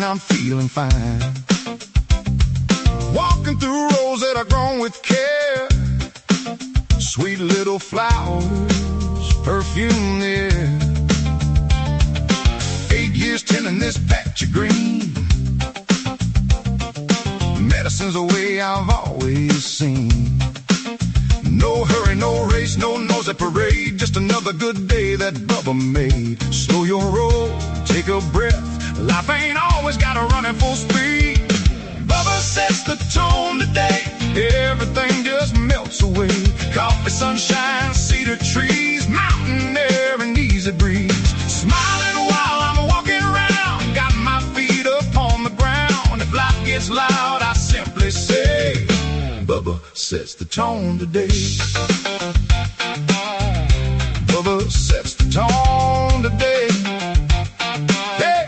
I'm feeling fine. Walking through rows that are grown with care, sweet little flowers, perfume there. 8 years tending this patch of green, medicine's the way I've always seen. No hurry, no race, no nose at parade, just another good day that Bubba made. Slow your roll, take a breath, life ain't always gotta run at full speed. Bubba sets the tone today, everything just melts away. Coffee, sunshine, cedar trees, mountain air and easy breeze. Smiling while I'm walking around, got my feet up on the ground. If life gets loud, I simply say, Bubba sets the tone today. Bubba sets the tone today. Hey!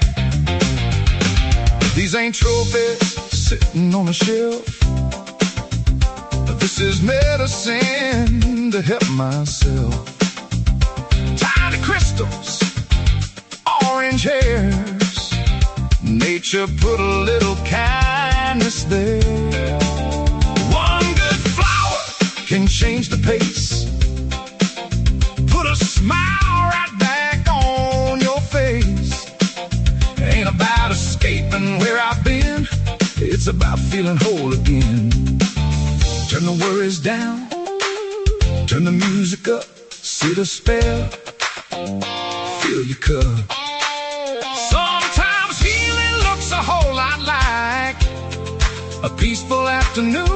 These ain't trophies sitting on a shelf, this is medicine to help myself. Tiny crystals, orange hairs, nature put a little kindness there. One good flower can change the pace, put a smile right back on your face. Ain't about escaping where I've been, it's about feeling whole again. Turn the worries down, turn the music up, see the spell, fill your cup. Sometimes healing looks a whole lot like a peaceful afternoon.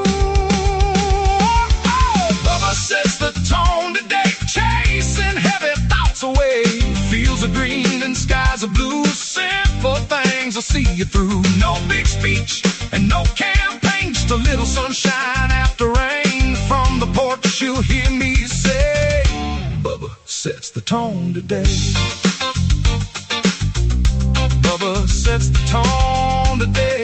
Bubba sets the tone today, chasing heavy thoughts away. Fields are green and skies are blue, simple things will see you through. No big speech and no campaign, just a little sunshine after rain. From the porch you'll hear me say, Bubba sets the tone today. Bubba sets the tone today.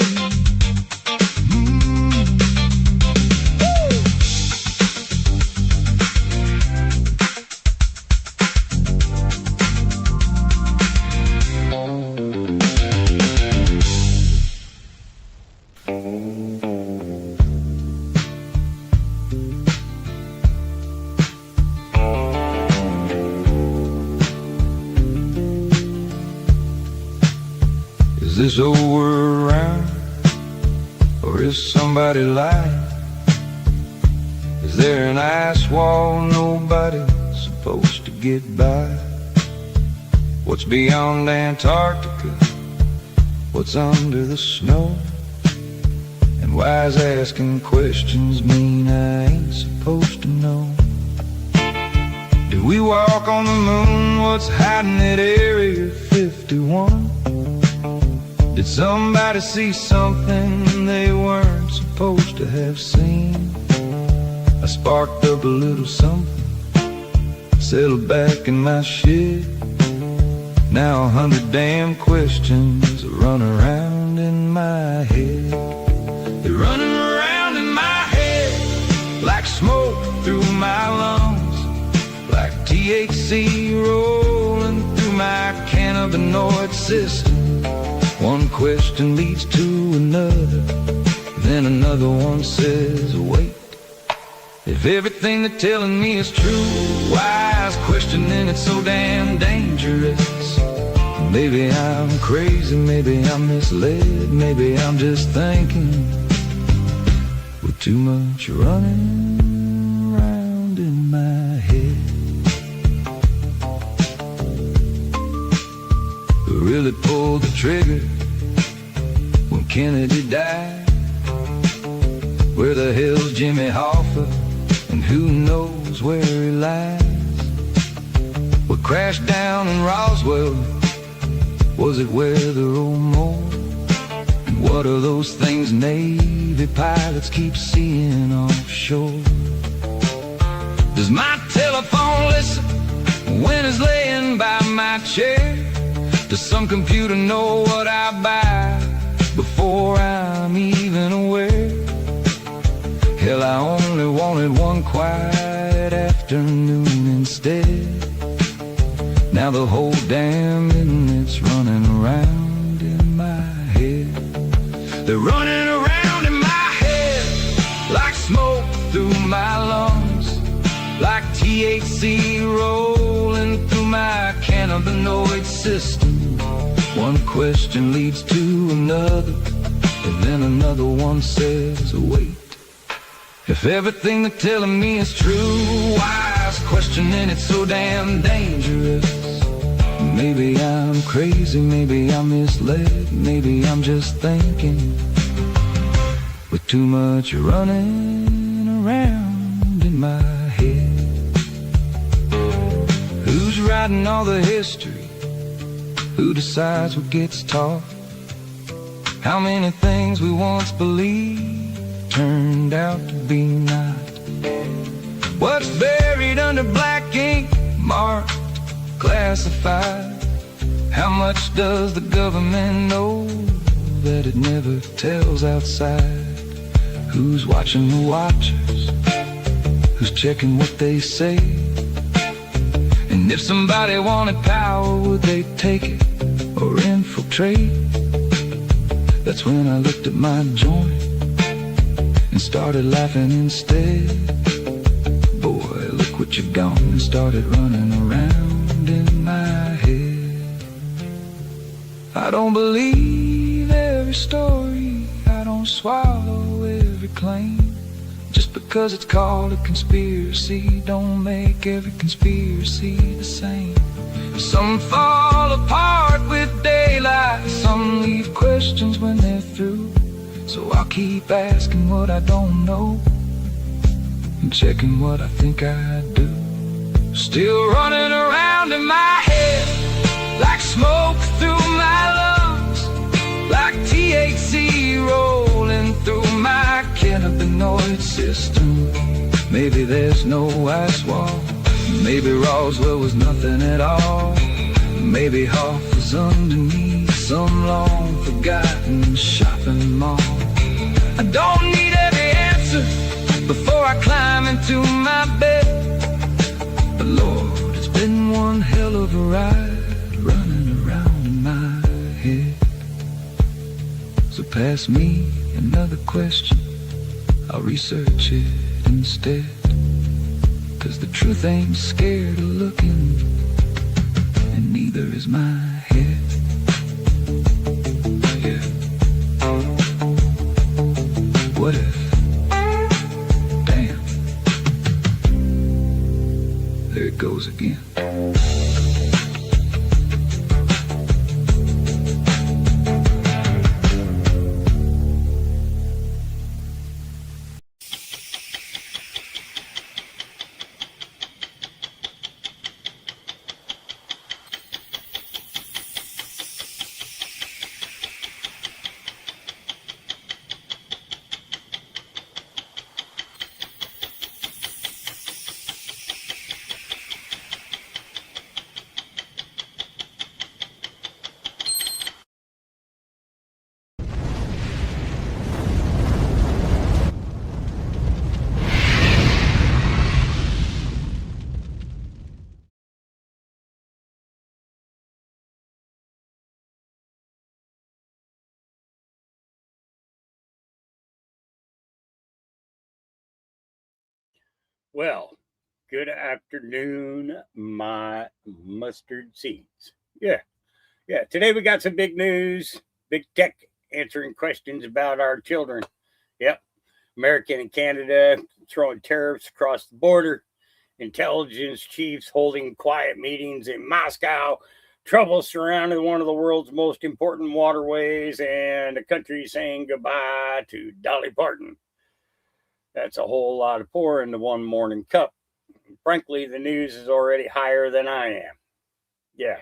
Is this old world around, or is somebody lying? Is there an ice wall nobody's supposed to get by? What's beyond Antarctica? What's under the snow? And why is asking questions mean I ain't supposed to know? Did we walk on the moon? What's hiding at Area 51? Did somebody see something they weren't supposed to have seen? I sparked up a little something, settled back in my shed. Now 100 damn questions run around in my head. They're running around in my head like smoke through my lungs, like THC rolling through my cannabinoid system. One question leads to another, then another one says, wait. If everything they're telling me is true, why is questioning it so damn dangerous? Maybe I'm crazy, maybe I'm misled, maybe I'm just thinking with too much running around in my head. Who really pulled the trigger when Kennedy died? Where the hell's Jimmy Hoffa, and who knows where he lies? What crashed down in Roswell? Was it Weather or more? And what are those things Navy pilots keep seeing offshore? Does my telephone listen when it's laying by my chair? Does some computer know what I buy before I'm even aware? Hell, I only wanted one quiet afternoon instead. Now the whole damn internet's running around in my head. They're running around in my head like smoke through my lungs, like THC rolling through my cannabinoid system. One question leads to another, and then another one says, wait. If everything they're telling me is true, why is questioning it so damn dangerous? Maybe I'm crazy, maybe I'm misled, maybe I'm just thinking with too much running around in my head. Who's writing all the history? Who decides what gets taught? How many things we once believed turned out to be not? What's buried under black ink, marked, classified? How much does the government know that it never tells outside? Who's watching the watchers? Who's checking what they say? And if somebody wanted power, would they take it or infiltrate? That's when I looked at my joint and started laughing instead. Boy, look what you've gone, and started running around in my head. I don't believe every story, I don't swallow every claim. Just because it's called a conspiracy, don't make every conspiracy the same. Some fall apart with daylight, some leave questions when they're through. So I'll keep asking what I don't know, and checking what I think I do. Still running around in my head like smoke through my lungs, like THC rolling through my cannabinoid system. Maybe there's no ice wall, maybe Roswell was nothing at all. Maybe Hoff was underneath some long forgotten shopping mall. I don't need every answer before I climb into my bed, but Lord, it's been one hell of a ride running around in my head. So pass me another question, I'll research it instead, 'cause the truth ain't scared of looking, and neither is my head. Yeah. What if? Damn. There it goes again. Well, good afternoon, my mustard seeds. Yeah. Today we got some big news, big tech answering questions about our children. Yep. America and Canada throwing tariffs across the border, intelligence chiefs holding quiet meetings in Moscow, trouble surrounding one of the world's most important waterways, and a country saying goodbye to Dolly Parton. That's a whole lot of pour into one morning cup. Frankly, the news is already higher than I am. Yeah,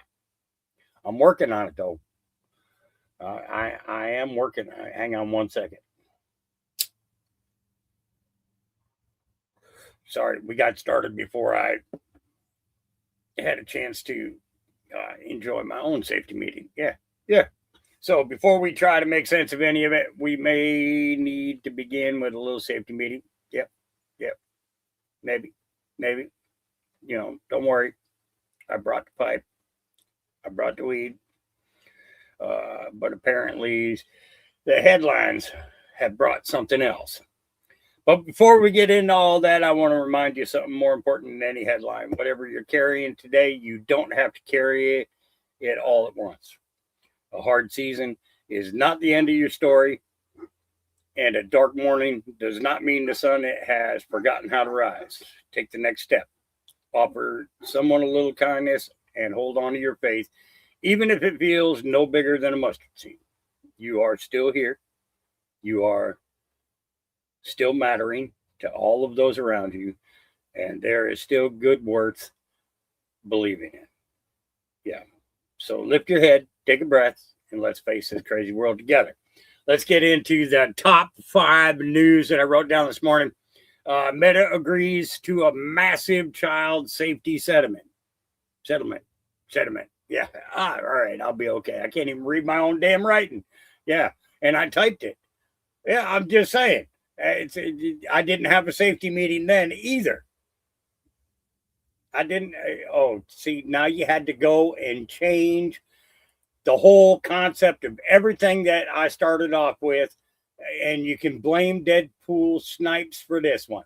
I'm working on it though. I am working. Hang on one second. Sorry, we got started before I had a chance to enjoy my own safety meeting. Yeah. So before we try to make sense of any of it, we may need to begin with a little safety meeting. Yep. Maybe. Don't worry. I brought the pipe. I brought the weed. But apparently the headlines have brought something else. But before we get into all that, I want to remind you something more important than any headline. Whatever you're carrying today, you don't have to carry it all at once. A hard season is not the end of your story, and a dark morning does not mean the sun has forgotten how to rise. Take the next step. Offer someone a little kindness and hold on to your faith, even if it feels no bigger than a mustard seed. You are still here. You are still mattering to all of those around you, and there is still good worth believing in. Yeah. So lift your head, take a breath, and let's face this crazy world together. Let's get into the top 5 news that I wrote down this morning. Meta agrees to a massive child safety settlement. Settlement. Yeah. All right. I'll be okay. I can't even read my own damn writing. Yeah. And I typed it. Yeah. I'm just saying. I didn't have a safety meeting then either. I didn't. Oh, see, now you had to go and change the whole concept of everything that I started off with. And you can blame Deadpool Snipes for this one.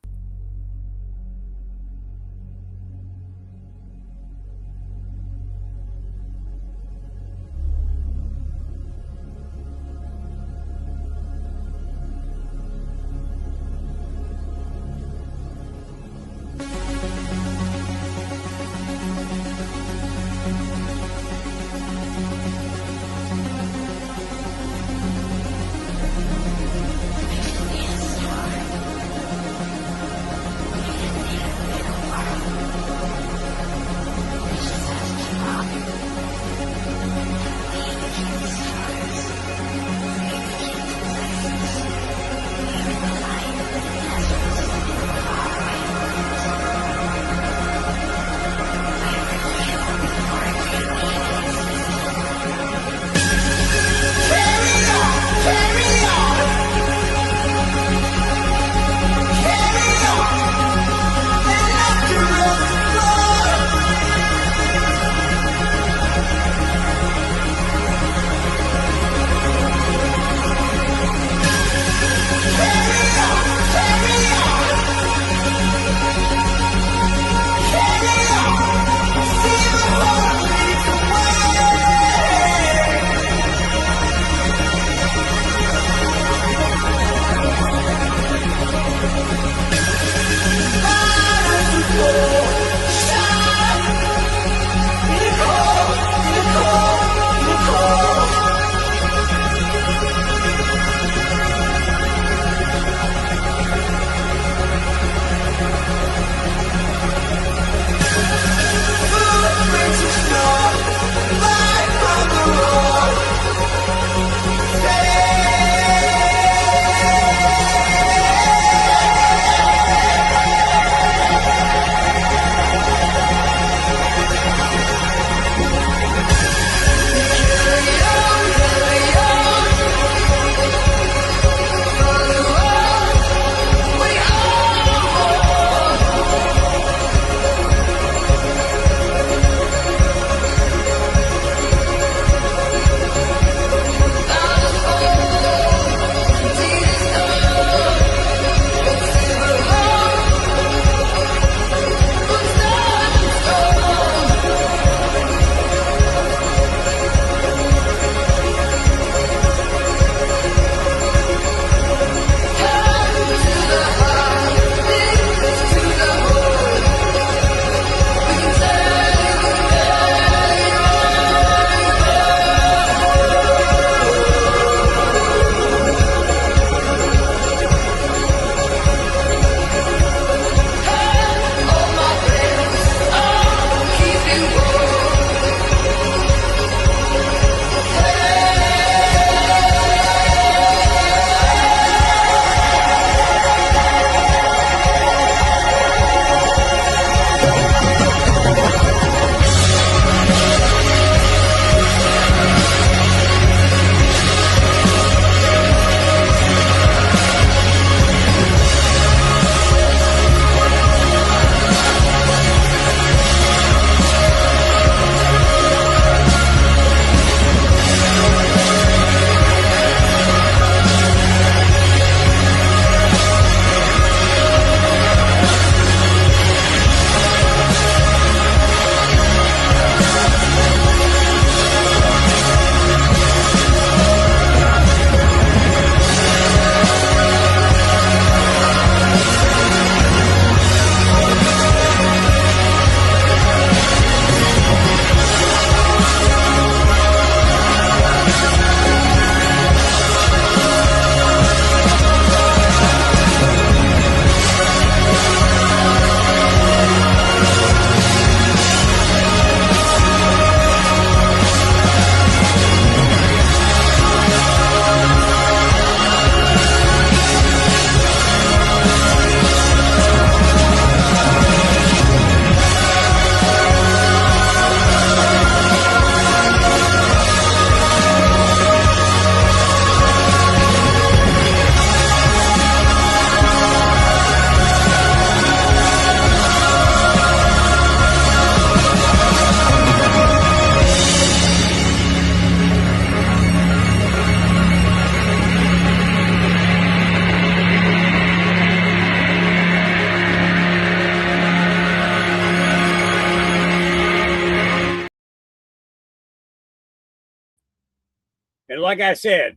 And like I said,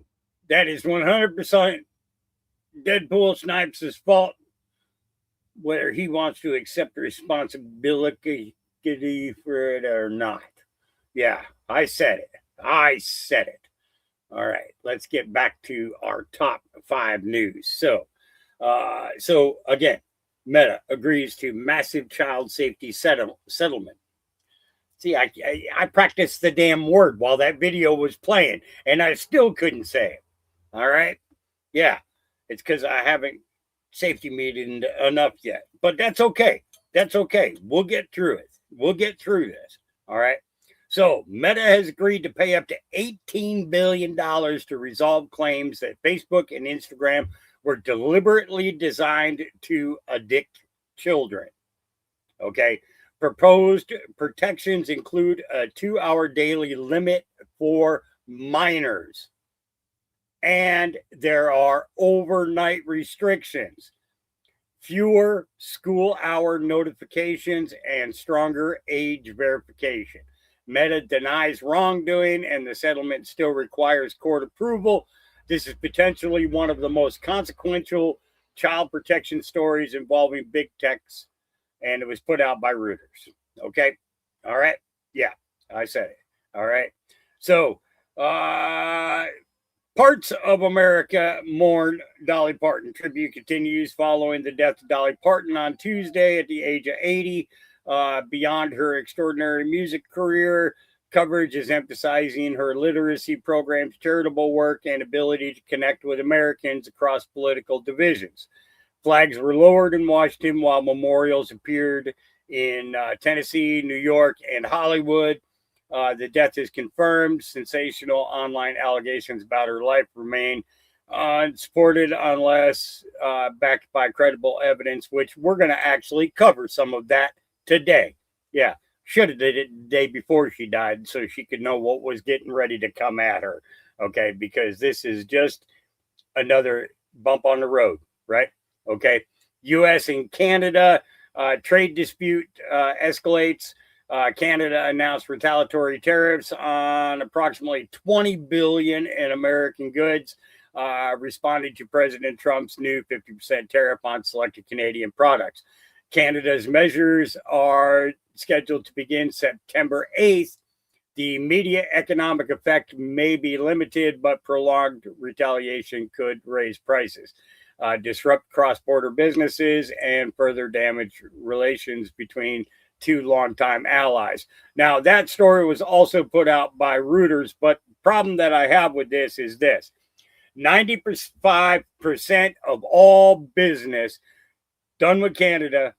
that is 100% Deadpool Snipes' fault, whether he wants to accept responsibility for it or not. Yeah, I said it. I said it. All right, let's get back to our top 5 news. So again, Meta agrees to massive child safety settlement. See, I practiced the damn word while that video was playing, and I still couldn't say it. All right, yeah, it's because I haven't safety meeting enough yet, but that's okay. That's okay. We'll get through it. We'll get through this. All right. So Meta has agreed to pay up to $18 billion to resolve claims that Facebook and Instagram were deliberately designed to addict children. Okay. Proposed protections include a 2-hour daily limit for minors. And there are overnight restrictions, fewer school hour notifications, and stronger age verification. Meta denies wrongdoing, and the settlement still requires court approval. This is potentially one of the most consequential child protection stories involving big techs, and it was put out by Reuters. Okay. All right. Yeah, I said it. All right. So, parts of America mourn Dolly Parton. Tribute continues following the death of Dolly Parton on Tuesday at the age of 80. Beyond her extraordinary music career, coverage is emphasizing her literacy programs, charitable work, and ability to connect with Americans across political divisions. Flags were lowered in Washington while memorials appeared in Tennessee, New York, and Hollywood. The death is confirmed. Sensational online allegations about her life remain unsupported unless backed by credible evidence, which we're going to actually cover some of that today. Yeah, should have did it the day before she died so she could know what was getting ready to come at her. Okay, because this is just another bump on the road, right? Okay, U.S. and Canada trade dispute escalates. Canada announced retaliatory tariffs on approximately $20 billion in American goods, responding to President Trump's new 50% tariff on selected Canadian products. Canada's measures are scheduled to begin September 8th. The immediate economic effect may be limited, but prolonged retaliation could raise prices, disrupt cross-border businesses, and further damage relations between two longtime allies. Now, that story was also put out by Reuters, but the problem that I have with this is this. 95% of all business done with Canada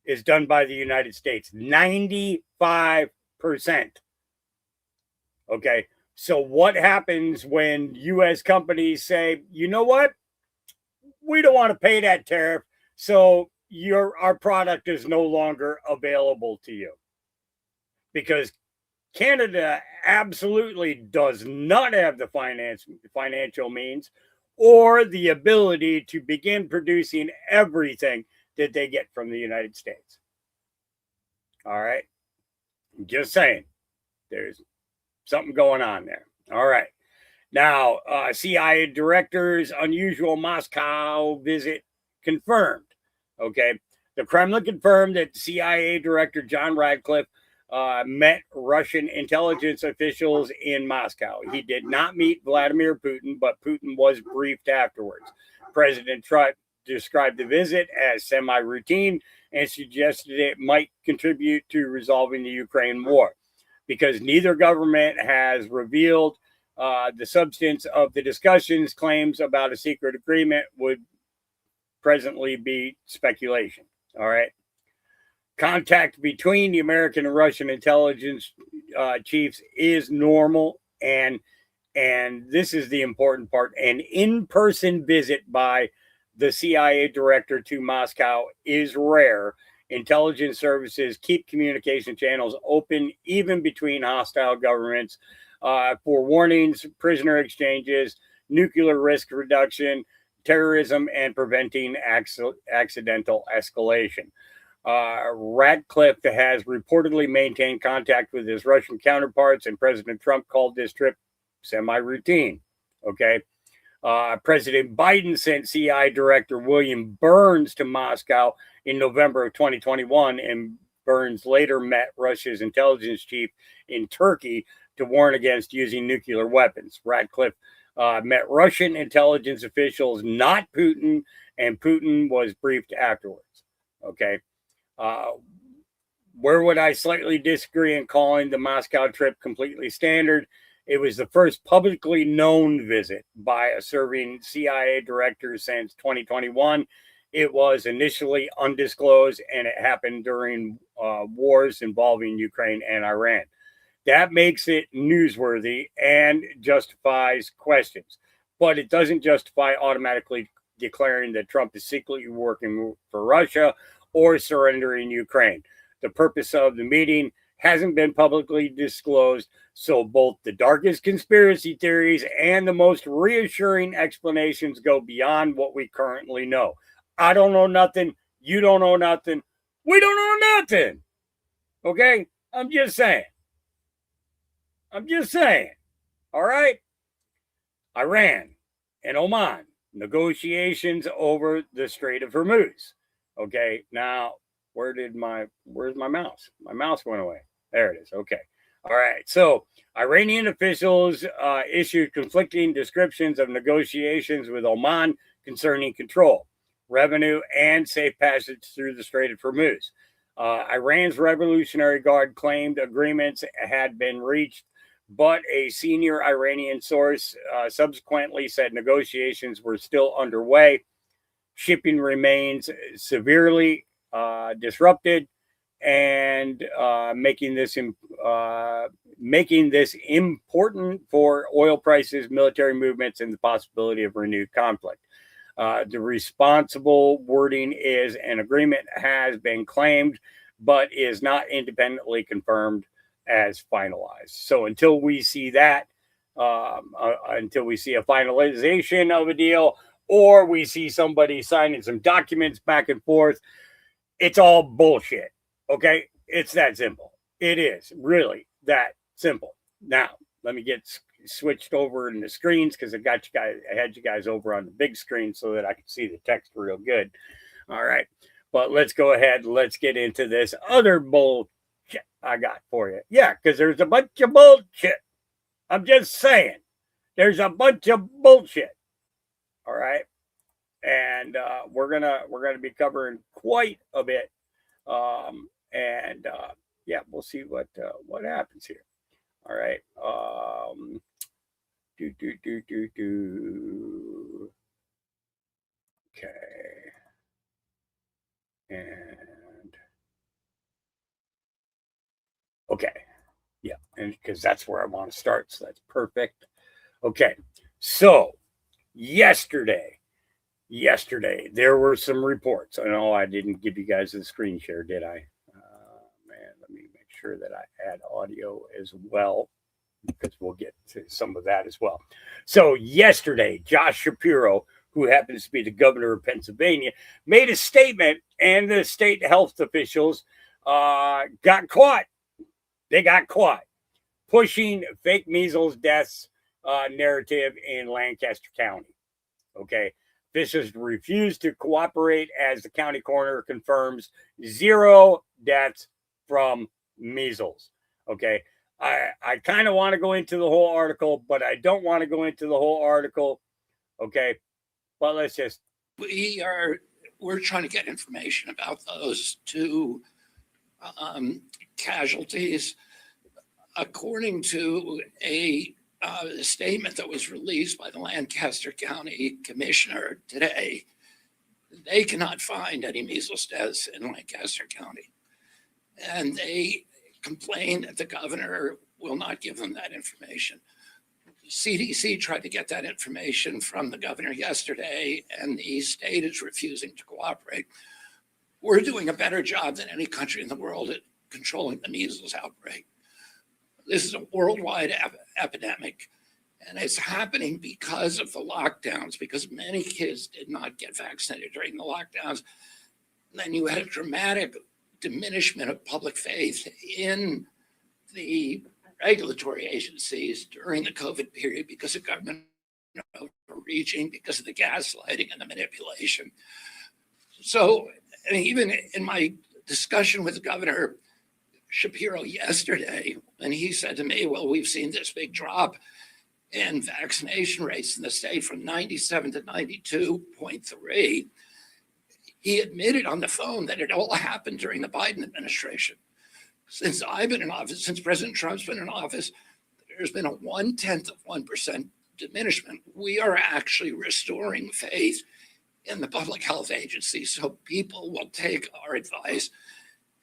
is done by the United States. 95%. Okay. So what happens when U.S. companies say, you know what? We don't want to pay that tariff, so our product is no longer available to you. Because Canada absolutely does not have the financial means or the ability to begin producing everything that they get from the United States. All right. Just saying. There's something going on there. All right. Now, CIA director's unusual Moscow visit confirmed. Okay. The Kremlin confirmed that CIA Director John Radcliffe met Russian intelligence officials in Moscow. He did not meet Vladimir Putin, but Putin was briefed afterwards. President Trump described the visit as semi-routine and suggested it might contribute to resolving the Ukraine war. Because neither government has revealed the substance of the discussions, claims about a secret agreement would presently be speculation. All right. Contact between the American and Russian intelligence chiefs is normal, and this is the important part. An in-person visit by the CIA director to Moscow is rare. Intelligence services keep communication channels open, even between hostile governments, for warnings, prisoner exchanges, nuclear risk reduction, terrorism, and preventing accidental escalation. Radcliffe has reportedly maintained contact with his Russian counterparts, and President Trump called this trip semi-routine. Okay. President Biden sent CIA Director William Burns to Moscow in November of 2021, and Burns later met Russia's intelligence chief in Turkey to warn against using nuclear weapons. Ratcliffe met Russian intelligence officials, not Putin, and Putin was briefed afterwards. Okay. Where would I slightly disagree in calling the Moscow trip completely standard? It was the first publicly known visit by a serving CIA director since 2021. It was initially undisclosed, and it happened during wars involving Ukraine and Iran. That makes it newsworthy and justifies questions, but it doesn't justify automatically declaring that Trump is secretly working for Russia or surrendering Ukraine. The purpose of the meeting hasn't been publicly disclosed, so both the darkest conspiracy theories and the most reassuring explanations go beyond what we currently know. I don't know nothing. You don't know nothing. We don't know nothing. Okay? I'm just saying. All right? Iran and Oman, negotiations over the Strait of Hormuz. Okay, now where's my mouse? My mouse went away. There it is. Okay. All right. So Iranian officials issued conflicting descriptions of negotiations with Oman concerning control, revenue, and safe passage through the Strait of Hormuz. Iran's Revolutionary Guard claimed agreements had been reached, but a senior Iranian source subsequently said negotiations were still underway. Shipping remains severely disrupted, and making this important for oil prices, military movements, and the possibility of renewed conflict. The responsible wording is an agreement has been claimed, but is not independently confirmed as finalized. So until we see that, until we see a finalization of a deal, or we see somebody signing some documents back and forth, it's all bullshit. Okay? It's that simple. It is really that simple. Now, let me get switched over in the screens because I had you guys over on the big screen so that I could see the text real good. All right. But let's go ahead. Let's get into this other bullshit I got for you. Yeah, because there's a bunch of bullshit. I'm just saying. There's a bunch of bullshit. All right. And we're gonna be covering quite a bit. Yeah, we'll see what happens here. All right. Okay. And okay. Yeah, and because that's where I want to start, so that's perfect. Okay. So yesterday there were some reports. I know I didn't give you guys the screen share, did I? Man, let me make sure that I add audio as well, because we'll get to some of that as well. So yesterday, Josh Shapiro, who happens to be the governor of Pennsylvania, made a statement, and the state health officials got caught. They got caught pushing fake measles deaths narrative in Lancaster County. Okay. Officials refused to cooperate as the county coroner confirms 0 deaths from measles. Okay. I kind of want to go into the whole article, but I don't want to go into the whole article. Okay. But let's just. We're trying to get information about those 2 casualties. According to a statement that was released by the Lancaster County Commissioner today, they cannot find any measles deaths in Lancaster County. And they complain that the governor will not give them that information. CDC tried to get that information from the governor yesterday, and the state is refusing to cooperate. We're doing a better job than any country in the world at controlling the measles outbreak. This is a worldwide epidemic, and it's happening because of the lockdowns, because many kids did not get vaccinated during the lockdowns. And then you had a dramatic diminishment of public faith in the regulatory agencies during the COVID period because of government overreaching, because of the gaslighting and the manipulation. So, I mean, even in my discussion with Governor Shapiro yesterday, and he said to me, well, we've seen this big drop in vaccination rates in the state from 97 to 92.3. He admitted on the phone that it all happened during the Biden administration. Since I've been in office, since President Trump's been in office, there's been a 0.1% diminishment. We are actually restoring faith in the public health agency, so people will take our advice.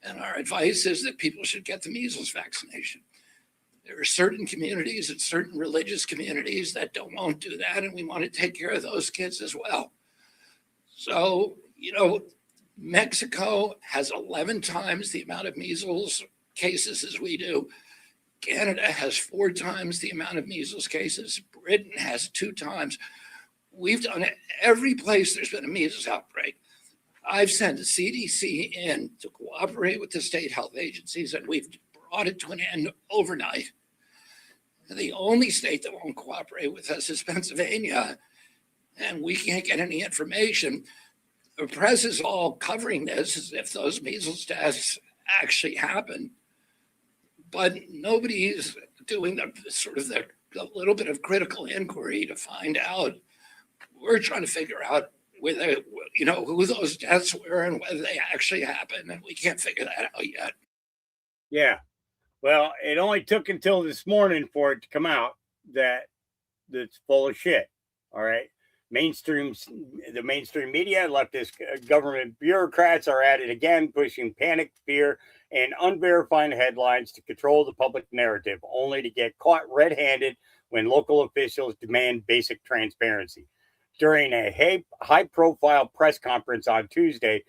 And our advice is that people should get the measles vaccination. There are certain communities and certain religious communities that won't do that, and we want to take care of those kids as well. So, Mexico has 11 times the amount of measles cases as we do. Canada has 4 times the amount of measles cases. Britain has 2 times. We've done it every place there's been a measles outbreak. I've sent the CDC in to cooperate with the state health agencies, and we've brought it to an end overnight. The only state that won't cooperate with us is Pennsylvania, and we can't get any information. The press is all covering this as if those measles deaths actually happen, but nobody's doing the little bit of critical inquiry to find out. We're trying to figure out whether, who those deaths were and whether they actually happened, and we can't figure that out yet. Yeah. Well, it only took until this morning for it to come out that's full of shit. All right. The mainstream media, leftist government bureaucrats are at it again, pushing panic, fear, and unverified headlines to control the public narrative, only to get caught red-handed when local officials demand basic transparency. During a high-profile press conference on Tuesday,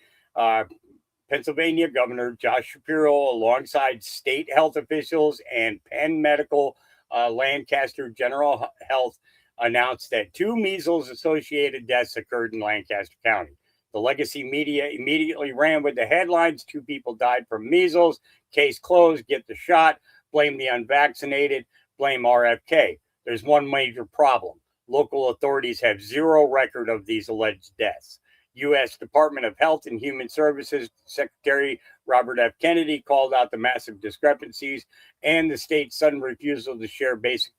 Pennsylvania Governor Josh Shapiro, alongside state health officials and Penn Medical, Lancaster General Health, announced that 2 measles-associated deaths occurred in Lancaster County. The legacy media immediately ran with the headlines: 2 people died from measles, case closed, get the shot, blame the unvaccinated, blame RFK. There's one major problem. Local authorities have zero record of these alleged deaths. U.S. Department of Health and Human Services Secretary Robert F. Kennedy called out the massive discrepancies and the state's sudden refusal to share basic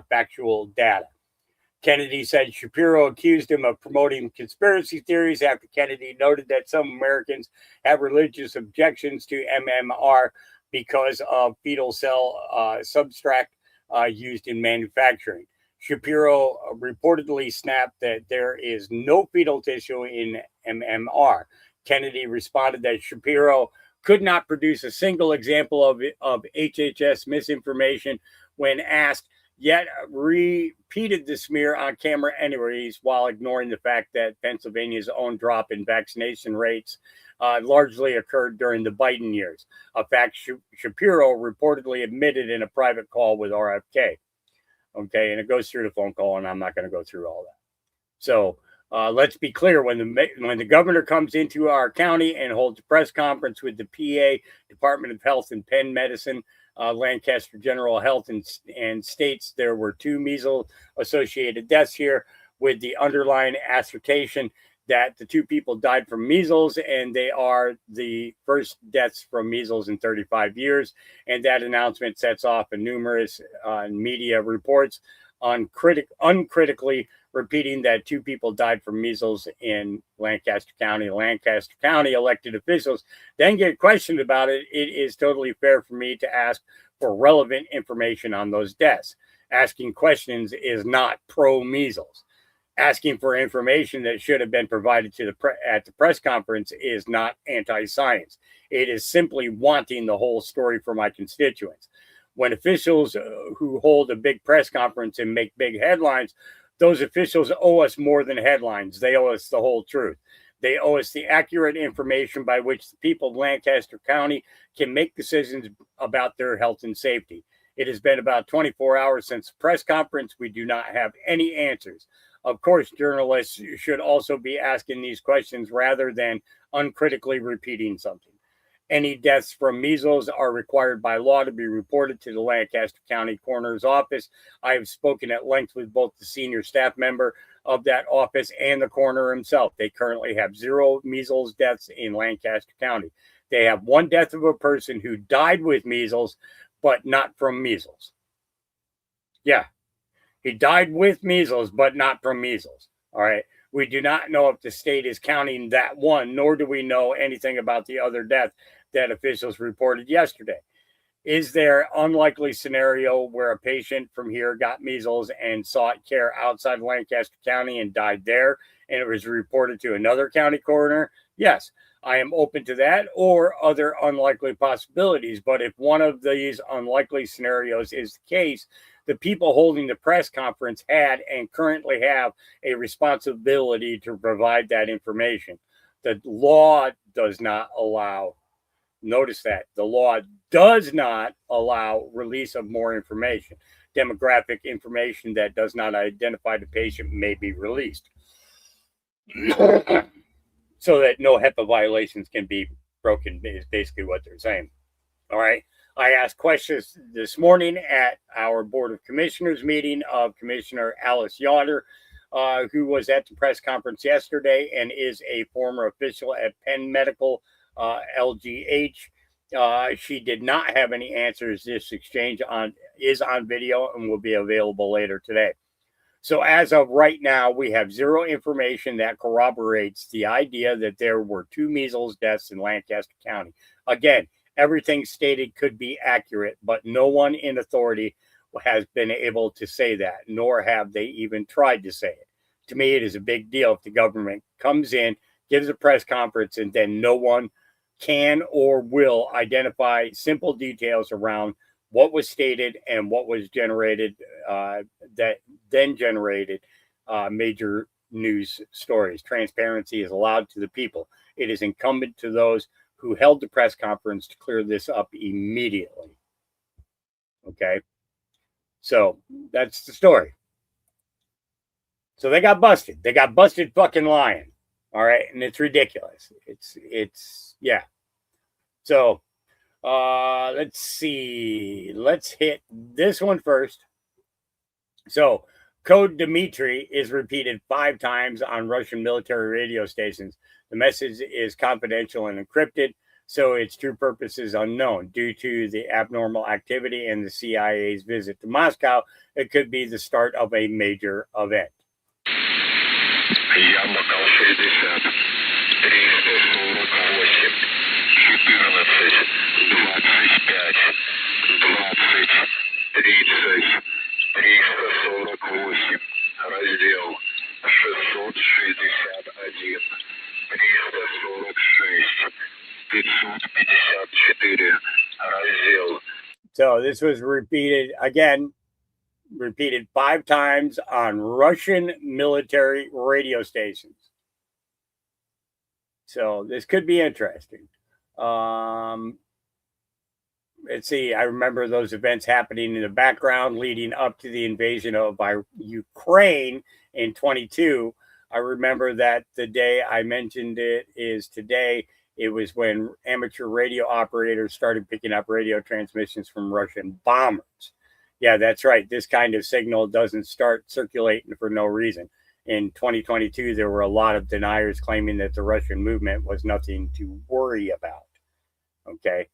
factual data. Kennedy said Shapiro accused him of promoting conspiracy theories after Kennedy noted that some Americans have religious objections to MMR because of fetal cell substrate used in manufacturing. Shapiro reportedly snapped that there is no fetal tissue in MMR. Kennedy responded that Shapiro could not produce a single example of HHS misinformation when asked, yet repeated the smear on camera anyways, while ignoring the fact that Pennsylvania's own drop in vaccination rates largely occurred during the Biden years, a fact Shapiro reportedly admitted in a private call with RFK. Okay, and it goes through the phone call, and I'm not going to go through all that. So let's be clear: when the governor comes into our county and holds a press conference with the PA, Department of Health and Penn Medicine, Lancaster General Health, and states there were 2 measles-associated deaths here, with the underlying assertion that the 2 people died from measles, and they are the first deaths from measles in 35 years. And that announcement sets off a numerous media reports uncritically repeating that 2 people died from measles in Lancaster County. Lancaster County elected officials then get questioned about it. It is totally fair for me to ask for relevant information on those deaths. Asking questions is not pro-measles. Asking for information that should have been provided to at the press conference is not anti-science. It is simply wanting the whole story for my constituents. When officials who hold a big press conference and make big headlines, those officials owe us more than headlines. They owe us the whole truth. They owe us the accurate information by which the people of Lancaster County can make decisions about their health and safety. It has been about 24 hours since the press conference. We do not have any answers. Of course, journalists should also be asking these questions rather than uncritically repeating something. Any deaths from measles are required by law to be reported to the Lancaster County Coroner's Office. I have spoken at length with both the senior staff member of that office and the coroner himself. They currently have 0 measles deaths in Lancaster County. They have 1 death of a person who died with measles, but not from measles. Yeah, he died with measles, but not from measles. All right. We do not know if the state is counting that one, nor do we know anything about the other death that officials reported yesterday. Is there unlikely scenario where a patient from here got measles and sought care outside Lancaster County and died there, and it was reported to another county coroner? Yes, I am open to that or other unlikely possibilities. But if one of these unlikely scenarios is the case, the people holding the press conference had and currently have a responsibility to provide that information. The law does not allow, notice that, the law does not allow release of more information. Demographic information that does not identify the patient may be released so that no HIPAA violations can be broken, is basically what they're saying. All right. I asked questions this morning at our Board of Commissioners meeting of Commissioner Alice Yoder, who was at the press conference yesterday and is a former official at Penn Medical LGH. She did not have any answers. This exchange is on video and will be available later today. So as of right now, we have 0 information that corroborates the idea that there were 2 measles deaths in Lancaster County. Again, everything stated could be accurate, but no one in authority has been able to say that, nor have they even tried to say it. To me, it is a big deal if the government comes in, gives a press conference, and then no one can or will identify simple details around what was stated and what was generated that then generated major news stories. Transparency is allowed to the people. It is incumbent to those who held the press conference to clear this up immediately. Okay. So that's the story. So they got busted. They got busted fucking lying. All right. And it's ridiculous. It's yeah. So let's see. Let's hit this one first. So Code Dmitry is repeated 5 times on Russian military radio stations. The message is confidential and encrypted, so its true purpose is unknown. Due to the abnormal activity and the CIA's visit to Moscow, it could be the start of a major event. Раздел 661, 346, 554, раздел. So this was repeated 5 times on Russian military radio stations. So this could be interesting. Let's see. I remember those events happening in the background leading up to the invasion of Ukraine in 22. I remember that the day I mentioned it is today. It was when amateur radio operators started picking up radio transmissions from Russian bombers. Yeah, that's right. This kind of signal doesn't start circulating for no reason. In 2022, there were a lot of deniers claiming that the Russian movement was nothing to worry about. Okay.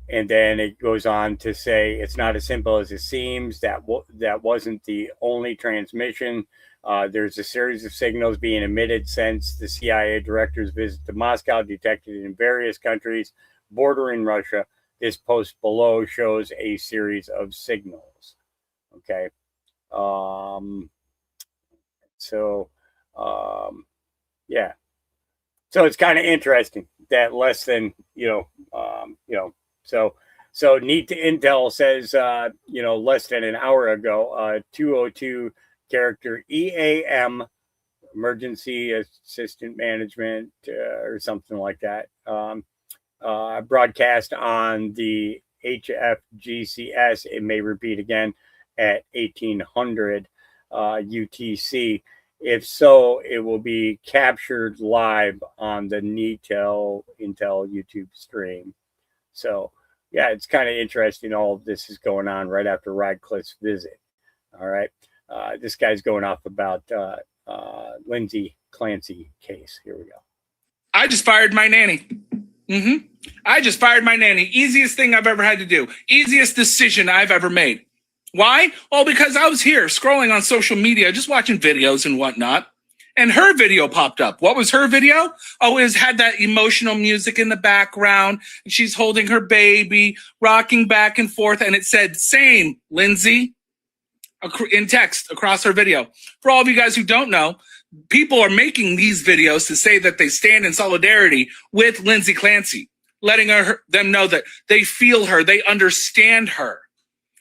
And then it goes on to say it's not as simple as it seems. That wasn't the only transmission. There's a series of signals being emitted since the CIA director's visit to Moscow, detected in various countries bordering Russia. This post below shows a series of signals. Okay. Yeah. So it's kind of interesting that less than, so Need to Intel says, less than an hour ago, 202 character EAM, Emergency Assistant Management, or something like that, broadcast on the HFGCS. It may repeat again at 1800 UTC. If so, it will be captured live on the Intel YouTube stream. So, yeah, it's kind of interesting. All of this is going on right after Radcliffe's visit. All right. This guy's going off about Lindsay Clancy case. Here we go. I just fired my nanny. I just fired my nanny. Easiest thing I've ever had to do. Easiest decision I've ever made. Why? Oh, because I was here scrolling on social media, just watching videos and whatnot. And her video popped up. What was her video? Oh, it had that emotional music in the background. And she's holding her baby, rocking back and forth. And it said, same, Lindsay, in text across her video. For all of you guys who don't know, people are making these videos to say that they stand in solidarity with Lindsay Clancy, letting them know that they feel her, they understand her.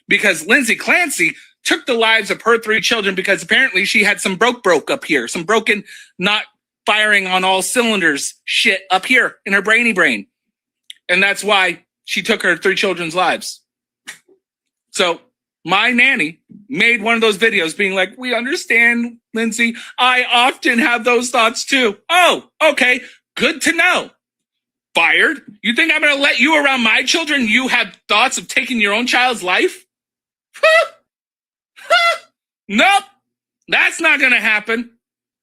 Because Lindsay Clancy took the lives of her 3 children because apparently she had some broke up here, some broken, not firing on all cylinders shit up here in her brainy brain. And that's why she took her 3 children's lives. So my nanny made one of those videos being like, we understand, Lindsay. I often have those thoughts too. Oh, okay. Good to know. Fired? You think I'm going to let you around my children? You have thoughts of taking your own child's life? Nope. That's not going to happen.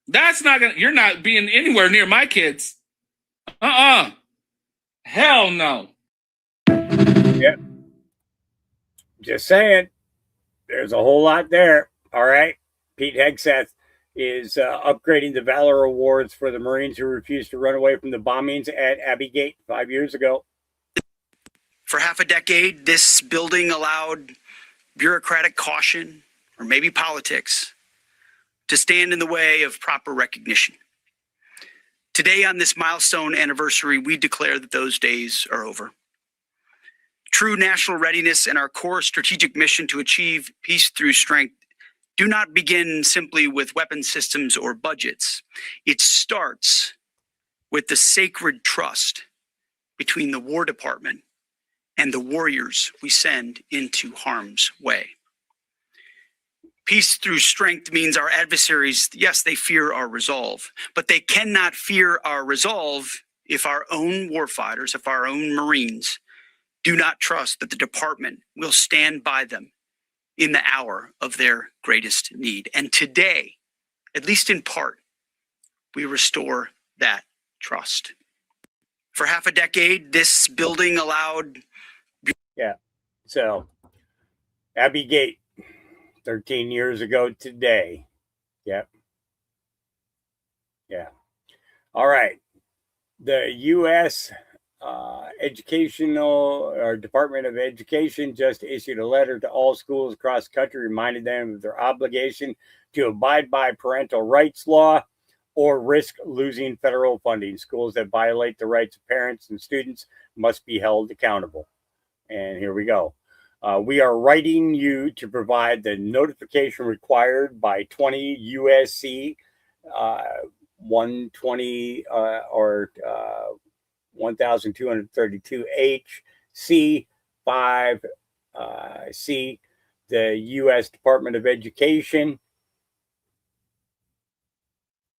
You're not being anywhere near my kids. Hell no. Yep. Just saying. There's a whole lot there. All right. Pete Hegseth is upgrading the Valor Awards for the Marines who refused to run away from the bombings at Abbey Gate 5 years ago. For half a decade, this building allowed bureaucratic caution, or maybe politics, to stand in the way of proper recognition. Today, on this milestone anniversary, we declare that those days are over. True national readiness and our core strategic mission to achieve peace through strength do not begin simply with weapon systems or budgets. It starts with the sacred trust between the War Department and the warriors we send into harm's way. Peace through strength means our adversaries, yes, they fear our resolve, but they cannot fear our resolve if our own warfighters, if our own Marines do not trust that the department will stand by them in the hour of their greatest need. And today, at least in part, we restore that trust. For half a decade, this building allowed... Yeah, so Abbey Gate, 13 years ago today. Yep. Yeah. All right. The U.S. Department of Education just issued a letter to all schools across the country, reminding them of their obligation to abide by parental rights law or risk losing federal funding. Schools that violate the rights of parents and students must be held accountable. And here we go. We are writing you to provide the notification required by 20 USC 120 or 1232H C5 C, the U.S. Department of Education,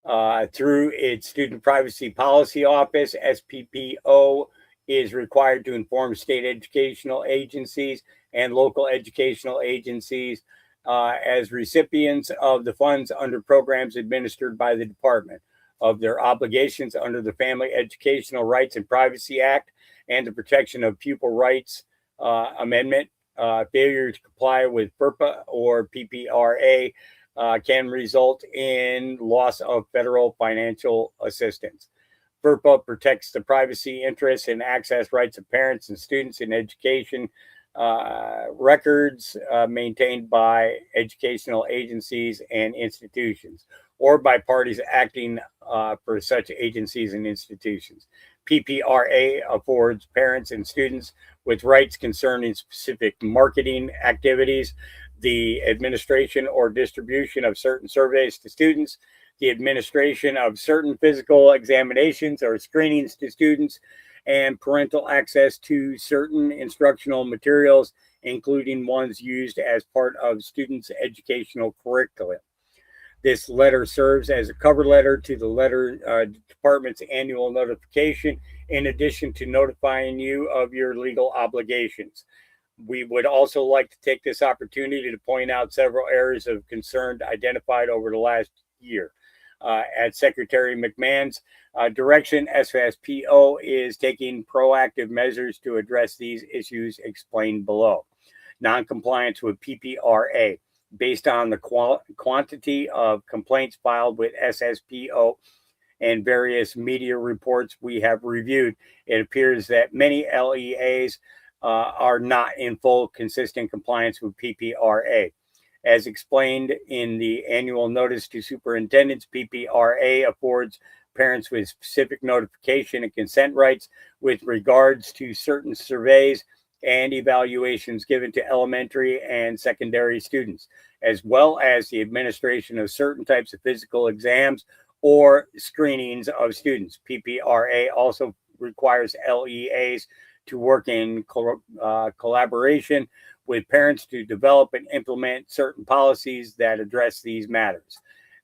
through its Student Privacy Policy Office, SPPO, is required to inform state educational agencies and local educational agencies as recipients of the funds under programs administered by the department of their obligations under the Family Educational Rights and Privacy Act and the Protection of Pupil Rights Amendment. Failure to comply with FERPA or PPRA can result in loss of federal financial assistance. FERPA protects the privacy interests and access rights of parents and students in education records maintained by educational agencies and institutions, or by parties acting for such agencies and institutions. PPRA affords parents and students with rights concerning specific marketing activities, the administration or distribution of certain surveys to students, the administration of certain physical examinations or screenings to students, and parental access to certain instructional materials, including ones used as part of students' educational curriculum. This letter serves as a cover letter to the department's annual notification, in addition to notifying you of your legal obligations. We would also like to take this opportunity to point out several areas of concern identified over the last year. At Secretary McMahon's direction, SSPO is taking proactive measures to address these issues explained below. Noncompliance with PPRA. Based on the quantity of complaints filed with SSPO and various media reports we have reviewed, it appears that many LEAs are not in full consistent compliance with PPRA. As explained in the annual notice to superintendents, PPRA affords parents with specific notification and consent rights with regards to certain surveys and evaluations given to elementary and secondary students, as well as the administration of certain types of physical exams or screenings of students. PPRA also requires LEAs to work in collaboration with parents to develop and implement certain policies that address these matters.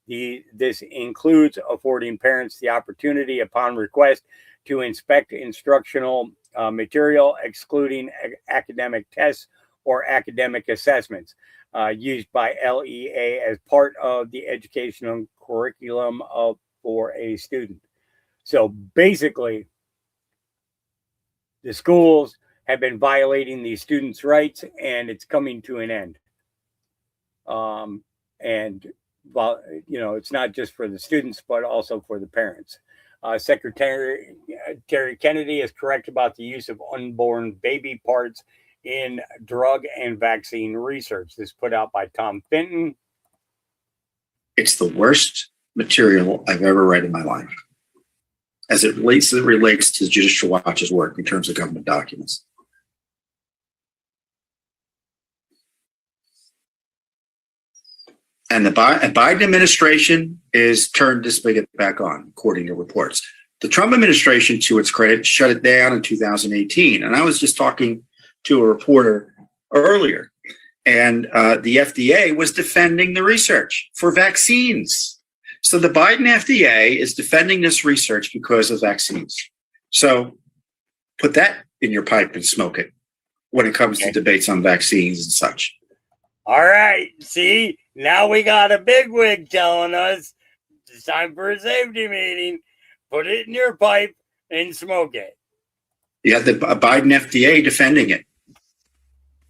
This includes affording parents the opportunity upon request to inspect instructional material, excluding academic tests or academic assessments used by LEA as part of the educational curriculum for a student. So basically, the schools have been violating these students' rights, and it's coming to an end. And it's not just for the students, but also for the parents. Secretary Terry Kennedy is correct about the use of unborn baby parts in drug and vaccine research. This put out by Tom Fenton. It's the worst material I've ever read in my life, as it relates to Judicial Watch's work in terms of government documents. And the Biden administration is turned this spigot back on, according to reports. The Trump administration, to its credit, shut it down in 2018. And I was just talking to a reporter earlier, and the FDA was defending the research for vaccines. So the Biden FDA is defending this research because of vaccines. So put that in your pipe and smoke it when it comes to debates on vaccines and such. All right. See, now we got a bigwig telling us it's time for a safety meeting. Put it in your pipe and smoke it. You got the Biden FDA defending it.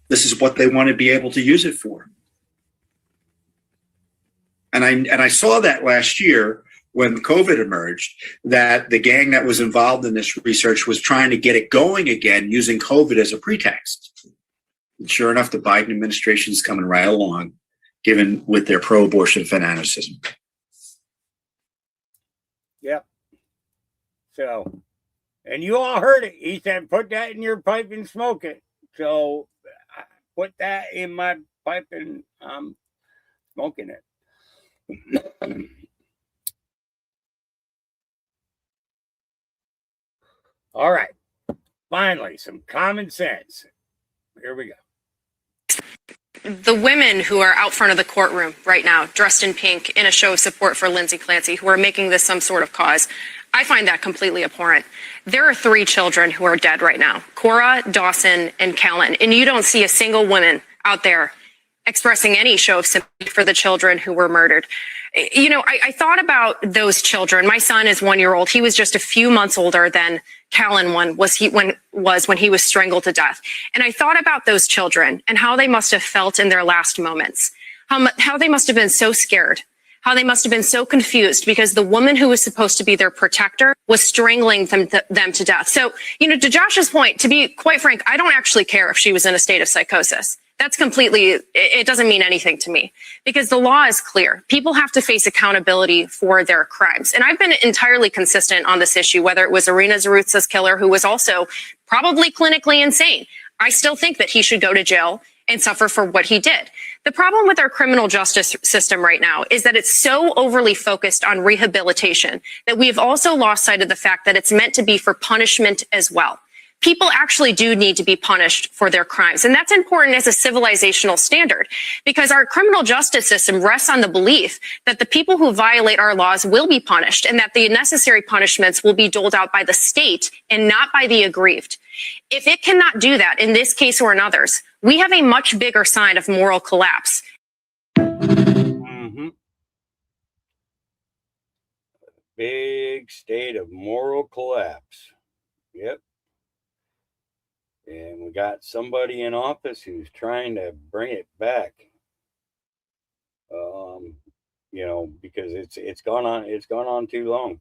This is what they want to be able to use it for. And I saw that last year when COVID emerged, that the gang that was involved in this research was trying to get it going again using COVID as a pretext. And sure enough, the Biden administration is coming right along, given with their pro-abortion fanaticism. Yep. So, and you all heard it. He said, put that in your pipe and smoke it. So I put that in my pipe and I'm smoking it. All right. Finally, some common sense. Here we go. The women who are out front of the courtroom right now, dressed in pink, in a show of support for Lindsay Clancy, who are making this some sort of cause, I find that completely abhorrent. There are 3 children who are dead right now, Cora, Dawson, and Kellen, and you don't see a single woman out there expressing any show of sympathy for the children who were murdered. You know, I thought about those children. My son is 1 year old. He was just a few months older than Callan when he was strangled to death. And I thought about those children and how they must have felt in their last moments, how they must have been so scared, how they must have been so confused because the woman who was supposed to be their protector was strangling them to death. So, you know, to Josh's point, to be quite frank, I don't actually care if she was in a state of psychosis. That's completely, it doesn't mean anything to me because the law is clear. People have to face accountability for their crimes. And I've been entirely consistent on this issue, whether it was Irina Zarutsa's killer, who was also probably clinically insane. I still think that he should go to jail and suffer for what he did. The problem with our criminal justice system right now is that it's so overly focused on rehabilitation that we've also lost sight of the fact that it's meant to be for punishment as well. People actually do need to be punished for their crimes. And that's important as a civilizational standard, because our criminal justice system rests on the belief that the people who violate our laws will be punished, and that the necessary punishments will be doled out by the state and not by the aggrieved. If it cannot do that in this case or in others, we have a much bigger sign of moral collapse. Mm-hmm. Big state of moral collapse. Yep. And we got somebody in office who's trying to bring it back. Because it's gone on too long.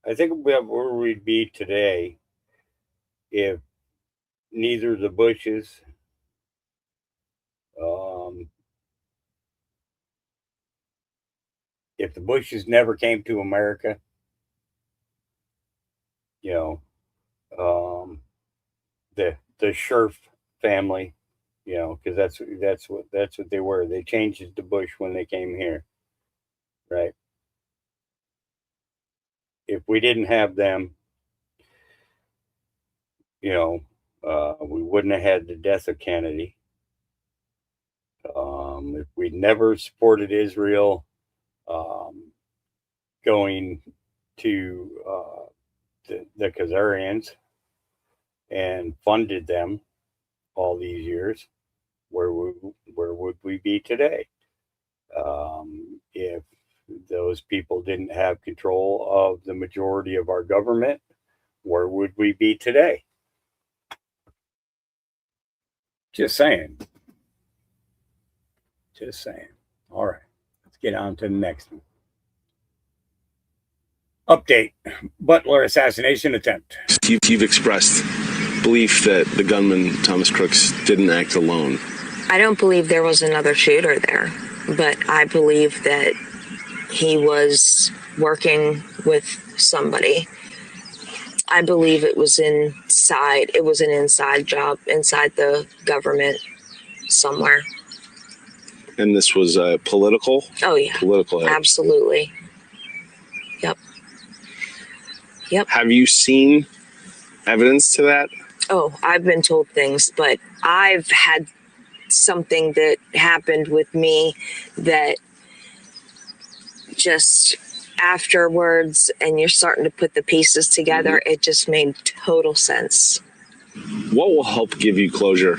I think where we'd be today if neither the Bushes, if the Bushes never came to America, the Scherf family, because that's what they were. They changed it to Bush when they came here, right? If we didn't have them, we wouldn't have had the death of Kennedy. If we'd never supported Israel going to the Khazarians and funded them all these years, where would we be today? If those people didn't have control of the majority of our government, where would we be today? Just saying. All right, let's get on to the next one. Update: Butler assassination attempt. You've expressed belief that the gunman, Thomas Crooks, didn't act alone. I don't believe there was another shooter there, but I believe that he was working with somebody. I believe it was an inside job inside the government somewhere. And this was political? Oh, yeah. Political. Absolutely. Yep. Have you seen evidence to that? Oh, I've been told things, but I've had something that happened with me that just afterwards, and you're starting to put the pieces together, it just made total sense. What will help give you closure?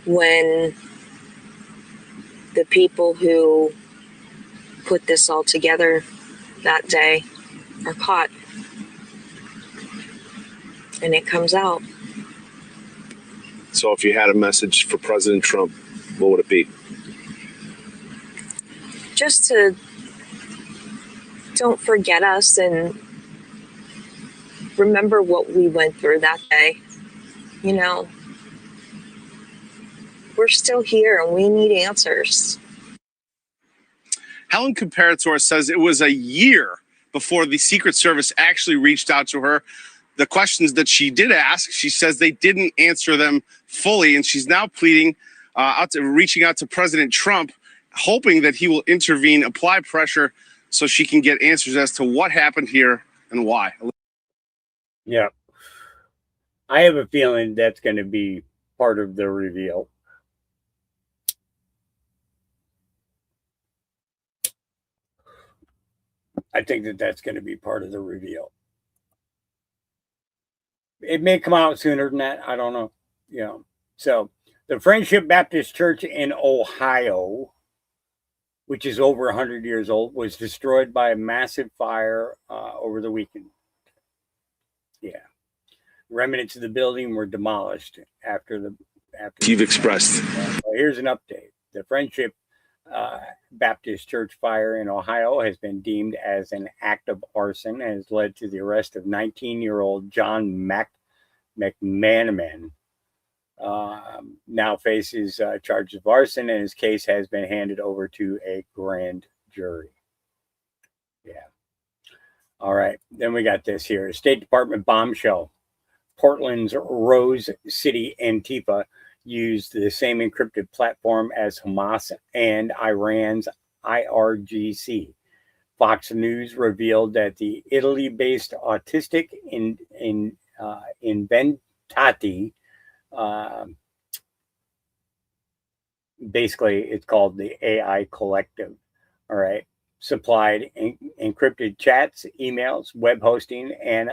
When the people who put this all together that day are caught and it comes out. So if you had a message for President Trump, what would it be? Just to don't forget us and remember what we went through that day. We're still here and we need answers. Helen Comparator says it was a year before the Secret Service actually reached out to her. The questions that she did ask, she says they didn't answer them fully, and she's now pleading, reaching out to President Trump, hoping that he will intervene, apply pressure, so she can get answers as to what happened here and why. Yeah. I have a feeling that's going to be part of the reveal. I think that's going to be part of the reveal. It may come out sooner than that. I don't know. So the Friendship Baptist Church in Ohio, which is over 100 years old, was destroyed by a massive fire over the weekend. Yeah. Remnants of the building were demolished after You've expressed. Well, here's an update. The Friendship Baptist Church fire in Ohio has been deemed as an act of arson and has led to the arrest of 19-year-old John McManaman. Now faces charges of arson, and his case has been handed over to a grand jury. Yeah. All right. Then we got this here. State Department bombshell. Portland's Rose City Antifa used the same encrypted platform as Hamas and Iran's IRGC. Fox News revealed that the Italy-based autistic Inventati, uh, basically it's called the AI Collective, all right, supplied encrypted chats, emails, web hosting, and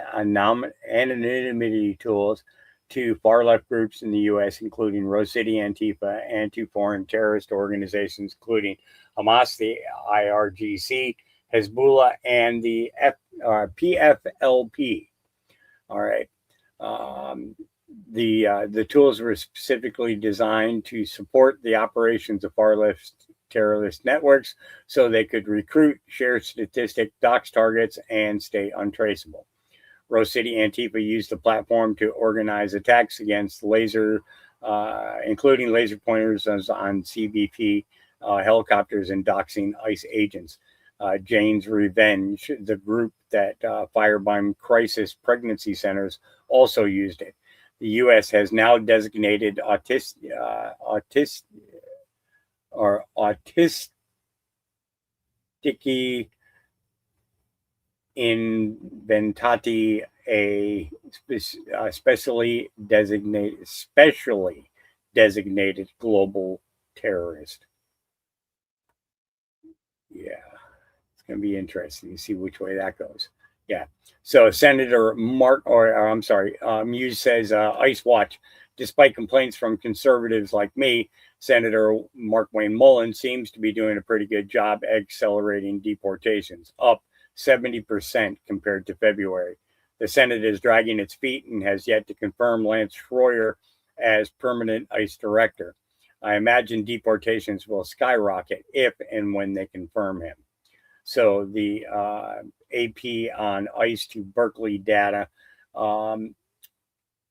anonymity tools to far-left groups in the U.S., including Rose City Antifa, and to foreign terrorist organizations, including Hamas, the IRGC, Hezbollah, and the PFLP. All right. The tools were specifically designed to support the operations of far-left terrorist networks so they could recruit, share statistics, dox targets, and stay untraceable. Rose City Antifa used the platform to organize attacks against including laser pointers on CBP helicopters and doxing ICE agents. Jane's Revenge, the group that firebombed crisis pregnancy centers, also used it. The U.S. has now designated autistic Inventati a specially designated global terrorist. Yeah, it's going to be interesting to see which way that goes. Yeah. So Senator Muse says, ICE watch. Despite complaints from conservatives like me, Senator Mark Wayne Mullen seems to be doing a pretty good job accelerating deportations, up 70% compared to February. The Senate is dragging its feet and has yet to confirm Lance Schroyer as permanent ICE director. I imagine deportations will skyrocket if and when they confirm him. So the AP on ICE to Berkeley data,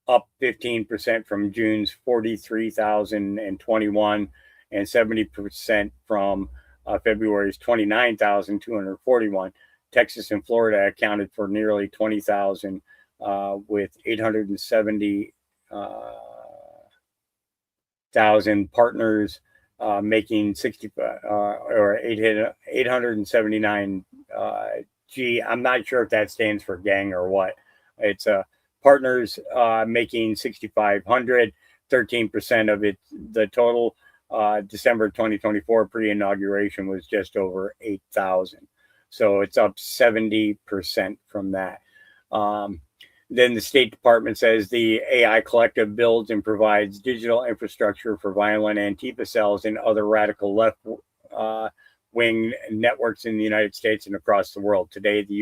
up 15% from June's 43,021 and 70% from February's 29,241. Texas and Florida accounted for nearly 20,000 with 870,000 partners making 879 G. I'm not sure if that stands for gang or what. It's partners making 6,500, 13% of it. The total December 2024 pre-inauguration was just over 8,000. So it's up 70% from that. Then the State Department says the AI Collective builds and provides digital infrastructure for violent Antifa cells and other radical left wing networks in the United States and across the world. Today, the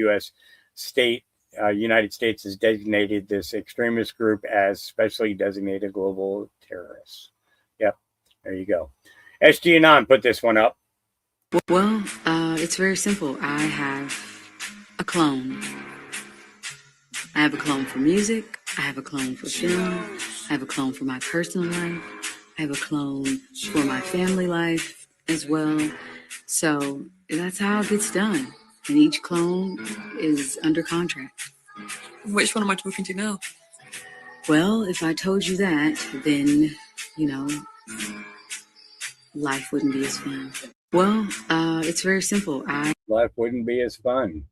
United States has designated this extremist group as specially designated global terrorists. Yep, there you go. SG Anon put this one up. Well, it's very simple. I have a clone. I have a clone for music. I have a clone for film. I have a clone for my personal life. I have a clone for my family life as well. So that's how it gets done. And each clone is under contract. Which one am I talking to now? Well, if I told you that, then, life wouldn't be as fun. Well, it's very simple. Life wouldn't be as fun.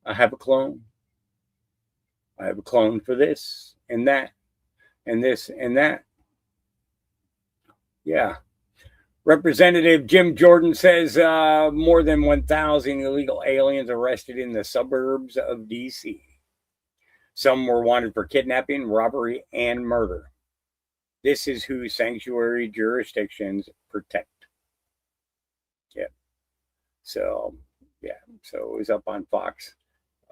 I have a clone. I have a clone for this and that and this and that. Yeah. Representative Jim Jordan says more than 1,000 illegal aliens arrested in the suburbs of D.C. Some were wanted for kidnapping, robbery, and murder. This is who sanctuary jurisdictions protect. Yeah. So it was up on Fox.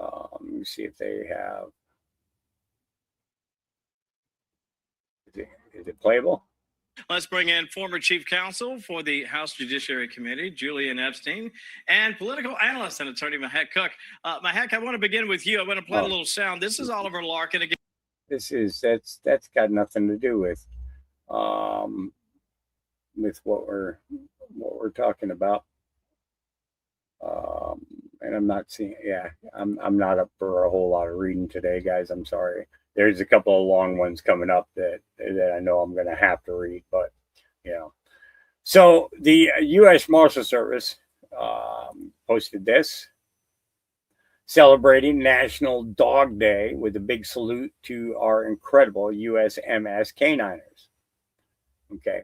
Let me see if they have. Is it playable? Let's bring in former chief counsel for the House Judiciary Committee, Julian Epstein, and political analyst and attorney Mahek Cook. Mahek, I want to begin with you. I want to play a little sound. This is Oliver Larkin again. That's got nothing to do with what we're talking about. And I'm not seeing. Yeah, I'm not up for a whole lot of reading today, guys. I'm sorry. There's a couple of long ones coming up that I know I'm going to have to read, but So the U.S. Marshal Service posted this, celebrating National Dog Day with a big salute to our incredible USMS K9ers. Okay.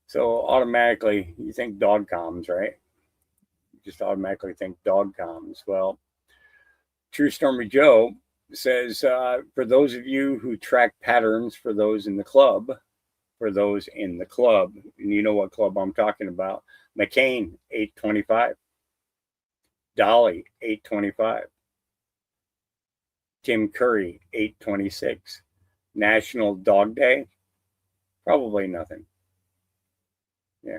So automatically you think dog comms, right? You just automatically think dog comms. Well, True Stormy Joe says, for those of you who track patterns for those in the club, and you know what club I'm talking about, McCain, 825. Dolly, 825. Tim Curry, 826. National Dog Day, probably nothing. Yeah.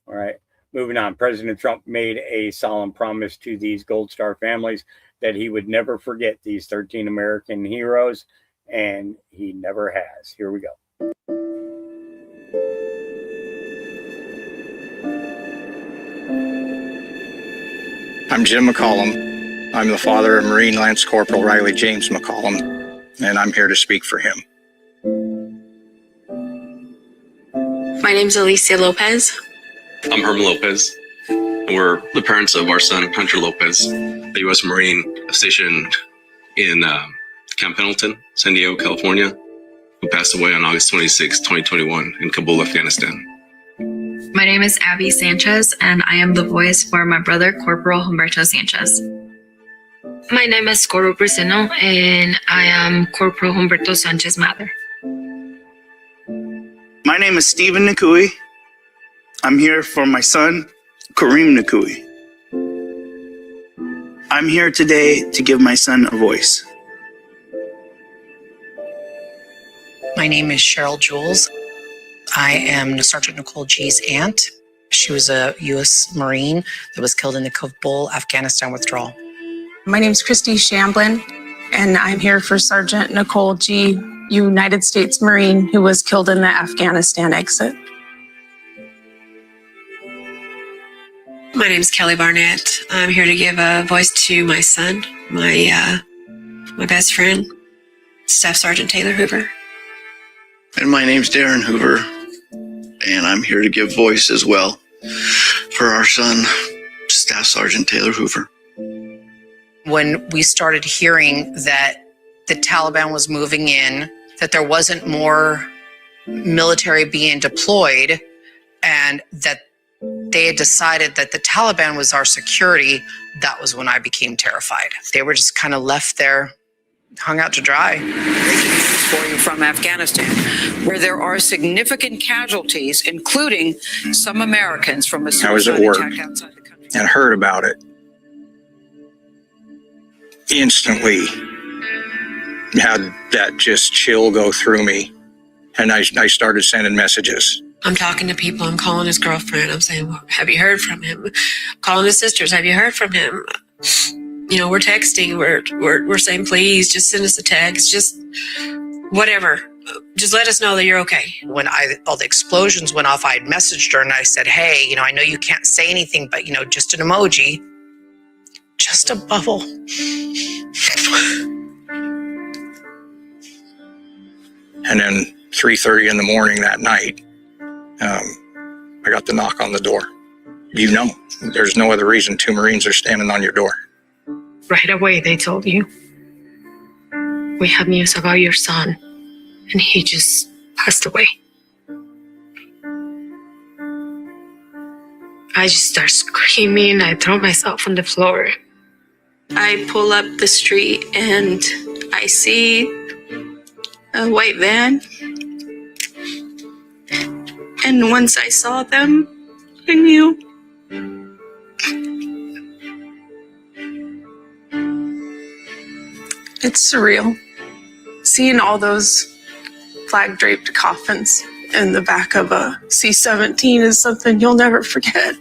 All right. Moving on. President Trump made a solemn promise to these Gold Star families that he would never forget these 13 American heroes, and he never has. Here we go. I'm Jim McCollum. I'm the father of Marine Lance Corporal Riley James McCollum, and I'm here to speak for him. My name's Alicia Lopez. I'm Herman Lopez. We're the parents of our son, Hunter Lopez, a U.S. Marine stationed in Camp Pendleton, San Diego, California, who passed away on August 26, 2021 in Kabul, Afghanistan. My name is Abby Sanchez, and I am the voice for my brother, Corporal Humberto Sanchez. My name is Coro Brusino, and I am Corporal Humberto Sanchez's mother. My name is Stephen Nakui. I'm here for my son, Kareem Nakui. I'm here today to give my son a voice. My name is Cheryl Jules. I am Sergeant Nicole G's aunt. She was a U.S. Marine that was killed in the Kabul, Afghanistan withdrawal. My name is Christy Shamblin, and I'm here for Sergeant Nicole G., United States Marine, who was killed in the Afghanistan exit. My name is Kelly Barnett. I'm here to give a voice to my son, my best friend, Staff Sergeant Taylor Hoover. And my name's Darren Hoover, and I'm here to give voice as well for our son, Staff Sergeant Taylor Hoover. When we started hearing that the Taliban was moving in, that there wasn't more military being deployed, and that they had decided that the Taliban was our security, that was when I became terrified. They were just kind of left there, hung out to dry. For you from Afghanistan, where there are significant casualties, including some Americans from a I was at suicide work attack outside the country. and heard about it. Instantly had that just chill go through me, and I started sending messages. I'm talking to people. I'm calling his girlfriend. I'm saying, well, have you heard from him? Calling his sisters. Have you heard from him? You know, we're texting. We're saying, please, just send us a text. Just whatever. Just let us know that you're okay. When all the explosions went off, I had messaged her and I said, hey, I know you can't say anything, but, just an emoji. Just a bubble. And then 3:30 in the morning that night, I got the knock on the door. There's no other reason 2 Marines are standing on your door. Right away, they told you, we have news about your son, and he just passed away. I just start screaming. I throw myself on the floor. I pull up the street and I see a white van. And once I saw them, I knew. It's surreal. Seeing all those flag-draped coffins in the back of a C-17 is something you'll never forget.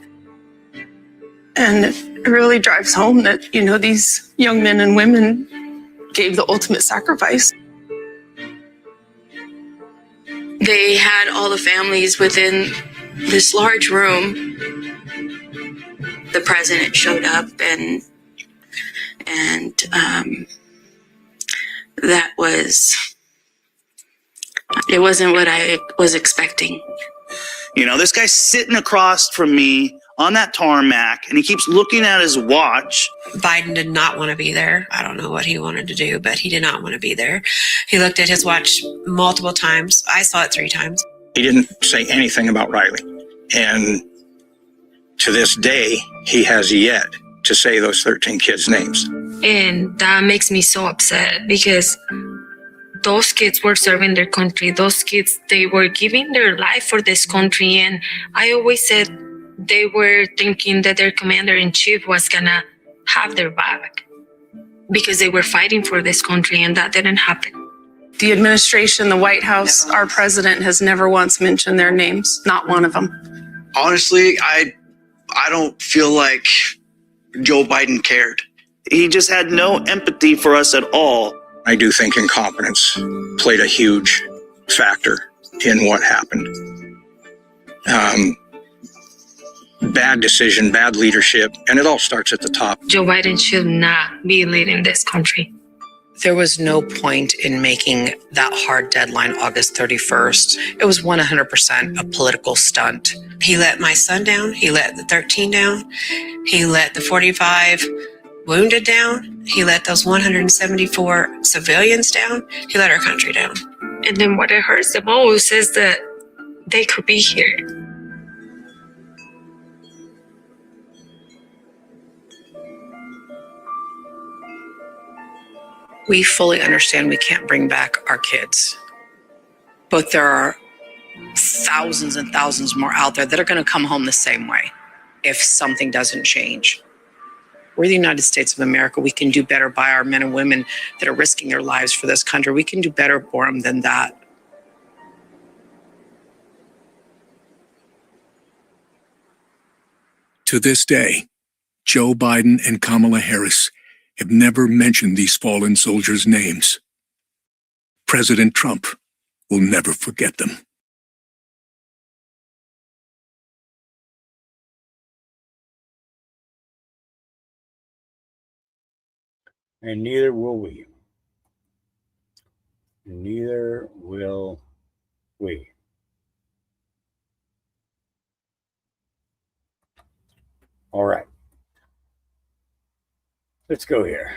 And it really drives home that, these young men and women gave the ultimate sacrifice. They had all the families within this large room. The president showed up and it wasn't what I was expecting. You know, this guy's sitting across from me on that tarmac and he keeps looking at his watch. Biden did not want to be there. I don't know what he wanted to do, but he did not want to be there. He looked at his watch multiple times. I saw it 3 times. He didn't say anything about Riley. And to this day, he has yet to say those 13 kids' names. And that makes me so upset because those kids were serving their country. Those kids, they were giving their life for this country. And I always said they were thinking that their commander-in-chief was gonna have their back because they were fighting for this country, and that didn't happen. The administration, the White House, our president has never once mentioned their names, not one of them. Honestly, I don't feel like Joe Biden cared. He just had no empathy for us at all. I do think incompetence played a huge factor in what happened. Bad decision, bad leadership, and it all starts at the top. Joe Biden should not be leading this country. There was no point in making that hard deadline August 31st. It was 100% a political stunt. He let my son down. He let the 13 down. He let the 45 wounded down. He let those 174 civilians down. He let our country down. And then what it hurts the most is that they could be here. We fully understand we can't bring back our kids, but there are thousands and thousands more out there that are going to come home the same way if something doesn't change. We're the United States of America. We can do better by our men and women that are risking their lives for this country. We can do better for them than that. To this day, Joe Biden and Kamala Harris have never mentioned these fallen soldiers' names. President Trump will never forget them. And neither will we. Neither will we. All right. Let's go here.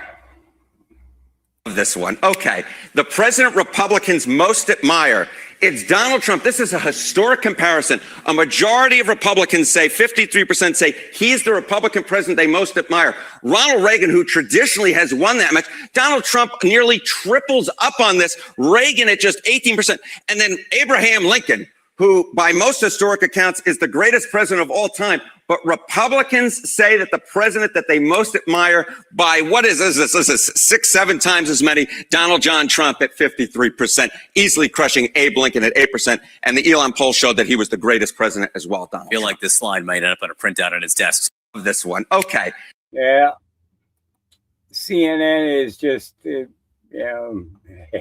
This one. Okay. The president Republicans most admire. It's Donald Trump. This is a historic comparison. A majority of Republicans say, 53% say he's the Republican president they most admire. Ronald Reagan, who traditionally has won that much, Donald Trump nearly triples up on this. Reagan at just 18%. And then Abraham Lincoln, who by most historic accounts is the greatest president of all time. But Republicans say that the president that they most admire by what is this? This is 6-7 times as many. Donald John Trump at 53%, easily crushing Abe Lincoln at 8%. And the Elon poll showed that he was the greatest president as well, Donald. I feel like this slide might end up on a printout on his desk. This one. Okay. Yeah. CNN is just, I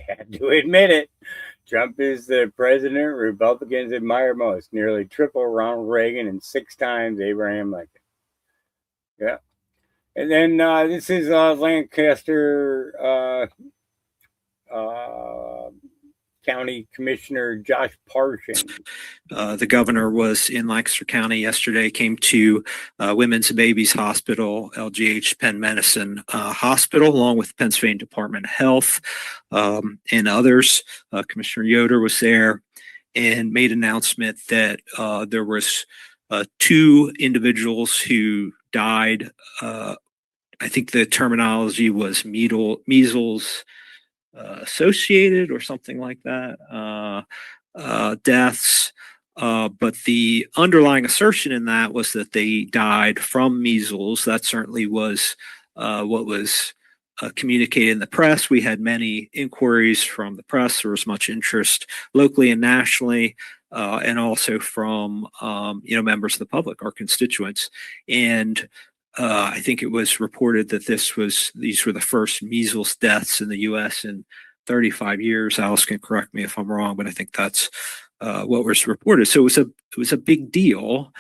had to admit it. Trump is the president Republicans admire most, nearly triple Ronald Reagan and 6 times Abraham Lincoln. Yeah. And then this is Lancaster County Commissioner Josh Parsons. The governor was in Lancaster County yesterday, came to Women's and Babies Hospital, LGH Penn Medicine Hospital, along with Pennsylvania Department of Health and others. Commissioner Yoder was there and made an announcement that there was 2 individuals who died. I think the terminology was measles associated or something like that, deaths. But the underlying assertion in that was that they died from measles. That certainly was what was communicated in the press. We had many inquiries from the press. There was much interest locally and nationally, and also from members of the public, our constituents. And I think it was reported that these were the first measles deaths in the U.S. in 35 years. Alice can correct me if I'm wrong, but I think that's what was reported. So it was a big deal,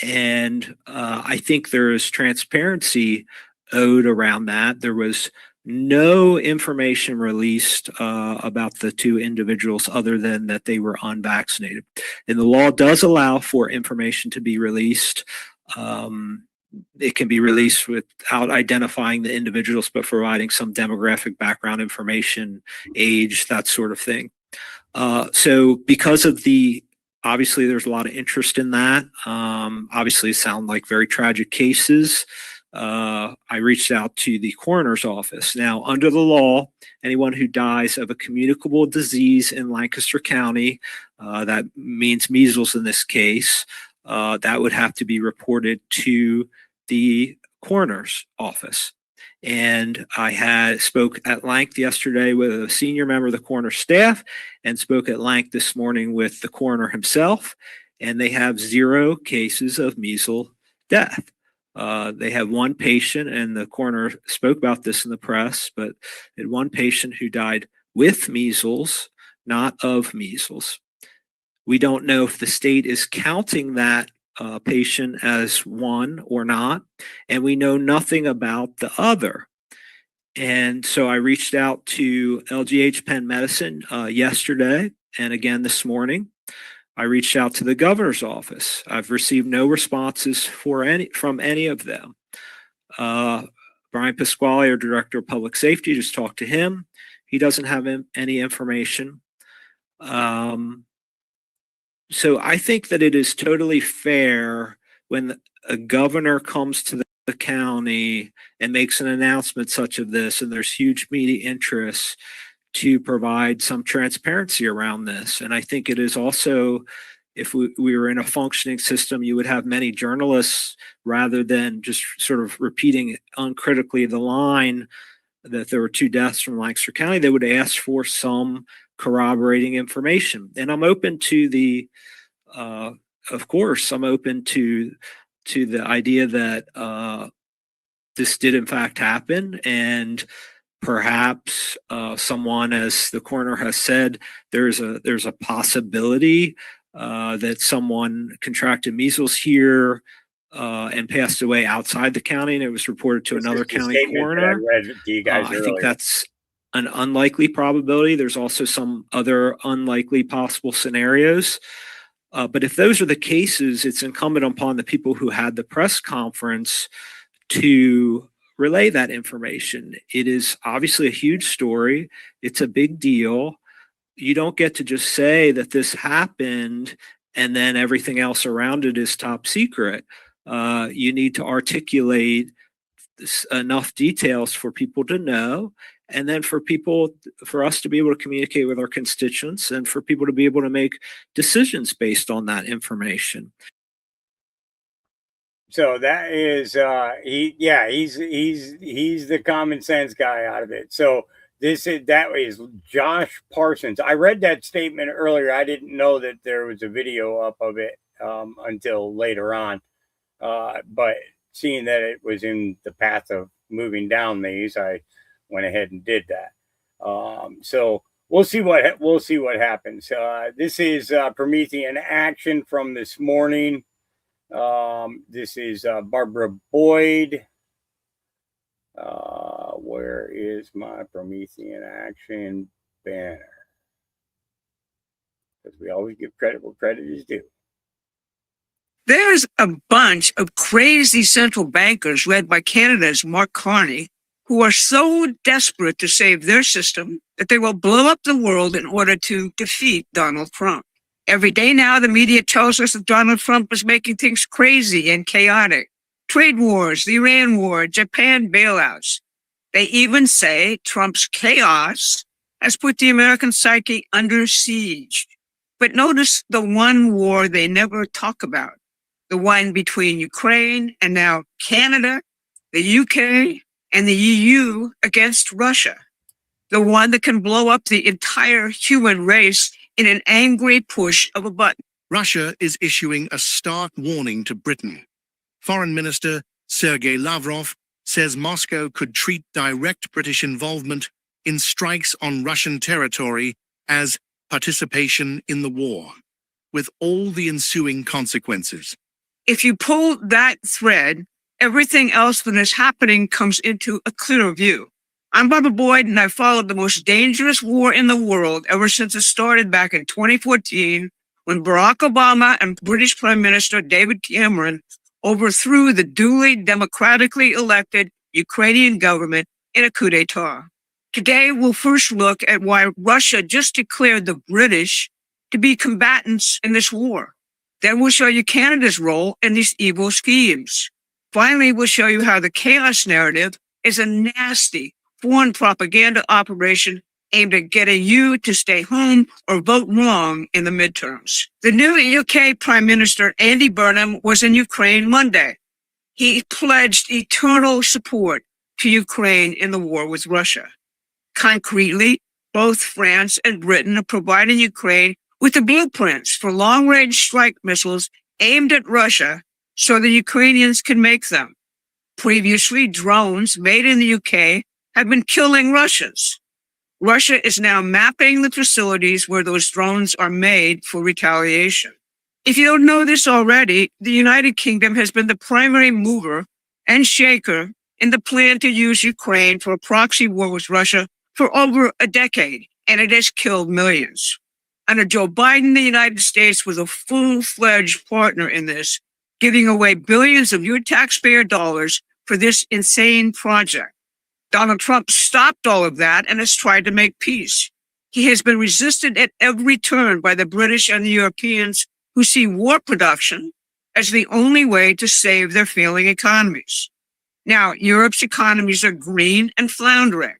and I think there is transparency owed around that. There was no information released about the two individuals other than that they were unvaccinated. And the law does allow for information to be released. It can be released without identifying the individuals, but providing some demographic background information, age, that sort of thing. So because of obviously there's a lot of interest in that. Obviously sound like very tragic cases. I reached out to the coroner's office. Now, under the law, anyone who dies of a communicable disease in Lancaster County, that means measles in this case, that would have to be reported to the coroner's office. And I spoke at length yesterday with a senior member of the coroner staff and spoke at length this morning with the coroner himself, and they have 0 cases of measles death. They have one patient, and the coroner spoke about this in the press, but they had one patient who died with measles, not of measles. We don't know if the state is counting that patient as one or not, and we know nothing about the other. And so I reached out to LGH Penn Medicine yesterday and again this morning. I reached out to the governor's office. I've received no responses from any of them. Brian Pasquale, our director of public safety, just talked to him. He doesn't have any information. So I think that it is totally fair when a governor comes to the county and makes an announcement such as this, and there's huge media interest, to provide some transparency around this. And I think it is also, if we were in a functioning system, you would have many journalists, rather than just sort of repeating uncritically the line that there were 2 deaths from Lancaster County, they would ask for some corroborating information. And I'm open to of course, I'm open to the idea that this did in fact happen, and perhaps someone, as the coroner has said, there's a possibility that someone contracted measles here and passed away outside the county, and it was reported to another county coroner. I think that's an unlikely probability. There's also some other unlikely possible scenarios. But if those are the cases, it's incumbent upon the people who had the press conference to relay that information. It is obviously a huge story. It's a big deal. You don't get to just say that this happened and then everything else around it is top secret. You need to articulate enough details for people to know, and then for us to be able to communicate with our constituents, and for people to be able to make decisions based on that information. So that is he's the common sense guy out of it. So that is Josh Parsons. I read that statement earlier. I didn't know that there was a video up of it until later on. But seeing that it was in the path of moving down these, I went ahead and did that. So we'll see what happens. This is Promethean Action from this morning. This is Barbara Boyd. Where is my Promethean Action banner? Because we always give credit where credit is due. There's a bunch of crazy central bankers led by Canada's Mark Carney who are so desperate to save their system that they will blow up the world in order to defeat Donald Trump. Every day now, the media tells us that Donald Trump is making things crazy and chaotic. Trade wars, the Iran war, Japan bailouts. They even say Trump's chaos has put the American psyche under siege. But notice the one war they never talk about. The one between Ukraine and now Canada, the UK, and the EU against Russia. The one that can blow up the entire human race in an angry push of a button. Russia is issuing a stark warning to Britain. Foreign Minister Sergei Lavrov says Moscow could treat direct British involvement in strikes on Russian territory as participation in the war, with all the ensuing consequences. If you pull that thread, everything else that is happening comes into a clearer view. I'm Barbara Boyd, and I've followed the most dangerous war in the world ever since it started back in 2014 when Barack Obama and British Prime Minister David Cameron overthrew the duly democratically elected Ukrainian government in a coup d'etat. Today, we'll first look at why Russia just declared the British to be combatants in this war. Then we'll show you Canada's role in these evil schemes. Finally, we'll show you how the chaos narrative is a nasty foreign propaganda operation aimed at getting you to stay home or vote wrong in the midterms. The new UK Prime Minister, Andy Burnham, was in Ukraine Monday. He pledged eternal support to Ukraine in the war with Russia. Concretely, both France and Britain are providing Ukraine with the blueprints for long-range strike missiles aimed at Russia so the Ukrainians can make them. Previously, drones made in the UK have been killing Russians. Russia is now mapping the facilities where those drones are made for retaliation. If you don't know this already, the United Kingdom has been the primary mover and shaker in the plan to use Ukraine for a proxy war with Russia for over a decade, and it has killed millions. Under Joe Biden, the United States was a full-fledged partner in this, giving away billions of your taxpayer dollars for this insane project. Donald Trump stopped all of that and has tried to make peace. He has been resisted at every turn by the British and the Europeans who see war production as the only way to save their failing economies. Now, Europe's economies are green and floundering.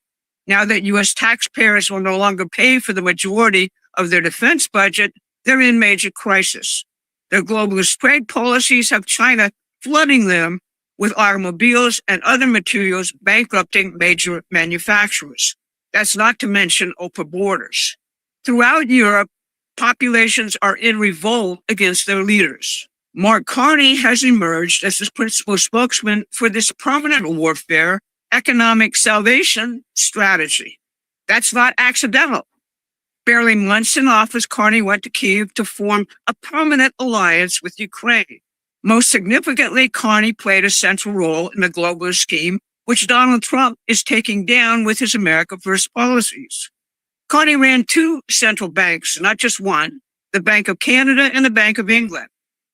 Now that U.S. taxpayers will no longer pay for the majority of their defense budget, they're in major crisis. Their globalist trade policies have China flooding them with automobiles and other materials, bankrupting major manufacturers. That's not to mention open borders. Throughout Europe, populations are in revolt against their leaders. Mark Carney has emerged as the principal spokesman for this permanent warfare economic salvation strategy. That's not accidental. Barely months in office, Carney went to Kyiv to form a permanent alliance with Ukraine. Most significantly, Carney played a central role in the globalist scheme, which Donald Trump is taking down with his America First policies. Carney ran two central banks, not just one, the Bank of Canada and the Bank of England.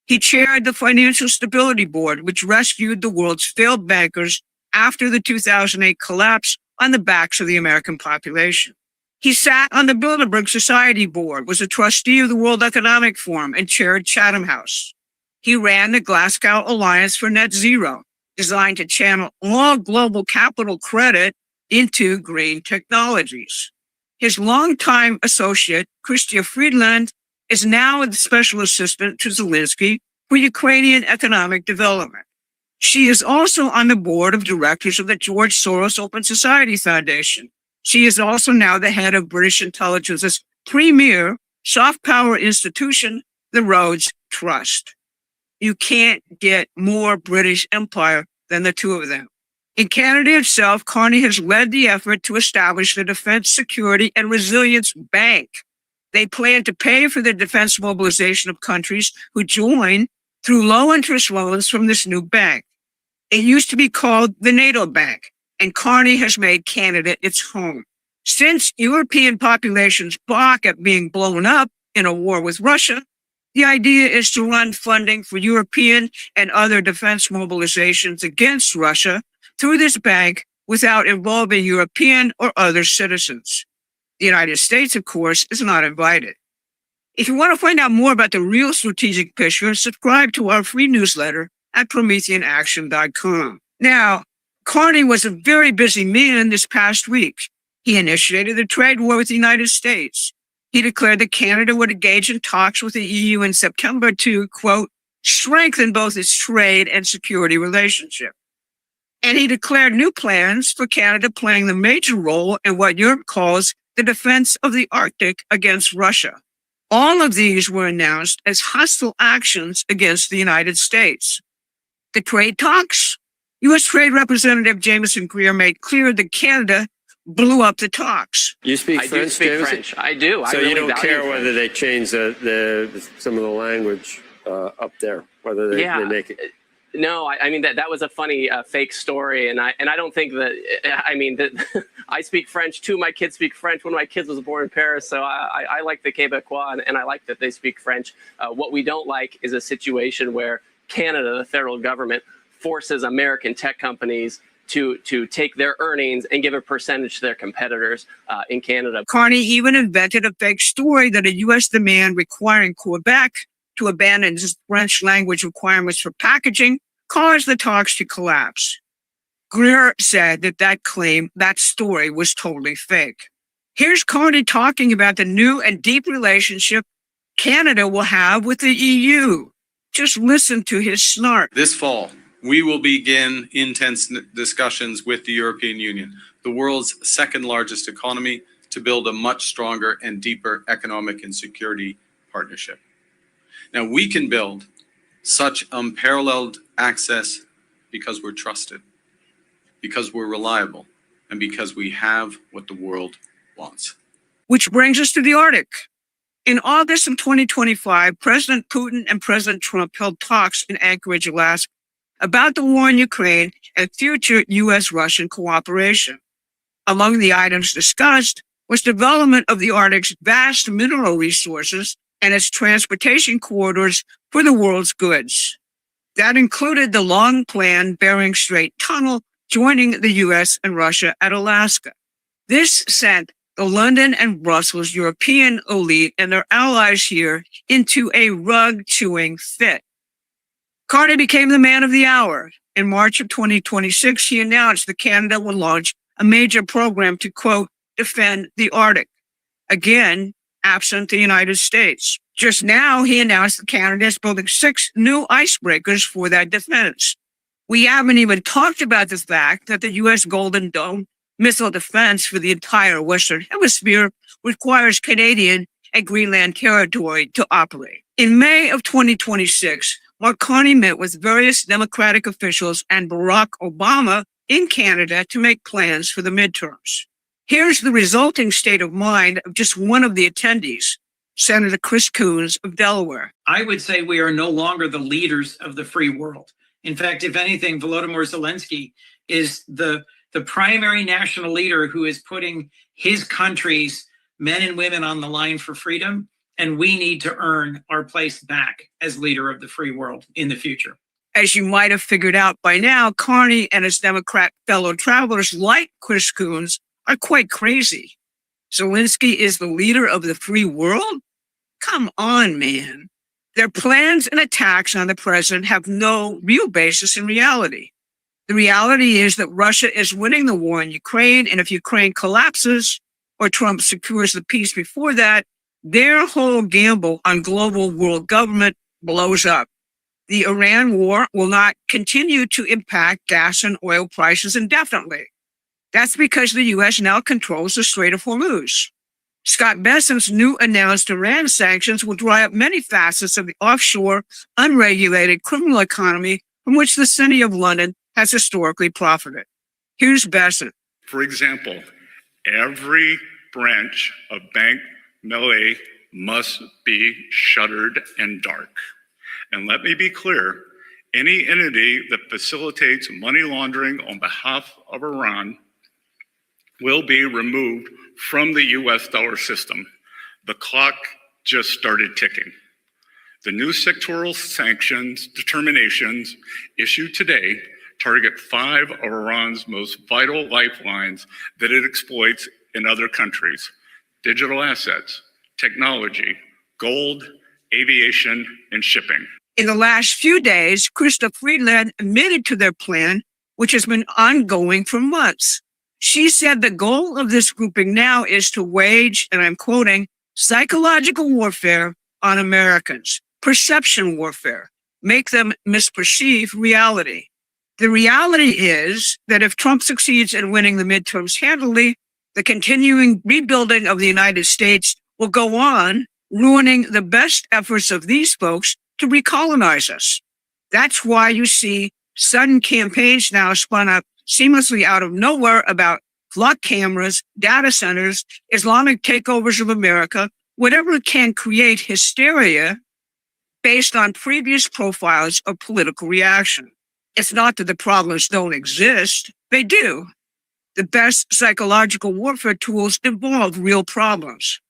He chaired the Financial Stability Board, which rescued the world's failed bankers after the 2008 collapse on the backs of the American population. He sat on the Bilderberg Society Board, was a trustee of the World Economic Forum, and chaired Chatham House. He ran the Glasgow Alliance for Net Zero, designed to channel all global capital credit into green technologies. His longtime associate, Chrystia Friedland, is now the special assistant to Zelensky for Ukrainian economic development. She is also on the board of directors of the George Soros Open Society Foundation. She is also now the head of British intelligence's premier soft power institution, the Rhodes Trust. You can't get more British empire than the two of them. In Canada itself, Carney has led the effort to establish the Defense Security and Resilience Bank. They plan to pay for the defense mobilization of countries who join through low-interest loans from this new bank. It used to be called the NATO Bank, and Carney has made Canada its home. Since European populations balk at being blown up in a war with Russia, the idea is to run funding for European and other defense mobilizations against Russia through this bank without involving European or other citizens. The United States, of course, is not invited. If you want to find out more about the real strategic picture, subscribe to our free newsletter at PrometheanAction.com. Now, Carney was a very busy man this past week. He initiated a trade war with the United States. He declared that Canada would engage in talks with the EU in September to, quote, strengthen both its trade and security relationship. And he declared new plans for Canada playing the major role in what Europe calls the defense of the Arctic against Russia. All of these were announced as hostile actions against the United States. The trade talks, U.S. Trade Representative Jameson Greer made clear that Canada blew up the talks. You speak I French, do speak Jameson? French. I do. So I really you don't value care French. whether they change some of the language up there, whether they make it. No, I mean that was a funny fake story, and I don't think that. I mean that I speak French. Two of my kids speak French. One of my kids was born in Paris, so I like the Quebecois, and I like that they speak French. What we don't like is a situation where Canada, the federal government, forces American tech companies to take their earnings and give a percentage to their competitors in Canada. Carney even invented a fake story that a U.S. demand requiring Quebec to abandon its French language requirements for packaging caused the talks to collapse. Greer said that story was totally fake. Here's Carney talking about the new and deep relationship Canada will have with the EU. Just listen to his snark. This fall, we will begin intense discussions with the European Union, the world's second largest economy, to build a much stronger and deeper economic and security partnership. Now, we can build such unparalleled access because we're trusted, because we're reliable, and because we have what the world wants. Which brings us to the Arctic. In August of 2025, President Putin and President Trump held talks in Anchorage, Alaska, about the war in Ukraine and future U.S.-Russian cooperation. Among the items discussed was development of the Arctic's vast mineral resources and its transportation corridors for the world's goods. That included the long-planned Bering Strait tunnel joining the U.S. and Russia at Alaska. This sent the London and Brussels European elite and their allies here into a rug-chewing fit. Carney became the man of the hour. In March of 2026, he announced that Canada will launch a major program to, quote, defend the Arctic. Again, absent the United States. Just now, he announced that Canada is building 6 new icebreakers for that defense. We haven't even talked about the fact that the U.S. Golden Dome missile defense for the entire Western Hemisphere requires Canadian and Greenland territory to operate. In May of 2026, Mark Carney met with various Democratic officials and Barack Obama in Canada to make plans for the midterms. Here's the resulting state of mind of just one of the attendees, Senator Chris Coons of Delaware. I would say we are no longer the leaders of the free world. In fact, if anything, Volodymyr Zelensky is the primary national leader who is putting his country's men and women on the line for freedom, and we need to earn our place back as leader of the free world in the future. As you might have figured out by now, Carney and his Democrat fellow travelers like Chris Coons are quite crazy. Zelensky is the leader of the free world? Come on, man. Their plans and attacks on the president have no real basis in reality. The reality is that Russia is winning the war in Ukraine, and if Ukraine collapses or Trump secures the peace before that, their whole gamble on global world government blows up. The Iran war will not continue to impact gas and oil prices indefinitely. That's because the U.S. now controls the Strait of Hormuz. Scott Bessent's new announced Iran sanctions will dry up many facets of the offshore, unregulated criminal economy from which the city of London has historically profited. Here's Bessent. For example, every branch of Bank Melee must be shuttered and dark. And let me be clear, any entity that facilitates money laundering on behalf of Iran will be removed from the US dollar system. The clock just started ticking. The new sectoral sanctions determinations issued today target 5 of Iran's most vital lifelines that it exploits in other countries: digital assets, technology, gold, aviation, and shipping. In the last few days, Krista Friedland admitted to their plan, which has been ongoing for months. She said the goal of this grouping now is to wage, and I'm quoting, psychological warfare on Americans, perception warfare, make them misperceive reality. The reality is that if Trump succeeds in winning the midterms handily, the continuing rebuilding of the United States will go on, ruining the best efforts of these folks to recolonize us. That's why you see sudden campaigns now spun up seamlessly out of nowhere about flock cameras, data centers, Islamic takeovers of America, whatever can create hysteria based on previous profiles of political reaction. It's not that the problems don't exist. They do. The best psychological warfare tools involve real problems,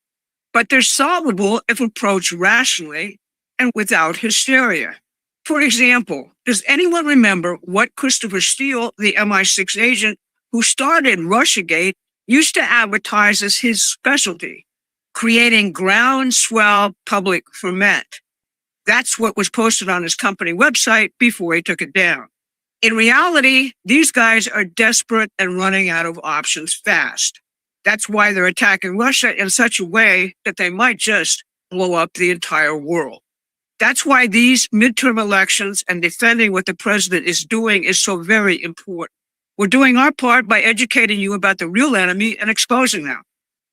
but they're solvable if approached rationally and without hysteria. For example, does anyone remember what Christopher Steele, the MI6 agent who started Russiagate, used to advertise as his specialty? Creating groundswell public ferment. That's what was posted on his company website before he took it down. In reality, these guys are desperate and running out of options fast. That's why they're attacking Russia in such a way that they might just blow up the entire world. That's why these midterm elections and defending what the president is doing is so very important. We're doing our part by educating you about the real enemy and exposing them.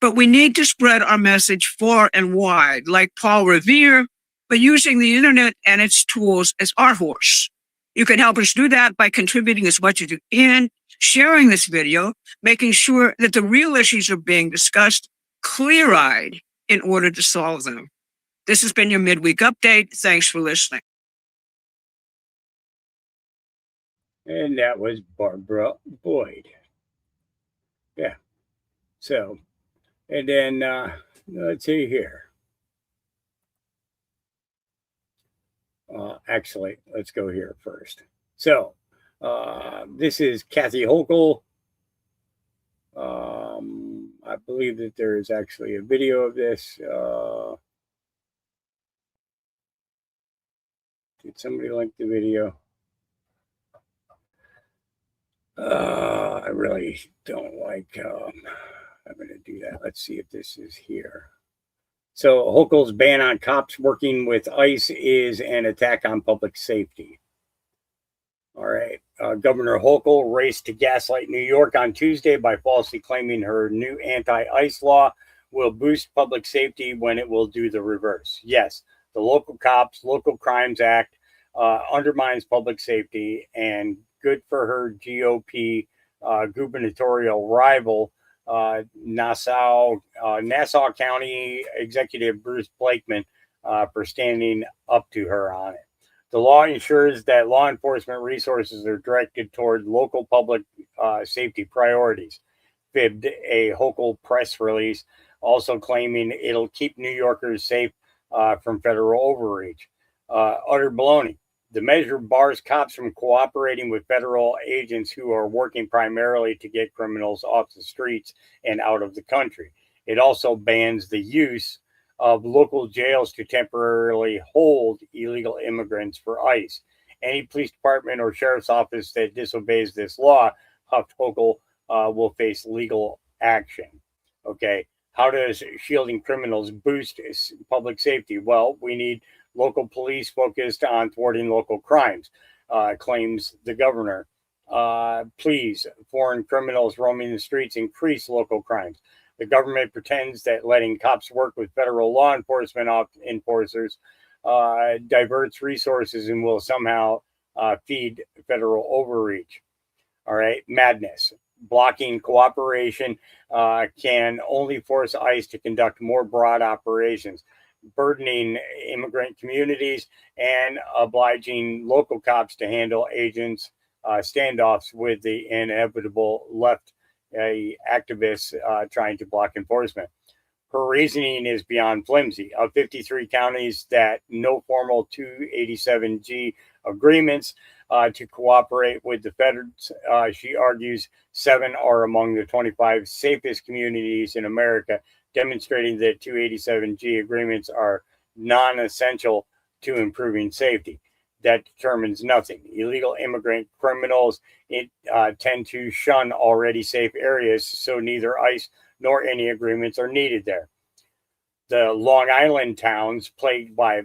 But we need to spread our message far and wide, like Paul Revere, by using the internet and its tools as our horse. You can help us do that by contributing as much as you can, sharing this video, making sure that the real issues are being discussed clear-eyed in order to solve them. This has been your midweek update. Thanks for listening. And that was Barbara Boyd. Yeah. So, and then let's see here. Actually, let's go here first. So, this is Kathy Hochul. I believe that there is actually a video of this. Did somebody link the video? I really don't like having to do that. Let's see if this is here. So Hochul's ban on cops working with ICE is an attack on public safety. All right. Governor Hochul raced to gaslight New York on Tuesday by falsely claiming her new anti-ICE law will boost public safety when it will do the reverse. Yes, the Local Cops, Local Crimes Act undermines public safety, and good for her GOP gubernatorial rival, Nassau County Executive Bruce Blakeman, for standing up to her on it. The law ensures that law enforcement resources are directed toward local public safety priorities, fibbed a Hochul press release, also claiming it'll keep New Yorkers safe from federal overreach. Utter baloney. The measure bars cops from cooperating with federal agents who are working primarily to get criminals off the streets and out of the country. It also bans the use of local jails to temporarily hold illegal immigrants for ICE. Any police department or sheriff's office that disobeys this law, huffed Hochul, will face legal action. Okay, how does shielding criminals boost public safety? Well, we need local police focused on thwarting local crimes, claims the governor. Please, foreign criminals roaming the streets increase local crimes. The government pretends that letting cops work with federal law enforcement enforcers diverts resources and will somehow feed federal overreach. All right, madness. Blocking cooperation can only force ICE to conduct more broad operations, burdening immigrant communities and obliging local cops to handle agents' standoffs with the inevitable left activists trying to block enforcement. Her reasoning is beyond flimsy. Of 53 counties that no formal 287G agreements to cooperate with the feds, she argues 7 are among the 25 safest communities in America, demonstrating that 287G agreements are non-essential to improving safety. That determines nothing. Illegal immigrant criminals tend to shun already safe areas, so neither ICE nor any agreements are needed there. The Long Island towns plagued by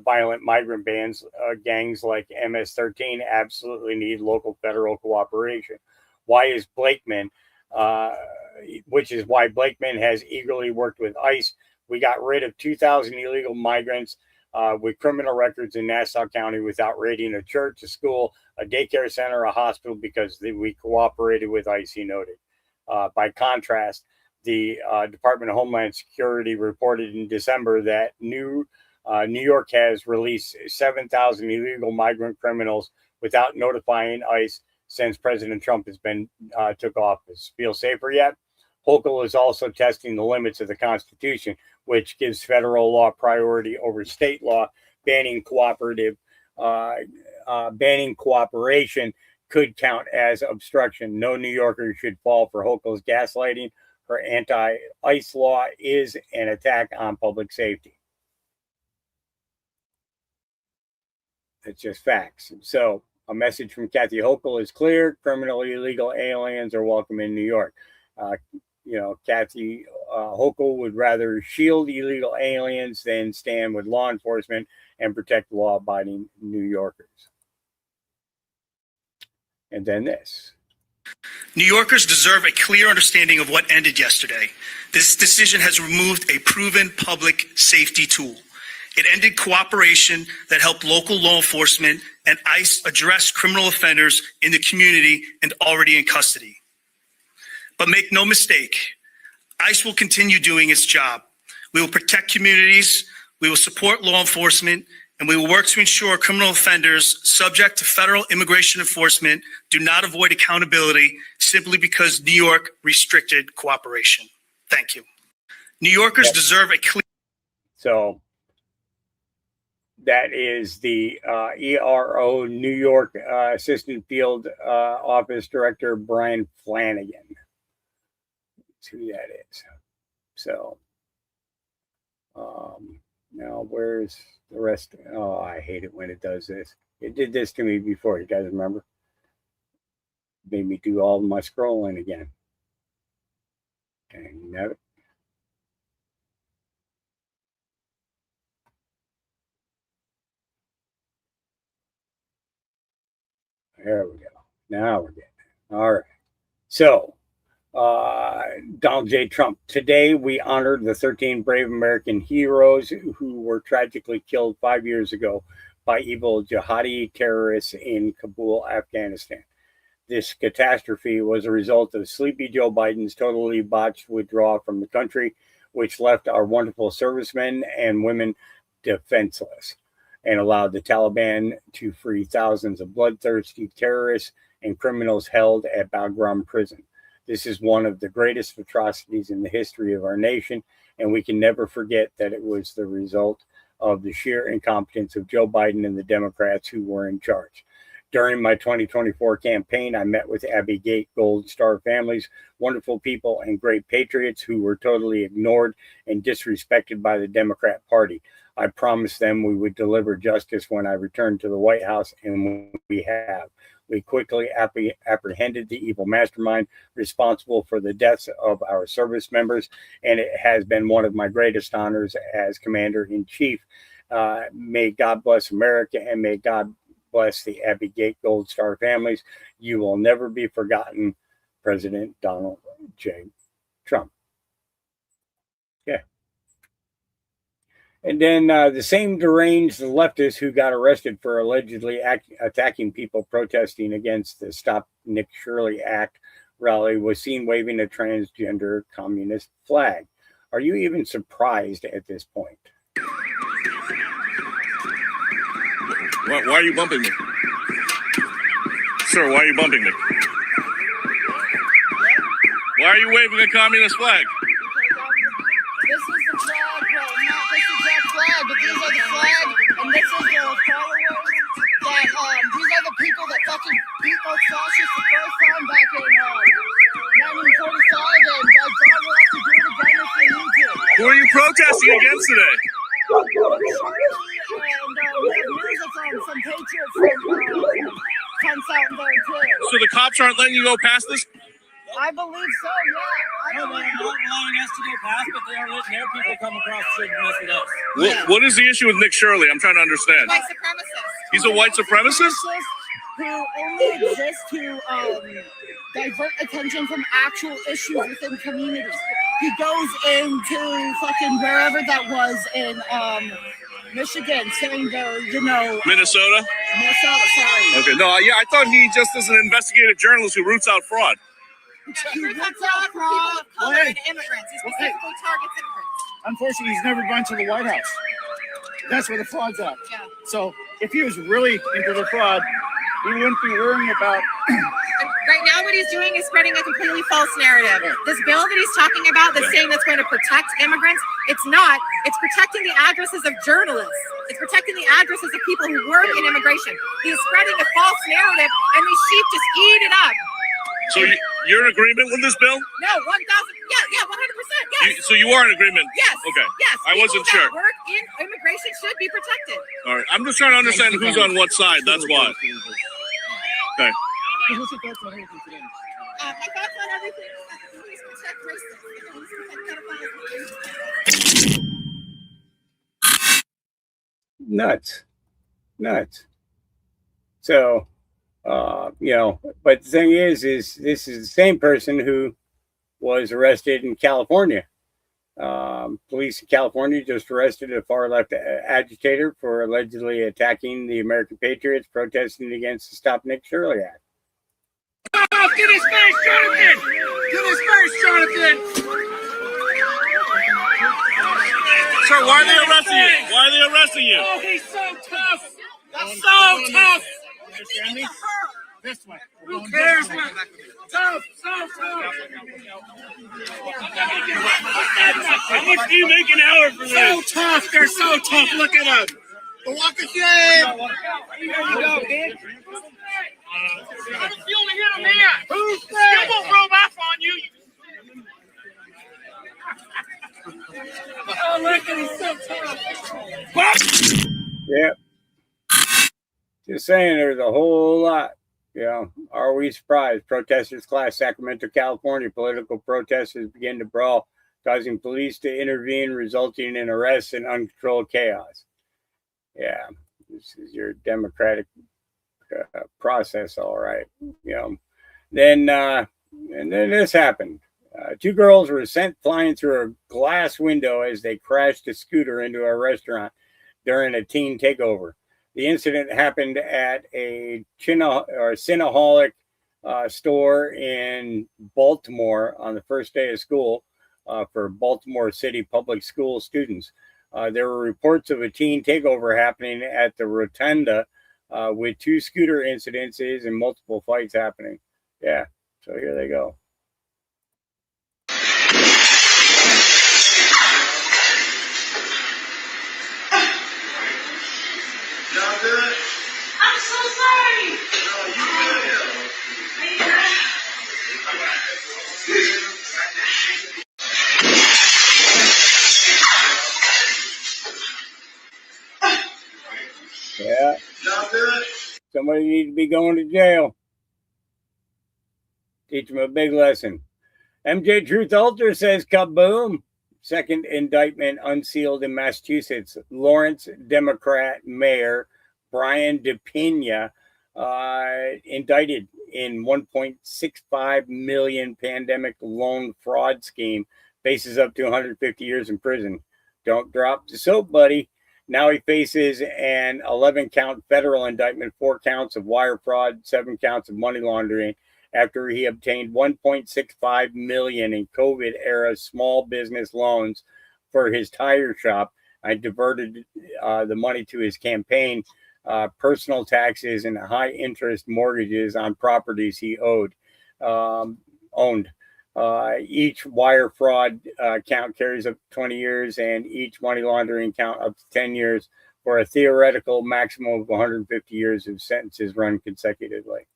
violent migrant gangs like MS-13 absolutely need local federal cooperation. Which is why Blakeman has eagerly worked with ICE. We got rid of 2,000 illegal migrants with criminal records in Nassau County without raiding a church, a school, a daycare center, a hospital, because we cooperated with ICE, he noted. By contrast, the Department of Homeland Security reported in December that new New York has released 7,000 illegal migrant criminals without notifying ICE since President Trump has been took office. Feel safer yet? Hochul is also testing the limits of the Constitution, which gives federal law priority over state law. Banning cooperation could count as obstruction. No New Yorker should fall for Hochul's gaslighting. Her anti-ICE law is an attack on public safety. It's just facts. So a message from Kathy Hochul is clear. Criminally illegal aliens are welcome in New York. Kathy Hochul would rather shield illegal aliens than stand with law enforcement and protect law-abiding New Yorkers. And then this. New Yorkers deserve a clear understanding of what ended yesterday. This decision has removed a proven public safety tool. It ended cooperation that helped local law enforcement and ICE address criminal offenders in the community and already in custody. But make no mistake, ICE will continue doing its job. We will protect communities, we will support law enforcement, and we will work to ensure criminal offenders subject to federal immigration enforcement do not avoid accountability simply because New York restricted cooperation. Thank you. New Yorkers deserve a clear... So that is the ERO New York Assistant Field Office Director Brian Flanagan. That's who that is. So now where's the rest? Oh, I hate it when it does this. It did this to me before. You guys remember? Made me do all my scrolling again. And never. There we go. Now we're getting it. All right. So, Donald J. Trump. Today, we honored the 13 brave American heroes who were tragically killed 5 years ago by evil jihadi terrorists in Kabul, Afghanistan. This catastrophe was a result of sleepy Joe Biden's totally botched withdrawal from the country, which left our wonderful servicemen and women defenseless and allowed the Taliban to free thousands of bloodthirsty terrorists and criminals held at Bagram prison. This is one of the greatest atrocities in the history of our nation, and we can never forget that it was the result of the sheer incompetence of Joe Biden and the Democrats who were in charge. During my 2024 campaign, I met with Abbey Gate Gold Star families, wonderful people and great patriots who were totally ignored and disrespected by the Democrat Party. I promised them we would deliver justice when I returned to the White House, and we have. We quickly apprehended the evil mastermind responsible for the deaths of our service members, and it has been one of my greatest honors as Commander-in-Chief. May God bless America, and may God bless the Abbey Gate Gold Star families. You will never be forgotten, President Donald J. Trump. Yeah. And then the same deranged leftist who got arrested for allegedly attacking people protesting against the Stop Nick Shirley Act rally was seen waving a transgender communist flag. Are you even surprised at this point? Why are you bumping me? Sir, why are you bumping me? Why are you waving a communist flag? This is the flag, bro. Not this exact flag, but these are the flag, and this is the followers that, these are the people that fucking beat those fascists the first time back in, 1945, and by God, we'll have to do it again if we need to. Who are you protesting against today? And, we have news from some patriots from, tents out there, too. So the cops aren't letting you go past this? I believe so, yeah. No, they're not allowing us to go past, but they are letting their people come across the street and mess with us. What is the issue with Nick Shirley? I'm trying to understand. White supremacist. He's a white supremacist? Who only exists to divert attention from actual issues within communities. He goes into fucking wherever that was in Michigan, saying they're, Minnesota? Minnesota, sorry. Okay, no, yeah, I thought he just is an investigative journalist who roots out fraud. He roots out fraud. And immigrants. He specifically targets immigrants. Unfortunately, he's never gone to the White House. That's where the fraud's at. Yeah. So if he was really into the fraud, he wouldn't be worrying about. Right now, what he's doing is spreading a completely false narrative. This bill that he's talking about that's saying that's going to protect immigrants, it's not. It's protecting the addresses of journalists. It's protecting the addresses of people who work in immigration. He's spreading a false narrative, and these sheep just eat it up. So you're in agreement with this bill? No, 1,000. Yeah, 100%. Yes. So you are in agreement? Yes. Okay. Yes. I wasn't People sure. that work in immigration should be protected. All right. I'm just trying to understand who's on what side. That's why. Okay. My thoughts on everything is that please protect racists. Please protect pedophiles. Nuts. So, but the thing is this is the same person who was arrested in California. Police in California just arrested a far-left agitator for allegedly attacking the American Patriots protesting against the Stop Nick Shirley Act. Oh, get his face, Jonathan! Get his face, Jonathan! Sir, why are they arresting you? Why are they arresting you? Oh, he's so tough! That's so tough! Understand me? This way. Who cares? Tough! How much do you make an hour for this? So tough! They're so tough! Look at them! The walk of shame! Here you go, bitch! I'm the only hit a man. Who's that? You won't rub off on you. Oh, look at he's so tough. Yep. Just saying, there's a whole lot. Are we surprised? Protesters clash Sacramento, California. Political protesters begin to brawl, causing police to intervene, resulting in arrests and uncontrolled chaos. Yeah, this is your democratic process, all right. Then and then this happened. Two girls were sent flying through a glass window as they crashed a scooter into a restaurant during a teen takeover. The incident happened at a Cinnaholic store in Baltimore on the first day of school for Baltimore City public school students. There were reports of a teen takeover happening at the Rotunda with two scooter incidences and multiple fights happening. Yeah, so here they go. Y'all good? I'm so sorry. No, you Yeah. Somebody needs to be going to jail. Teach them a big lesson. MJ Truth Ultra says kaboom. Second indictment unsealed in Massachusetts. Lawrence Democrat Mayor Brian DePina indicted in $1.65 million pandemic loan fraud scheme. Faces up to 150 years in prison. Don't drop the soap, buddy. Now he faces an 11-count federal indictment, 4 counts of wire fraud, 7 counts of money laundering, after he obtained $1.65 million in COVID-era small business loans for his tire shop and diverted the money to his campaign, personal taxes, and high-interest mortgages on properties he owned. Each wire fraud count carries up to 20 years, and each money laundering count up to 10 years, for a theoretical maximum of 150 years if sentences run consecutively.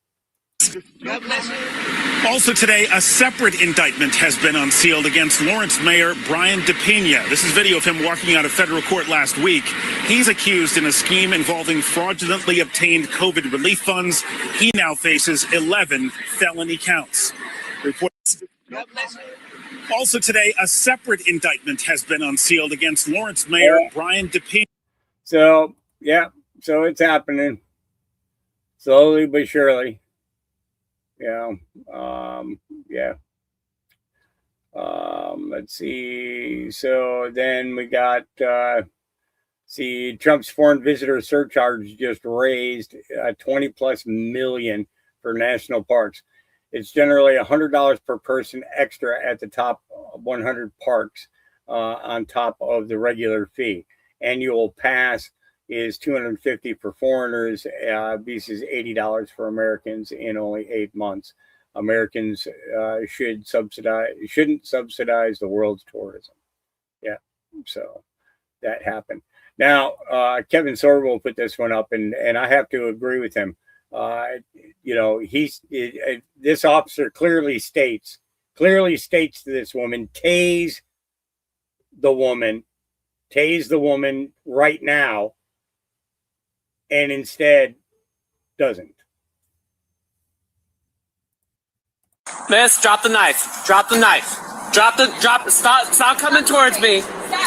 Also today, a separate indictment has been unsealed against Lawrence Mayor Brian DePina. This is video of him walking out of federal court last week. He's accused in a scheme involving fraudulently obtained COVID relief funds. He now faces 11 felony counts. Reports. Also today, a separate indictment has been unsealed against Lawrence Mayor Brian DePina. So it's happening slowly but surely. Let's see. So then we got Trump's foreign visitor surcharge just raised 20 plus million for national parks. It's generally $100 per person extra at the top 100 parks on top of the regular fee. annual pass is $250 for foreigners. Visa's $80 for Americans in only 8 months. Americans shouldn't subsidize the world's tourism. Yeah, so that happened. Now, Kevin Sorbo put this one up, and I have to agree with him. This officer clearly states to this woman, tase the woman right now, and instead doesn't. Miss, drop the knife. Drop the knife. Stop coming towards me.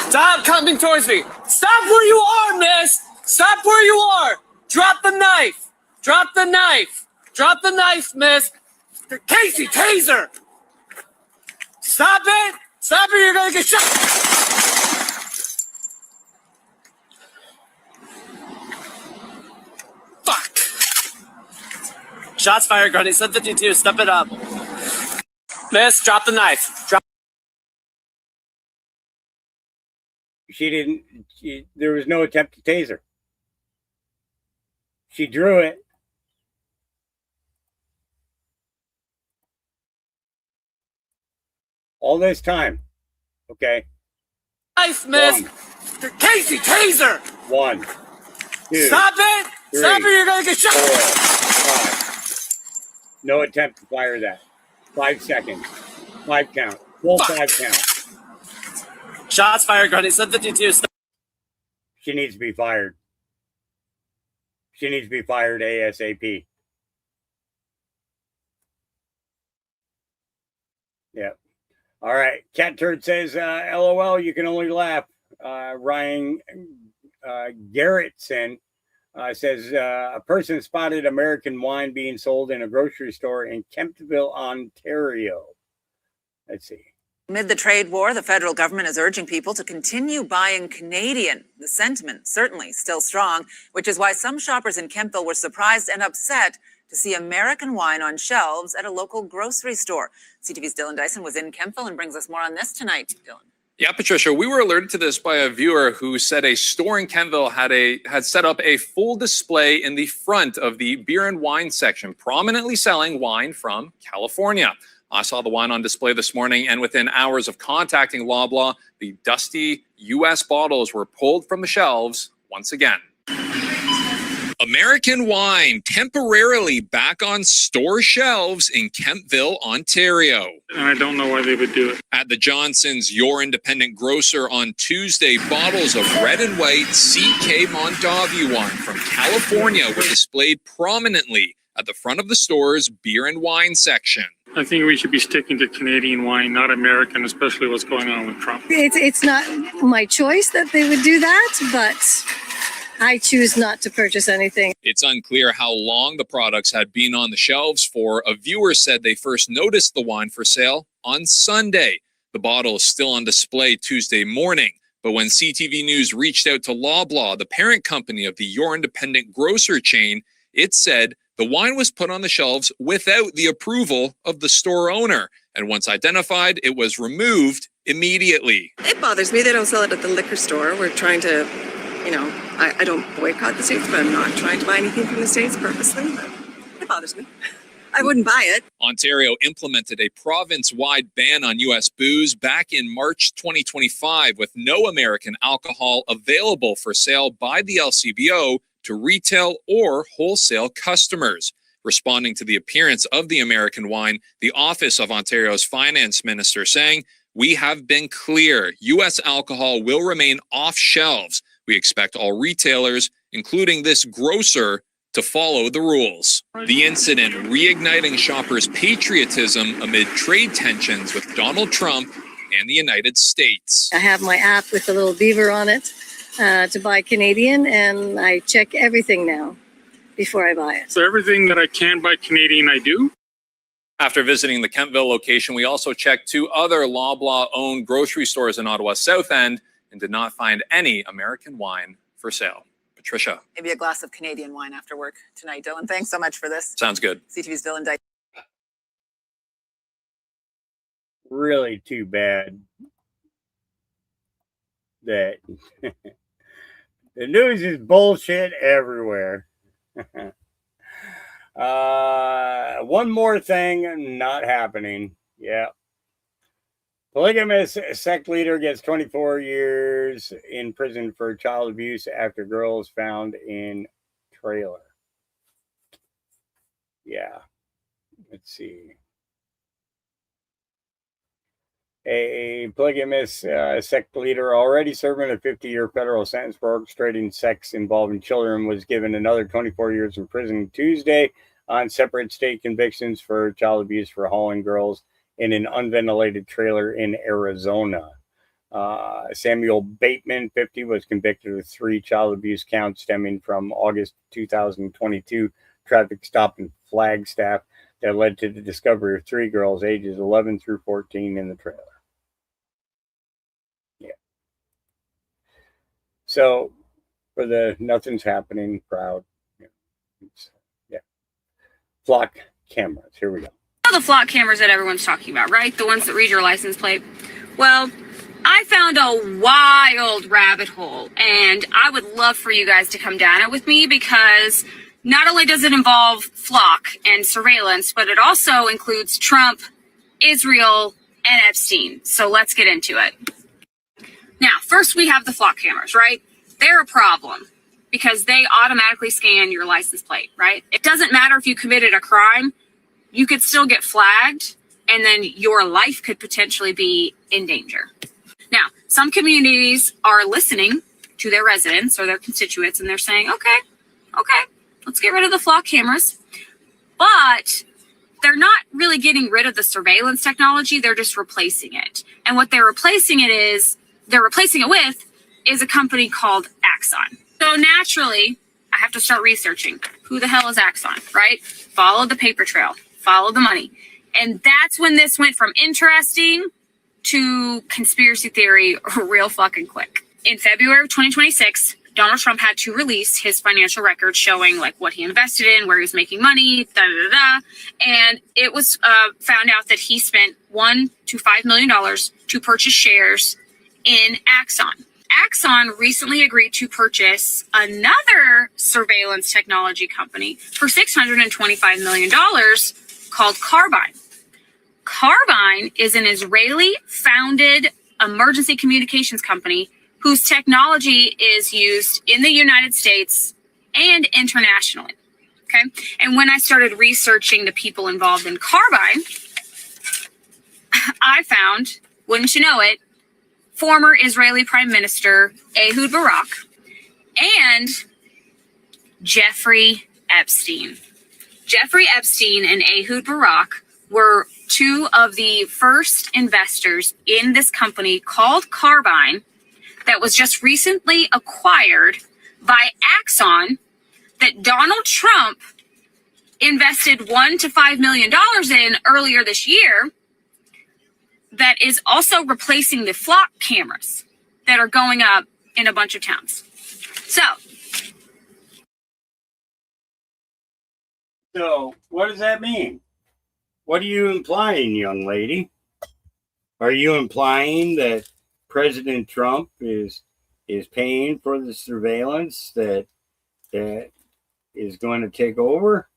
Stop coming towards me. Stop where you are, miss. Stop where you are. Drop the knife. Drop the knife. Drop the knife, miss. Casey, taser. Stop it. Stop it, you're gonna get shot. Fuck. Shots fired, Grundy. 752, step it up. Miss, drop the knife. There was no attempt to taser. She drew it. All this time. Okay. Knife, miss. Casey, taser. 1, 2. Stop it. 3, Stop it, you're gonna get shot. 4, 5. No attempt to fire that. 5 seconds. 5 count. Full 5 count. Shots fired, Grundy. 752. She needs to be fired. She needs to be fired ASAP. Yeah. All right. Cat Turd says, LOL, you can only laugh. Ryan Garrettson says, a person spotted American wine being sold in a grocery store in Kemptville, Ontario. Let's see. Amid the trade war, the federal government is urging people to continue buying Canadian. The sentiment certainly still strong, which is why some shoppers in Kemptville were surprised and upset to see American wine on shelves at a local grocery store. CTV's Dylan Dyson was in Kemptville and brings us more on this tonight. Dylan. Yeah, Patricia, we were alerted to this by a viewer who said a store in Kemptville had set up a full display in the front of the beer and wine section, prominently selling wine from California. I saw the wine on display this morning, and within hours of contacting Loblaw, the dusty U.S. bottles were pulled from the shelves once again. American wine temporarily back on store shelves in Kemptville, Ontario. And I don't know why they would do it. At the Johnson's, your independent grocer, on Tuesday, bottles of red and white CK Mondavi wine from California were displayed prominently at the front of the store's beer and wine section. I think we should be sticking to Canadian wine, not American, especially what's going on with Trump. It's not my choice that they would do that, but I choose not to purchase anything. It's unclear how long the products had been on the shelves for. A viewer said they first noticed the wine for sale on Sunday. The bottle is still on display Tuesday morning. But when CTV News reached out to Loblaw, the parent company of the Your Independent Grocer chain, it said the wine was put on the shelves without the approval of the store owner. And once identified, it was removed immediately. It bothers me they don't sell it at the liquor store. We're trying to, I don't boycott the States, but I'm not trying to buy anything from the States purposely. But it bothers me. I wouldn't buy it. Ontario implemented a province-wide ban on U.S. booze back in March 2025, with no American alcohol available for sale by the LCBO to retail or wholesale customers. Responding to the appearance of the American wine, the Office of Ontario's Finance Minister saying, "We have been clear, U.S. alcohol will remain off shelves. We expect all retailers, including this grocer, to follow the rules." The incident reigniting shoppers' patriotism amid trade tensions with Donald Trump and the United States. I have my app with the little beaver on it to buy Canadian, and I check everything now before I buy it. So everything that I can buy Canadian, I do. After visiting the Kemptville location, we also checked 2 other Loblaw-owned grocery stores in Ottawa's South End and did not find any American wine for sale. Patricia. Maybe a glass of Canadian wine after work tonight. Dylan, thanks so much for this. Sounds good. CTV's Dylan Dyson. Really too bad that The news is bullshit everywhere. One more thing not happening. Yeah. Polygamous sect leader gets 24 years in prison for child abuse after girl is found in trailer. Yeah. Let's see. A polygamous sect leader already serving a 50-year federal sentence for orchestrating sex involving children was given another 24 years in prison Tuesday on separate state convictions for child abuse for hauling girls in an unventilated trailer in Arizona. Samuel Bateman, 50, was convicted of 3 child abuse counts stemming from August 2022 traffic stop in Flagstaff that led to the discovery of 3 girls ages 11 through 14 in the trailer. Yeah. So, for the nothing's happening crowd, yeah. Flock cameras. Here we go. The flock cameras that everyone's talking about, right? The ones that read your license plate. Well, I found a wild rabbit hole, and I would love for you guys to come down it with me, because not only does it involve flock and surveillance, but it also includes Trump, Israel, and Epstein. So let's get into it. Now, first we have the flock cameras, right? They're a problem because they automatically scan your license plate, right? It doesn't matter if you committed a crime, you could still get flagged, and then your life could potentially be in danger. Now, some communities are listening to their residents or their constituents, and they're saying, okay, let's get rid of the flock cameras. But they're not really getting rid of the surveillance technology, they're just replacing it. And what they're replacing it with is a company called Axon. So naturally, I have to start researching who the hell is Axon, right? Follow the paper trail, follow the money. And that's when this went from interesting to conspiracy theory real fucking quick. In February of 2026, Donald Trump had to release his financial records showing like what he invested in, where he was making money, and it was found out that he spent $1 to $5 million to purchase shares in Axon. Axon recently agreed to purchase another surveillance technology company for $625 million called Carbine. Carbine is an Israeli-founded emergency communications company whose technology is used in the United States and internationally. Okay. And when I started researching the people involved in Carbine, I found, wouldn't you know it, former Israeli Prime Minister Ehud Barak and Jeffrey Epstein. Jeffrey Epstein and Ehud Barak were 2 of the first investors in this company called Carbine that was just recently acquired by Axon that Donald Trump invested $1 to $5 million in earlier this year, that is also replacing the flock cameras that are going up in a bunch of towns. So what does that mean? What are you implying, young lady? Are you implying that President Trump is paying for the surveillance that is going to take over?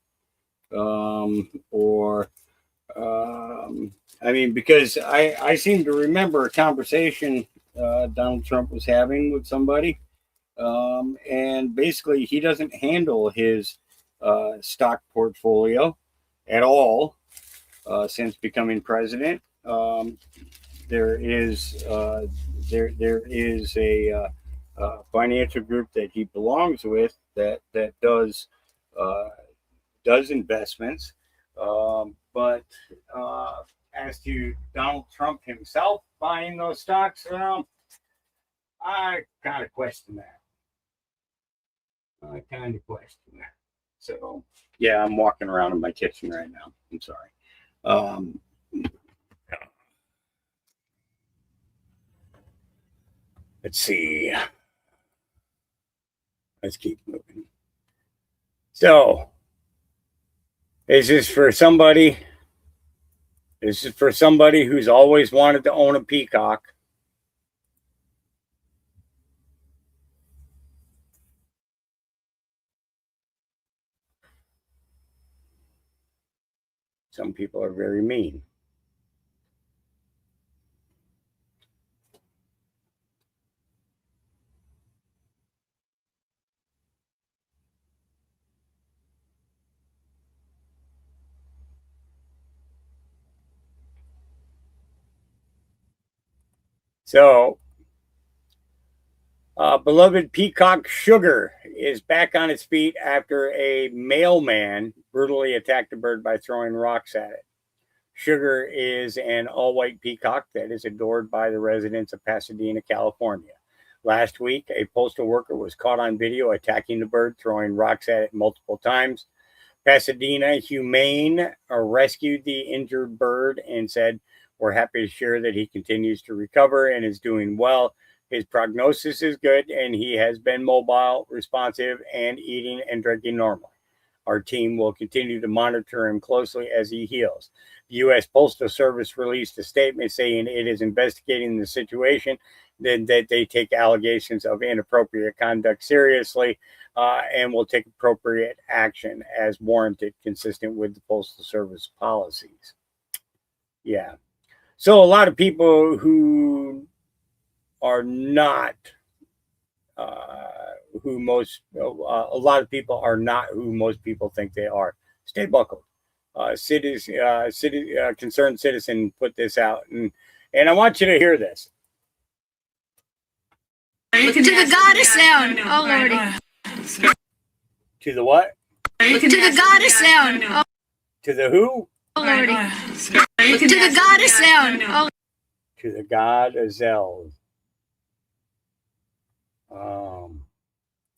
I mean, because I seem to remember a conversation Donald Trump was having with somebody, and basically he doesn't handle his stock portfolio at all since becoming president. There is a financial group that he belongs with that does investments, but as to Donald Trump himself buying those stocks, I kind of question that. So yeah, I'm walking around in my kitchen right now. I'm sorry. Let's see. Let's keep moving. So, this is for somebody who's always wanted to own a peacock. Some people are very mean. So, beloved peacock Sugar is back on its feet after a mailman brutally attacked the bird by throwing rocks at it. Sugar is an all-white peacock that is adored by the residents of Pasadena, California. Last week, a postal worker was caught on video attacking the bird, throwing rocks at it multiple times. Pasadena Humane rescued the injured bird and said, "We're happy to share that he continues to recover and is doing well. His prognosis is good, and he has been mobile, responsive, and eating and drinking normally. Our team will continue to monitor him closely as he heals." The U.S. Postal Service released a statement saying it is investigating the situation, then that they take allegations of inappropriate conduct seriously and will take appropriate action as warranted, consistent with the Postal Service policies. Yeah. So a lot of people who are not who most a lot of people are not who most people think they are. Stay buckled. Concerned citizen put this out, and I want you to hear this. To the goddess sound. Oh lordy. To the what? To the goddess sound. Oh To the who? lordy. To the goddess sound. Oh. To the god Azel.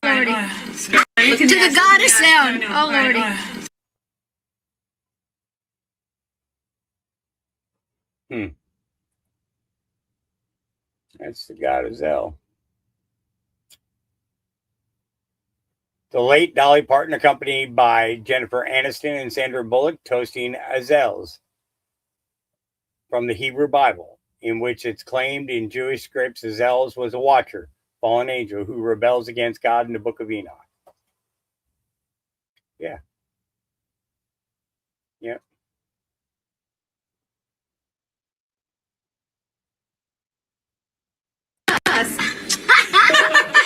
Lordy. To the goddess sound. Oh lordy. That's the god Azel. The late Dolly Parton, accompanied by Jennifer Aniston and Sandra Bullock, toasting Azels from the Hebrew Bible, in which it's claimed in Jewish scripts Azels was a watcher, fallen angel who rebels against God in the book of Enoch. Yeah. Yeah.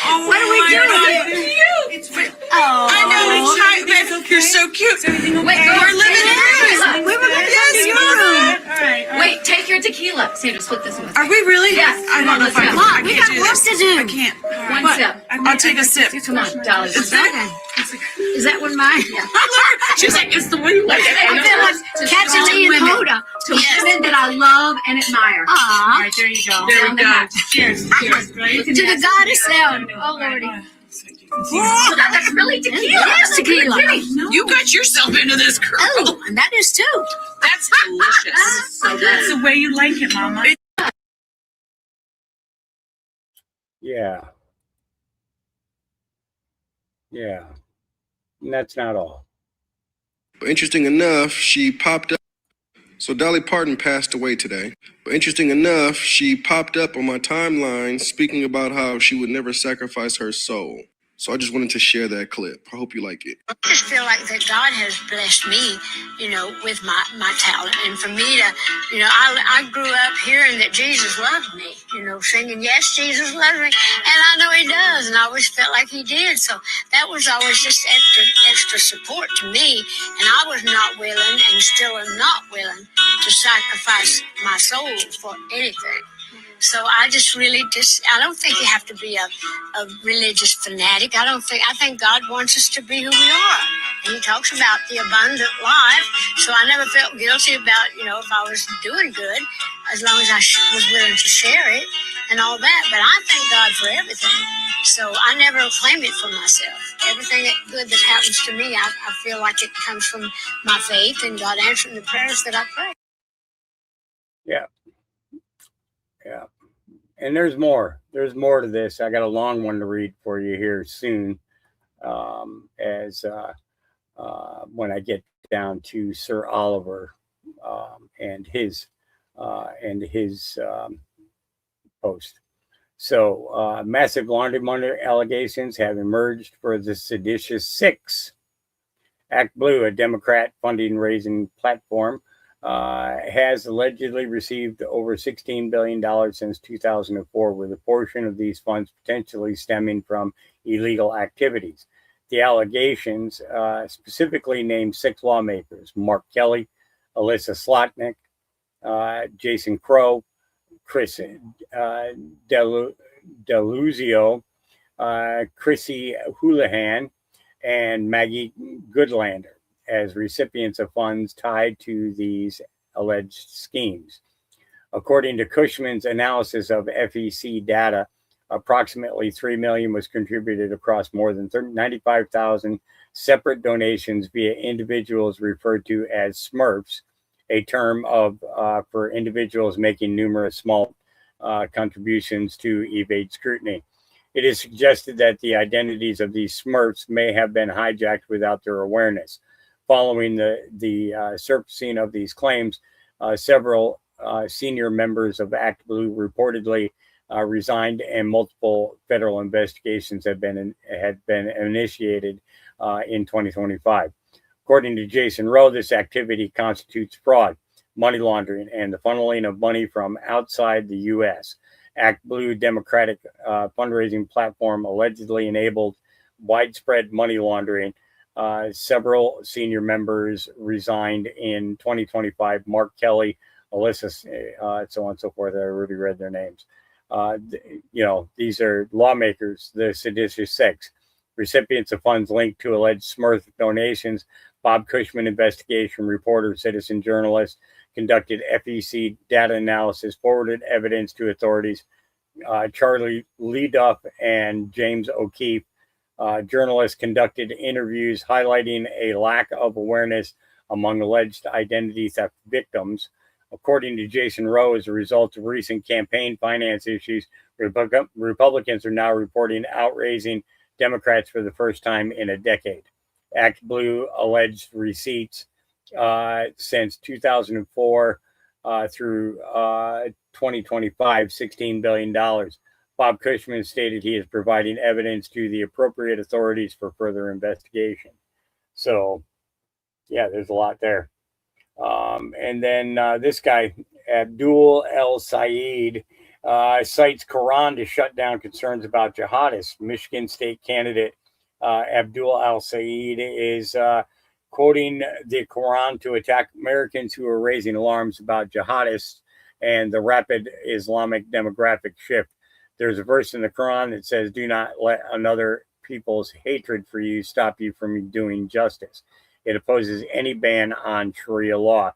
What are we doing here? Oh, I know, you're so cute. Wait, we're living in We were going to yes, you. Wait, take your tequila. Sandra, split this one. Are we really? Yes. I don't know if I can. Come on, we got work to do. I can't. One sip. I'll take a sip. Come on, Dolly. Is that one mine? Yeah. She's like, it's the one you like. I feel like catching Lee and Hoda. To women that I love and admire. Aw. All right, there you go. There we go. Cheers. Cheers. To the goddess sound. Oh lordy. So that's really tequila. It is tequila. You got yourself into this, girl. Oh, and that is too. That's delicious. So that's the way you like it, Mama. Yeah. Yeah. And that's not all. But interesting enough, she popped up. So Dolly Parton passed away today. But interesting enough, she popped up on my timeline speaking about how she would never sacrifice her soul. So I just wanted to share that clip. I hope you like it. I just feel like that God has blessed me, with my talent. And for me to, I grew up hearing that Jesus loved me, singing, yes, Jesus loves me. And I know he does. And I always felt like he did. So that was always just extra support to me. And I was not willing and still am not willing to sacrifice my soul for anything. So I just really I don't think you have to be a religious fanatic. I think God wants us to be who we are. And he talks about the abundant life. So I never felt guilty about, if I was doing good, as long as I was willing to share it and all that. But I thank God for everything. So I never claim it for myself. Everything good that happens to me, I feel like it comes from my faith and God answering the prayers that I pray. Yeah. Yeah. And there's more. There's more to this. I got a long one to read for you here soon. When I get down to Sir Oliver and his post. So massive laundry money allegations have emerged for the seditious six Act Blue, a Democrat funding raising platform, has allegedly received over $16 billion since 2004, with a portion of these funds potentially stemming from illegal activities. The allegations specifically name 6 lawmakers: Mark Kelly, Alyssa Slotnick, Jason Crow, Chris Deluzio, Chrissy Houlihan, and Maggie Goodlander as recipients of funds tied to these alleged schemes. According to Cushman's analysis of FEC data, approximately $3 million was contributed across more than 95,000 separate donations via individuals referred to as Smurfs, a term for individuals making numerous small contributions to evade scrutiny. It is suggested that the identities of these Smurfs may have been hijacked without their awareness. Following the surfacing of these claims, several senior members of Act Blue reportedly resigned, and multiple federal investigations had been initiated in 2025. According to Jason Rowe, this activity constitutes fraud, money laundering, and the funneling of money from outside the U.S. Act Blue Democratic fundraising platform allegedly enabled widespread money laundering. Several senior members resigned in 2025. Mark Kelly, Alyssa, so on and so forth. I already read their names. These are lawmakers, the seditious 6, recipients of funds linked to alleged Smurf donations. Bob Cushman investigation reporter, citizen journalist, conducted FEC data analysis, forwarded evidence to authorities. Charlie Lee Duff and James O'Keefe, journalists, conducted interviews highlighting a lack of awareness among alleged identity theft victims. According to Jason Rowe, as a result of recent campaign finance issues, Republicans are now reporting outraising Democrats for the first time in a decade. Act Blue alleged receipts since 2004 through 2025, $16 billion. Bob Cushman stated he is providing evidence to the appropriate authorities for further investigation. So, yeah, there's a lot there. And then this guy, Abdul El Sayed, cites Quran to shut down concerns about jihadists. Michigan State candidate Abdul El Sayed is quoting the Quran to attack Americans who are raising alarms about jihadists and the rapid Islamic demographic shift. There's a verse in the Quran that says, "Do not let another people's hatred for you stop you from doing justice." It opposes any ban on Sharia law.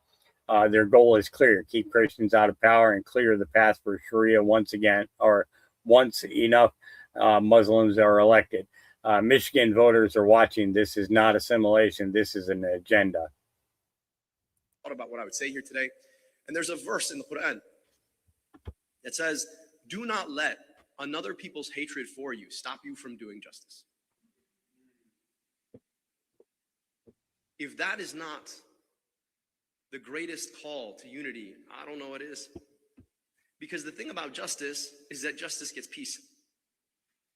Their goal is clear: keep Christians out of power and clear the path for Sharia once enough Muslims are elected. Michigan voters are watching. This is not assimilation. This is an agenda. Thought about what I would say here today. And there's a verse in the Quran that says, "Do not let another people's hatred for you stop you from doing justice." If that is not the greatest call to unity, I don't know what is. Because the thing about justice is that justice gets peace,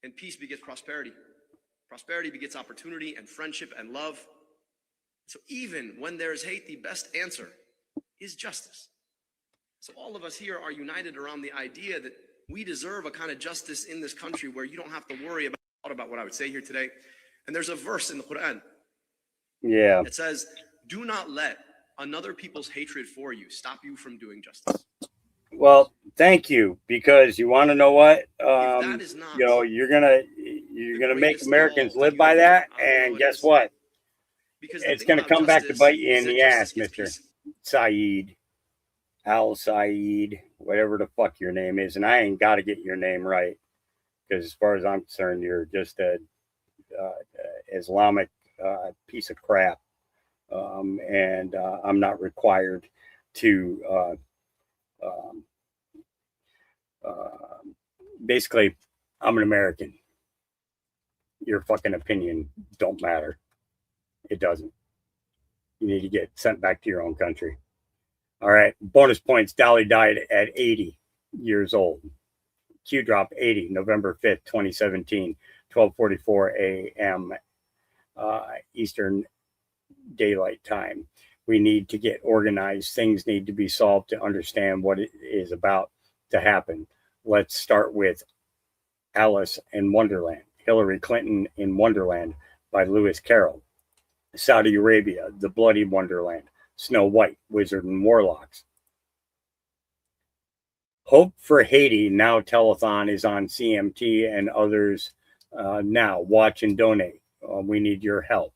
and peace begets prosperity. Prosperity begets opportunity and friendship and love. So even when there is hate, the best answer is justice. So all of us here are united around the idea that we deserve a kind of justice in this country where you don't have to worry about what I would say here today. And there's a verse in the Quran. Yeah. It says, "Do not let another people's hatred for you stop you from doing justice." Well, thank you, because you want to know what? You're gonna make Americans live by that, and guess what? It's gonna come back to bite you in the ass, Mr. Saeed, Al Saeed, whatever the fuck your name is, and I ain't got to get your name right, because as far as I'm concerned, you're just a Islamic piece of crap, and I'm not required to. Basically, I'm an American. Your fucking opinion don't matter. It doesn't. You need to get sent back to your own country. All right. Bonus points. Dolly died at 80 years old. Q drop 80, November 5th, 2017, 12:44 a.m. Eastern daylight time. We need to get organized. Things need to be solved to understand what it is about to happen. Let's start with Alice in Wonderland, Hillary Clinton in Wonderland by Lewis Carroll. Saudi Arabia, The Bloody Wonderland, Snow White, Wizard and Warlocks. Hope for Haiti Now telethon is on CMT and others now. Watch and donate. We need your help.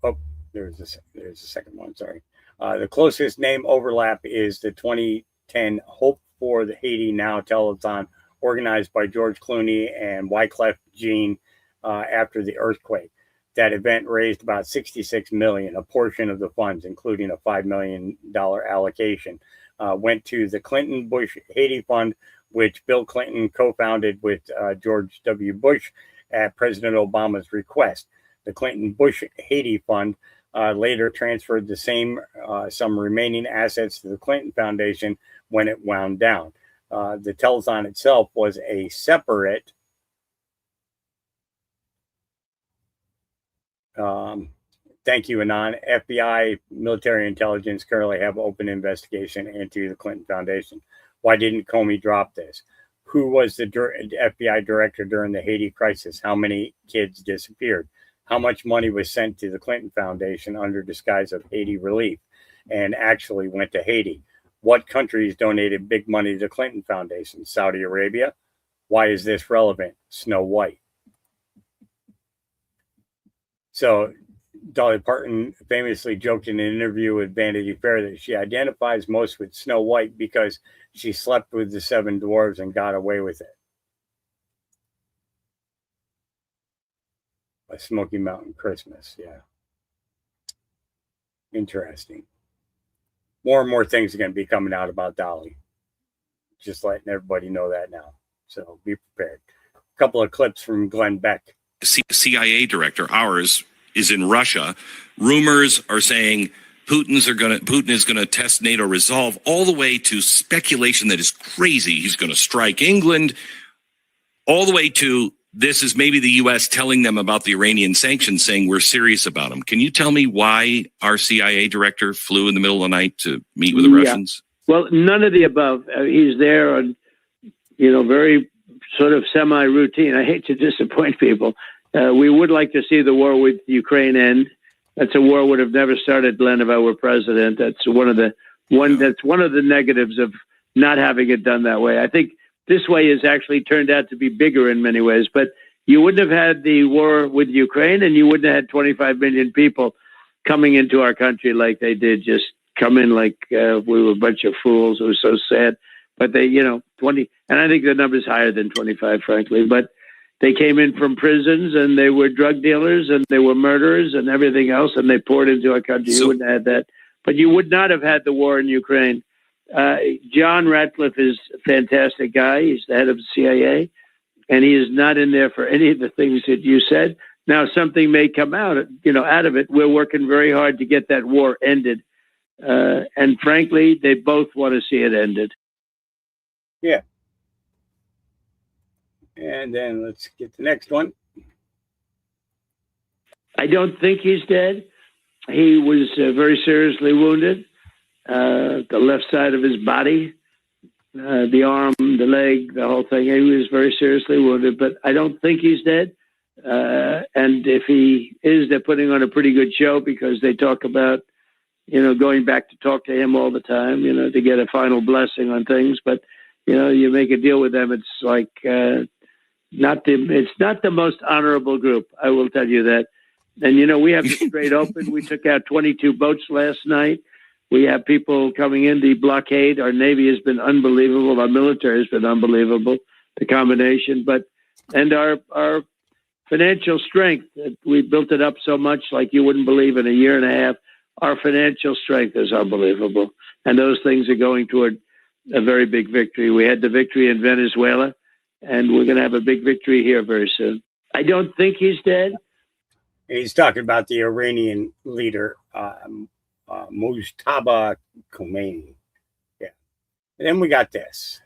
Oh, there's a second one. Sorry. The closest name overlap is the 2010 Hope for the Haiti Now telethon, organized by George Clooney and Wyclef Jean after the earthquake. That event raised about $66 million. A portion of the funds, including a $5 million allocation, went to the Clinton Bush Haiti Fund, which Bill Clinton co-founded with George W. Bush at President Obama's request. The Clinton Bush Haiti Fund later transferred the some remaining assets to the Clinton Foundation when it wound down. The telethon itself was a separate thank you, Anon. FBI military intelligence currently have open investigation into the Clinton Foundation. Why didn't Comey drop this? Who was the FBI director during the Haiti crisis? How many kids disappeared? How much money was sent to the Clinton Foundation under disguise of Haiti relief and actually went to Haiti? What countries donated big money to the Clinton Foundation? Saudi Arabia? Why is this relevant? Snow White. So Dolly Parton famously joked in an interview with Vanity Fair that she identifies most with Snow White because she slept with the 7 dwarves and got away with it. A Smoky Mountain Christmas, yeah. Interesting. More and more things are going to be coming out about Dolly. Just letting everybody know that now. So be prepared. A couple of clips from Glenn Beck. CIA director, ours, is in Russia. Rumors are saying Putin is going to test NATO resolve, all the way to speculation that is crazy. He's going to strike England, all the way to this is maybe the U.S. telling them about the Iranian sanctions, saying we're serious about them. Can you tell me why our CIA director flew in the middle of the night to meet with the Russians? Well, none of the above. He's there on, very sort of semi-routine. I hate to disappoint people. We would like to see the war with Ukraine end. That's a war would have never started, Glenn, if I were president. That's one of the negatives of not having it done that way. I think this way has actually turned out to be bigger in many ways. But you wouldn't have had the war with Ukraine, and you wouldn't have had 25 million people coming into our country like they did. Just come in like we were a bunch of fools. It was so sad. But they, 20, and I think the number's higher than 25, frankly. But they came in from prisons, and they were drug dealers, and they were murderers, and everything else, and they poured into our country. You wouldn't have had that. But you would not have had the war in Ukraine. John Ratcliffe is a fantastic guy. He's the head of the CIA, and he is not in there for any of the things that you said. Now, something may come out, out of it. We're working very hard to get that war ended. And frankly, they both want to see it ended. Yeah. And then let's get the next one. I don't think he's dead. He was very seriously wounded. The left side of his body, the arm, the leg, the whole thing. He was very seriously wounded, but I don't think he's dead. And if he is, they're putting on a pretty good show because they talk about, going back to talk to him all the time, to get a final blessing on things. But, you make a deal with them. It's like, it's not the most honorable group. I will tell you that. And, we have the Strait open. We took out 22 boats last night. We have people coming in. The blockade, our Navy has been unbelievable. Our military has been unbelievable, the combination. And our financial strength, we built it up so much like you wouldn't believe in a year and a half. Our financial strength is unbelievable. And those things are going toward a very big victory. We had the victory in Venezuela, and we're going to have a big victory here very soon. I don't think he's dead. He's talking about the Iranian leader, Mujtaba Khomeini. Yeah. And then we got this.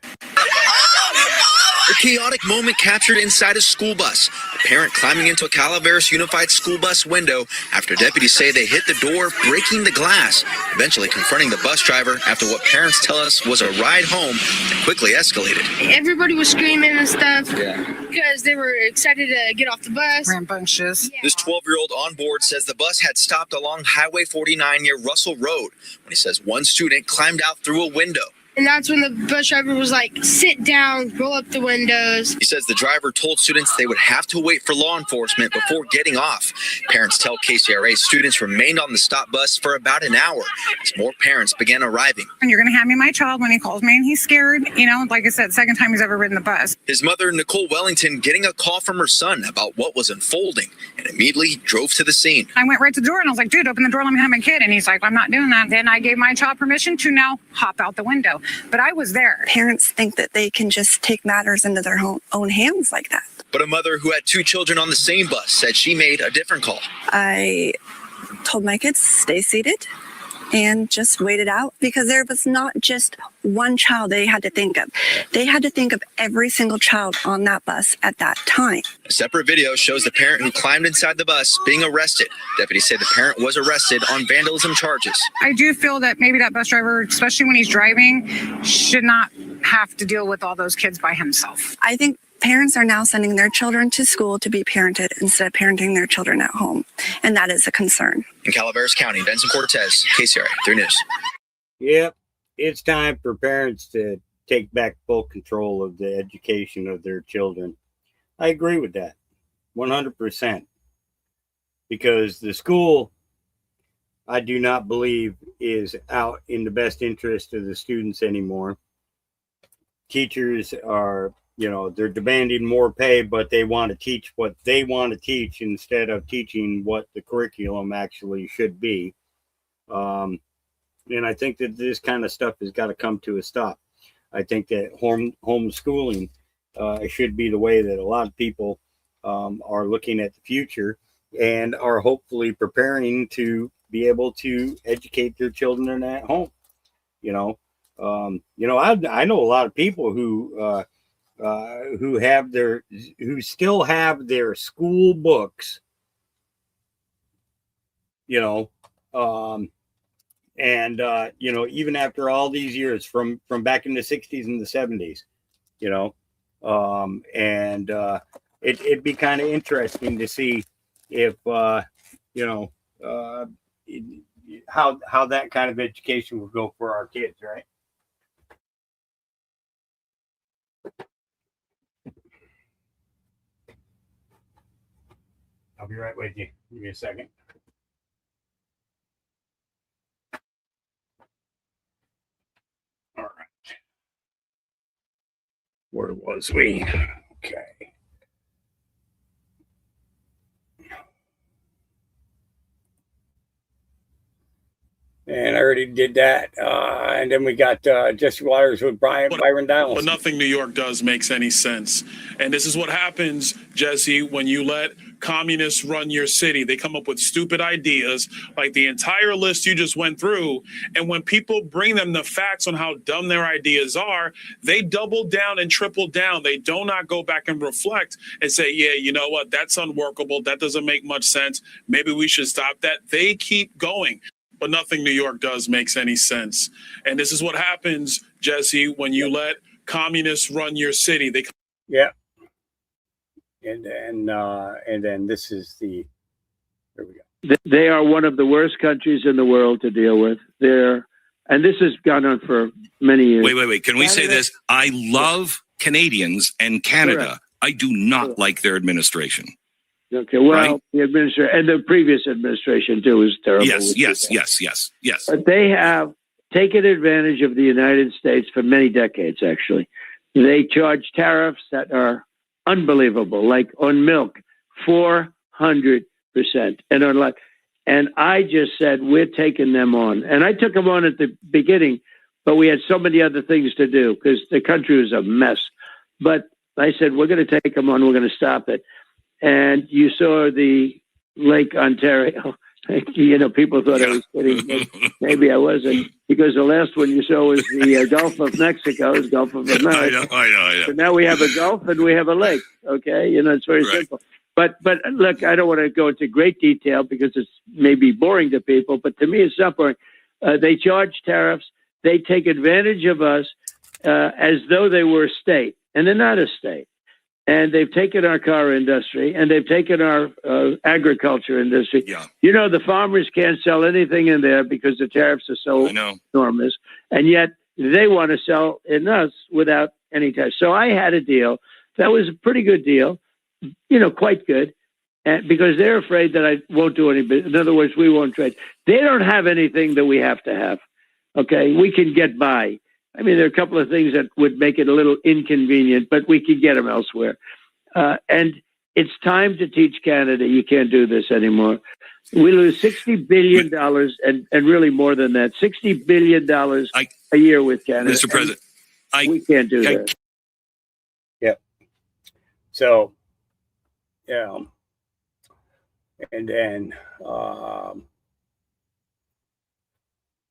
A chaotic moment captured inside a school bus. A parent climbing into a Calaveras Unified School Bus window after deputies say they hit the door, breaking the glass, eventually confronting the bus driver after what parents tell us was a ride home that quickly escalated. Everybody was screaming and stuff because they were excited to get off the bus. Rambunctious. This 12-year-old on board says the bus had stopped along Highway 49 near Russell Road when he says one student climbed out through a window. And that's when the bus driver was like, sit down, roll up the windows. He says the driver told students they would have to wait for law enforcement before getting off. Parents tell KCRA students remained on the stop bus for about an hour as more parents began arriving. And you're going to hand me my child when he calls me and he's scared. You know, like I said, second time he's ever ridden the bus. His mother, Nicole Wellington, getting a call from her son about what was unfolding and immediately drove to the scene. I went right to the door and I was like, dude, open the door, let me have my kid. And he's like, I'm not doing that. Then I gave my child permission to now hop out the window. But I was there. Parents think that they can just take matters into their own hands like that. But a mother who had 2 children on the same bus said she made a different call. I told my kids, stay seated and just wait it out, because there was not just one child they had to think of. They had to think of every single child on that bus at that time. A separate video shows the parent who climbed inside the bus being arrested. Deputies say the parent was arrested on vandalism charges. I do feel that maybe that bus driver, especially when he's driving, should not have to deal with all those kids by himself. I think parents are now sending their children to school to be parented instead of parenting their children at home. And that is a concern. In Calaveras County, Benson Cortez, KCRA 3 News. Yep, it's time for parents to take back full control of the education of their children. I agree with that 100%. Because the school, I do not believe, is out in the best interest of the students anymore. Teachers are, they're demanding more pay, but they want to teach what they want to teach instead of teaching what the curriculum actually should be. And I think that this kind of stuff has got to come to a stop. I think that homeschooling should be the way that a lot of people are looking at the future and are hopefully preparing to be able to educate their children at home. I know a lot of people who still have their school books, even after all these years from back in the 60s and the 70s, it'd be kind of interesting to see if, how that kind of education will go for our kids, right? I'll be right with you. Give me a second. All right. Where was we? Okay. And I already did that. And then we got Jesse Waters with Byron Downs. But nothing New York does makes any sense. And this is what happens, Jesse, when you let communists run your city. They come up with stupid ideas like the entire list you just went through. And when people bring them the facts on how dumb their ideas are, they double down and triple down. They do not go back and reflect and say, yeah, you know what? That's unworkable. That doesn't make much sense. Maybe we should stop that. They keep going. But nothing New York does makes any sense. And this is what happens, Jesse, when you let communists run your city. Yeah. And then this is there we go. They are one of the worst countries in the world to deal with. And this has gone on for many years. Wait. Can we say this? I love Canadians and Canada. Correct. I do not like their administration. Okay, well, right? The administration and the previous administration too was terrible. Yes. But they have taken advantage of the United States for many decades, actually. They charge tariffs that are unbelievable, like on milk, 400%. And I just said, we're taking them on. And I took them on at the beginning, but we had so many other things to do because the country was a mess. But I said, we're going to take them on. We're going to stop it. And you saw the Lake Ontario You know, people thought I was kidding. But maybe I wasn't, because the last one you saw was the Gulf of Mexico, is Gulf of America. I know. So now we have a Gulf and we have a lake. Okay, you know, it's very simple. But look, I don't want to go into great detail because it's maybe boring to people, but to me it's not boring. They charge tariffs. They take advantage of us as though they were a state, and they're not a state. And they've taken our car industry, and they've taken our agriculture industry. Yeah. You know, the farmers can't sell anything in there because the tariffs are so enormous, and yet they want to sell in us without any tariffs. So I had a deal that was a pretty good deal, you know, quite good, and because they're afraid that I won't do any business. In other words, we won't trade. They don't have anything that we have to have. Okay, we can get by. I mean, there are a couple of things that would make it a little inconvenient, but we could get them elsewhere. And it's time to teach Canada you can't do this anymore. We lose $60 billion and really more than that, $60 billion a year with Canada. Mr. President, we can't do that. Yep. So, yeah. And then,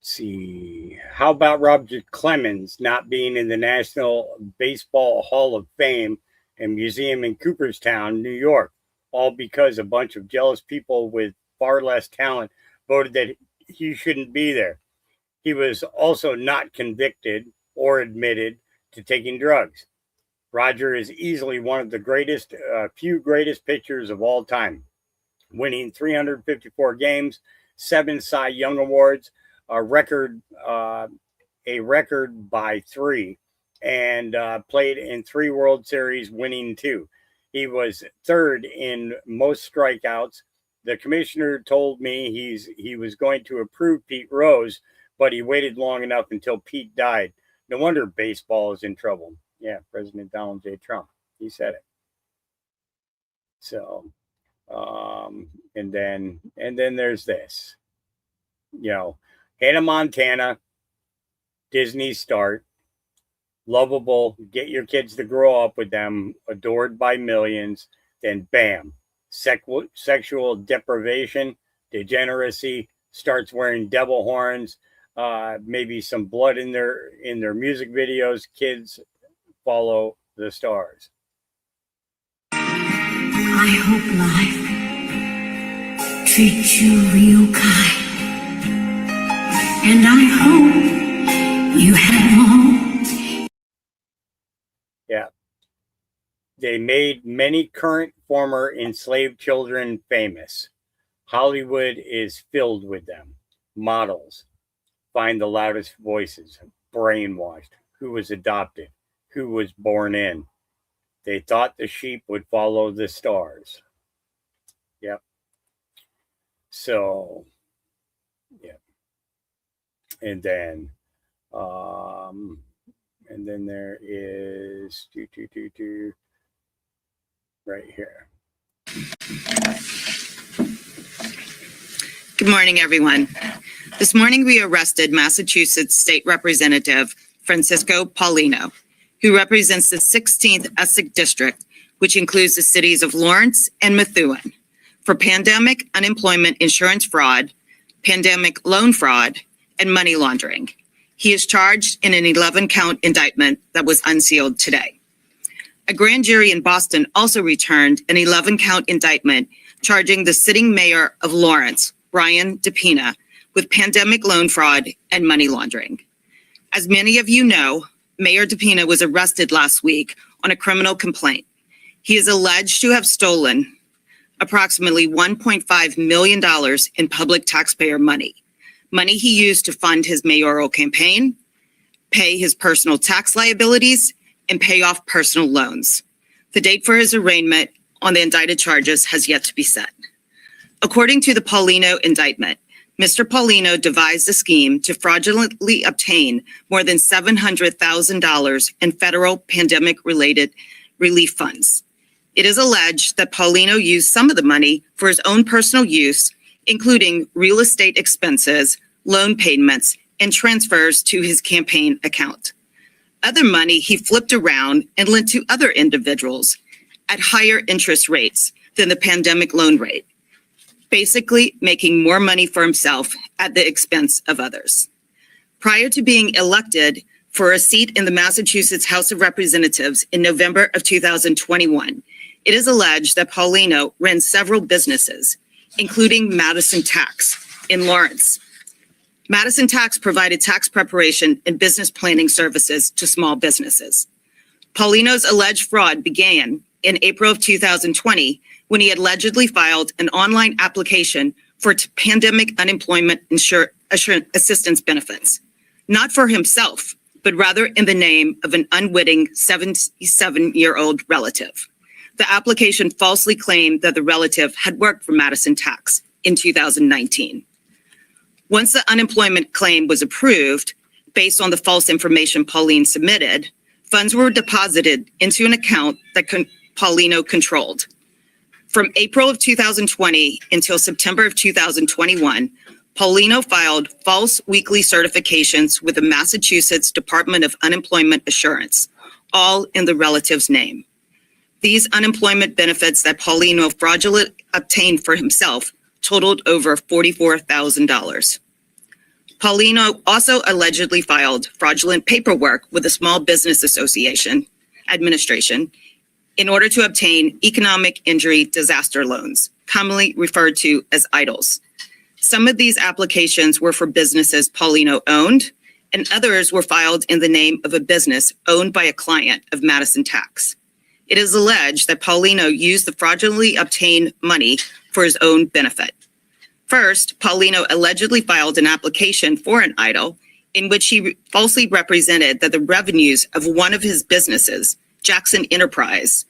see, how about Roger Clemens not being in the National Baseball Hall of Fame and Museum in Cooperstown, New York, all because a bunch of jealous people with far less talent voted that he shouldn't be there. He was also not convicted or admitted to taking drugs. Roger is easily one of the few greatest pitchers of all time, winning 354 games, 7 Cy Young Awards, a record by 3, and played in 3 World Series, winning 2. He was 3rd in most strikeouts. The commissioner told me he was going to approve Pete Rose, but he waited long enough until Pete died. No wonder baseball is in trouble. Yeah, President Donald J. Trump, he said it. So, and then there's this, you know, Hannah Montana, Disney start, lovable, get your kids to grow up with them, adored by millions, then bam, sexual deprivation, degeneracy, starts wearing devil horns, maybe some blood in their music videos, kids follow the stars. I hope life treats you real kind. And I hope you have home. Yeah. They made many current former enslaved children famous. Hollywood is filled with them. Models. Find the loudest voices. Brainwashed. Who was adopted. Who was born in. They thought the sheep would follow the stars. Yep. So, yeah. And then there is right here. Good morning, everyone. This morning we arrested Massachusetts State Representative Francisco Paulino, who represents the 16th Essex District, which includes the cities of Lawrence and Methuen, for pandemic unemployment insurance fraud, pandemic loan fraud, and money laundering. He is charged in an 11-count indictment that was unsealed today. A grand jury in Boston also returned an 11-count indictment charging the sitting mayor of Lawrence, Brian DePina, with pandemic loan fraud and money laundering. As many of you know, Mayor DePina was arrested last week on a criminal complaint. He is alleged to have stolen approximately $1.5 million in public taxpayer money he used to fund his mayoral campaign, pay his personal tax liabilities, and pay off personal loans. The date for his arraignment on the indicted charges has yet to be set. According to the Paulino indictment, Mr. Paulino devised a scheme to fraudulently obtain more than $700,000 in federal pandemic-related relief funds. It is alleged that Paulino used some of the money for his own personal use, including real estate expenses, loan payments, and transfers to his campaign account. Other money he flipped around and lent to other individuals at higher interest rates than the pandemic loan rate. basically making more money for himself at the expense of others. Prior to being elected for a seat in the Massachusetts House of Representatives in November of 2021, it is alleged that Paulino ran several businesses, including Madison Tax in Lawrence. Madison Tax provided tax preparation and business planning services to small businesses. Paulino's alleged fraud began in April of 2020 when he allegedly filed an online application for pandemic unemployment assistance benefits, not for himself, but rather in the name of an unwitting 77-year-old relative. The application falsely claimed that the relative had worked for Madison Tax in 2019. Once the unemployment claim was approved, based on the false information Pauline submitted, funds were deposited into an account that Paulino controlled. From April of 2020 until September of 2021, Paulino filed false weekly certifications with the Massachusetts Department of Unemployment Assurance, all in the relative's name. These unemployment benefits that Paulino fraudulently obtained for himself totaled over $44,000. Paulino also allegedly filed fraudulent paperwork with the Small Business Administration in order to obtain economic injury disaster loans, commonly referred to as EIDLs. Some of these applications were for businesses Paulino owned, and others were filed in the name of a business owned by a client of Madison Tax. It is alleged that Paulino used the fraudulently obtained money for his own benefit. First, Paulino allegedly filed an application for an EIDL in which he falsely represented that the revenues of one of his businesses, Jackson Enterprise,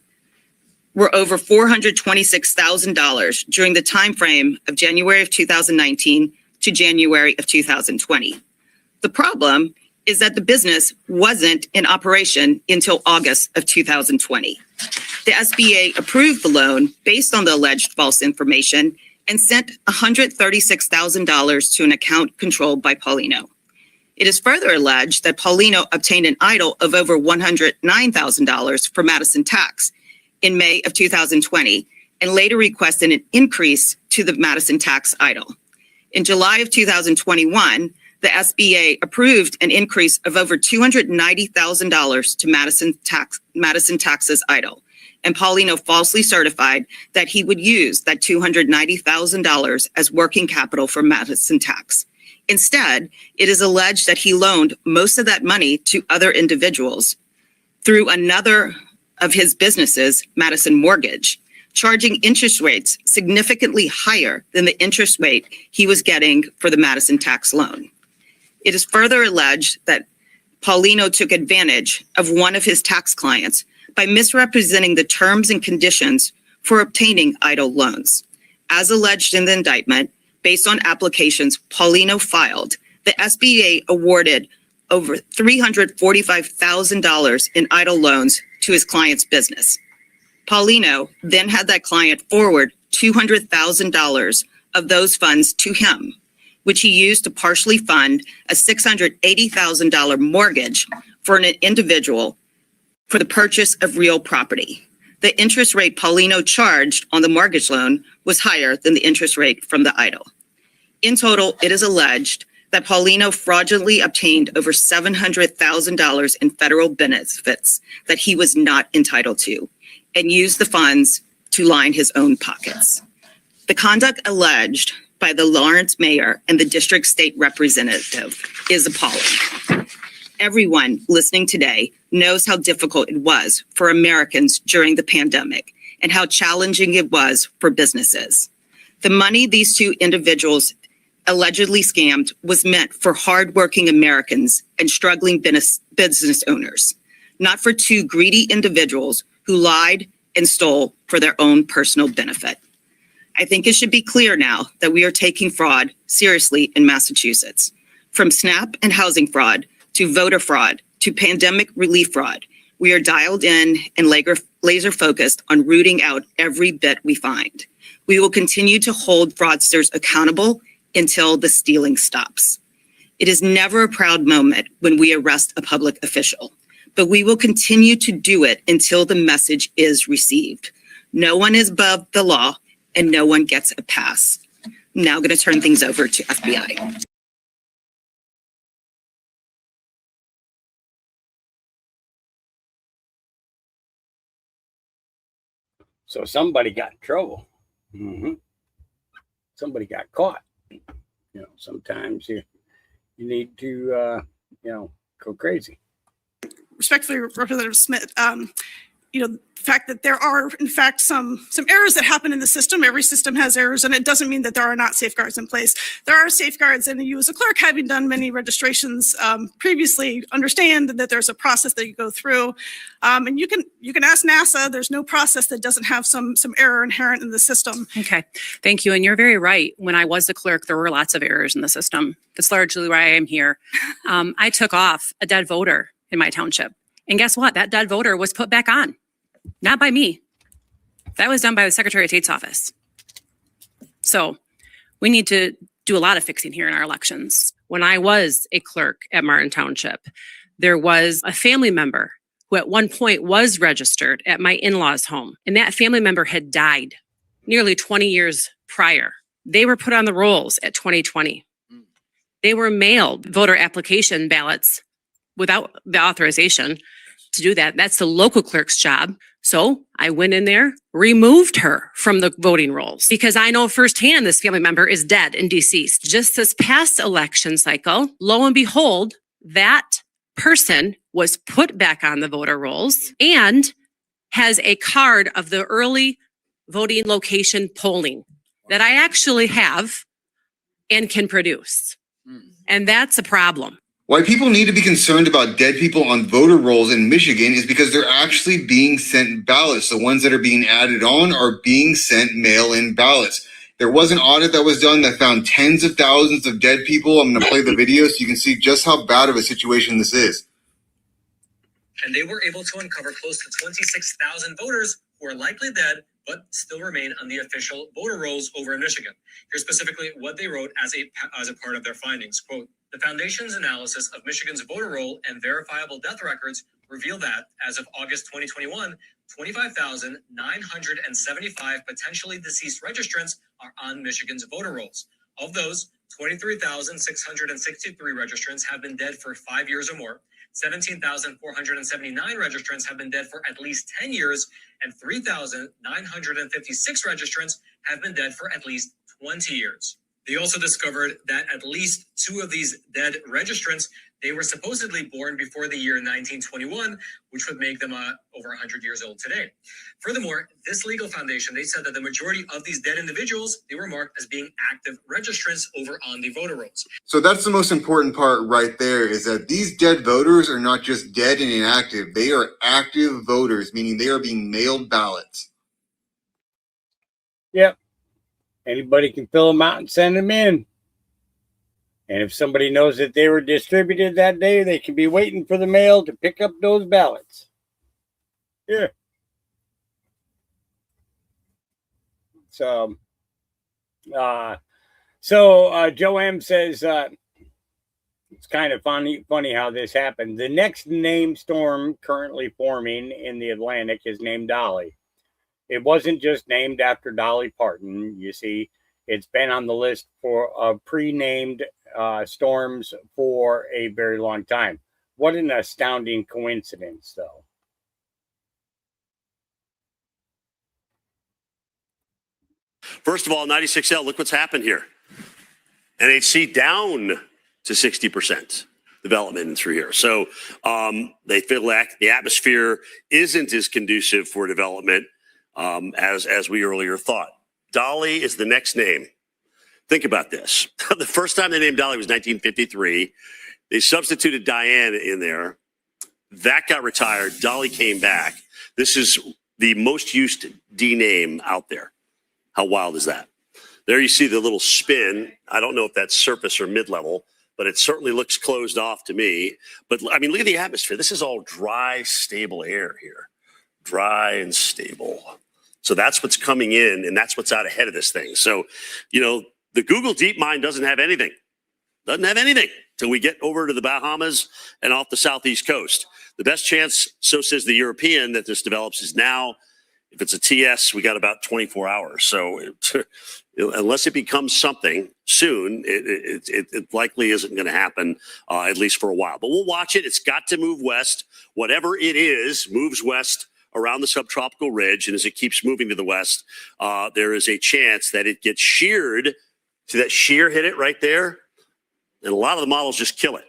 were over $426,000 during the time frame of January of 2019 to January of 2020. The problem is that the business wasn't in operation until August of 2020. The SBA approved the loan based on the alleged false information and sent $136,000 to an account controlled by Paulino. It is further alleged that Paulino obtained an EIDL of over $109,000 for Madison Tax in May of 2020 and later requested an increase to the Madison Tax EIDL. In July of 2021, the SBA approved an increase of over $290,000 to Madison Tax's EIDL, and Paulino falsely certified that he would use that $290,000 as working capital for Madison Tax. Instead, it is alleged that he loaned most of that money to other individuals through another of his businesses, Madison Mortgage, charging interest rates significantly higher than the interest rate he was getting for the Madison Tax loan. It is further alleged that Paulino took advantage of one of his tax clients by misrepresenting the terms and conditions for obtaining EIDL loans. As alleged in the indictment, based on applications Paulino filed, the SBA awarded over $345,000 in EIDL loans to his client's business. Paulino then had that client forward $200,000 of those funds to him, which he used to partially fund a $680,000 mortgage for an individual for the purchase of real property. The interest rate Paulino charged on the mortgage loan was higher than the interest rate from the EIDL. In total, it is alleged that Paulino fraudulently obtained over $700,000 in federal benefits that he was not entitled to and used the funds to line his own pockets. The conduct alleged by the Lawrence mayor and the district state representative is appalling. Everyone listening today knows how difficult it was for Americans during the pandemic and how challenging it was for businesses. The money these two individuals allegedly scammed was meant for hardworking Americans and struggling business owners, not for two greedy individuals who lied and stole for their own personal benefit. I think it should be clear now that we are taking fraud seriously in Massachusetts. From SNAP and housing fraud to voter fraud to pandemic relief fraud, we are dialed in and laser focused on rooting out every bit we find. We will continue to hold fraudsters accountable until the stealing stops. It is never a proud moment when we arrest a public official, but we will continue to do it until the message is received. No one is above the law and no one gets a pass. Now going to turn things over to FBI. So somebody got in trouble. Somebody got caught. Sometimes you need to, go crazy. Respectfully, Representative Smith, the fact that there are, in fact, some errors that happen in the system. Every system has errors, and it doesn't mean that there are not safeguards in place. There are safeguards, and you as a clerk, having done many registrations previously, understand that there's a process that you go through. And you can ask NASA. There's no process that doesn't have some error inherent in the system. Okay, thank you. And you're very right. When I was the clerk, there were lots of errors in the system. That's largely why I am here. I took off a dead voter in my township. And guess what? That dead voter was put back on. Not by me. That was done by the Secretary of State's office. So we need to do a lot of fixing here in our elections. When I was a clerk at Martin Township, there was a family member who at one point was registered at my in-laws' home. And that family member had died nearly 20 years prior. They were put on the rolls at 2020. They were mailed voter application ballots without the authorization to do that. That's the local clerk's job. So I went in there, removed her from the voting rolls because I know firsthand this family member is dead and deceased. Just this past election cycle, lo and behold, that person was put back on the voter rolls and has a card of the early voting location polling that I actually have and can produce. And that's a problem. Why people need to be concerned about dead people on voter rolls in Michigan is because they're actually being sent ballots. The ones that are being added on are being sent mail-in ballots. There was an audit that was done that found tens of thousands of dead people. I'm going to play the video so you can see just how bad of a situation this is. And they were able to uncover close to 26,000 voters who are likely dead but still remain on the official voter rolls over in Michigan. Here's specifically what they wrote as a part of their findings. Quote, the foundation's analysis of Michigan's voter roll and verifiable death records reveal that, as of August 2021, 25,975 potentially deceased registrants are on Michigan's voter rolls. Of those, 23,663 registrants have been dead for 5 years or more. 17,479 registrants have been dead for at least 10 years, and 3,956 registrants have been dead for at least 20 years. They also discovered that at least 2 of these dead registrants, they were supposedly born before the year 1921, which would make them over 100 years old today. Furthermore, this legal foundation, they said that the majority of these dead individuals, they were marked as being active registrants over on the voter rolls. So that's the most important part right there, is that these dead voters are not just dead and inactive. They are active voters, meaning they are being mailed ballots. Yep. Anybody can fill them out and send them in. And if somebody knows that they were distributed that day, they can be waiting for the mail to pick up those ballots. Yeah. So Joanne says, it's kind of funny how this happened. The next named storm currently forming in the Atlantic is named Dolly. It wasn't just named after Dolly Parton. You see, it's been on the list for pre-named storms for a very long time. What an astounding coincidence, though. First of all, 96L, look what's happened here. NHC down to 60% development through here. So they feel like the atmosphere isn't as conducive for development as we earlier thought. Dolly is the next name. Think about this. The first time they named Dolly was 1953. They substituted Diane in there. That got retired. Dolly came back. This is the most used D name out there. How wild is that? There you see the little spin. I don't know if that's surface or mid-level, but it certainly looks closed off to me. But I mean, look at the atmosphere. This is all dry, stable air here. Dry and stable. So that's what's coming in, and that's what's out ahead of this thing. So, the Google DeepMind doesn't have anything. Doesn't have anything till we get over to the Bahamas and off the southeast coast. The best chance, so says the European, that this develops is now. If it's a TS, we got about 24 hours. So unless it becomes something soon, it likely isn't going to happen, at least for a while. But we'll watch it. It's got to move west. Whatever it is moves west around the subtropical ridge. And as it keeps moving to the west, there is a chance that it gets sheared. See that shear hit it right there? And a lot of the models just kill it.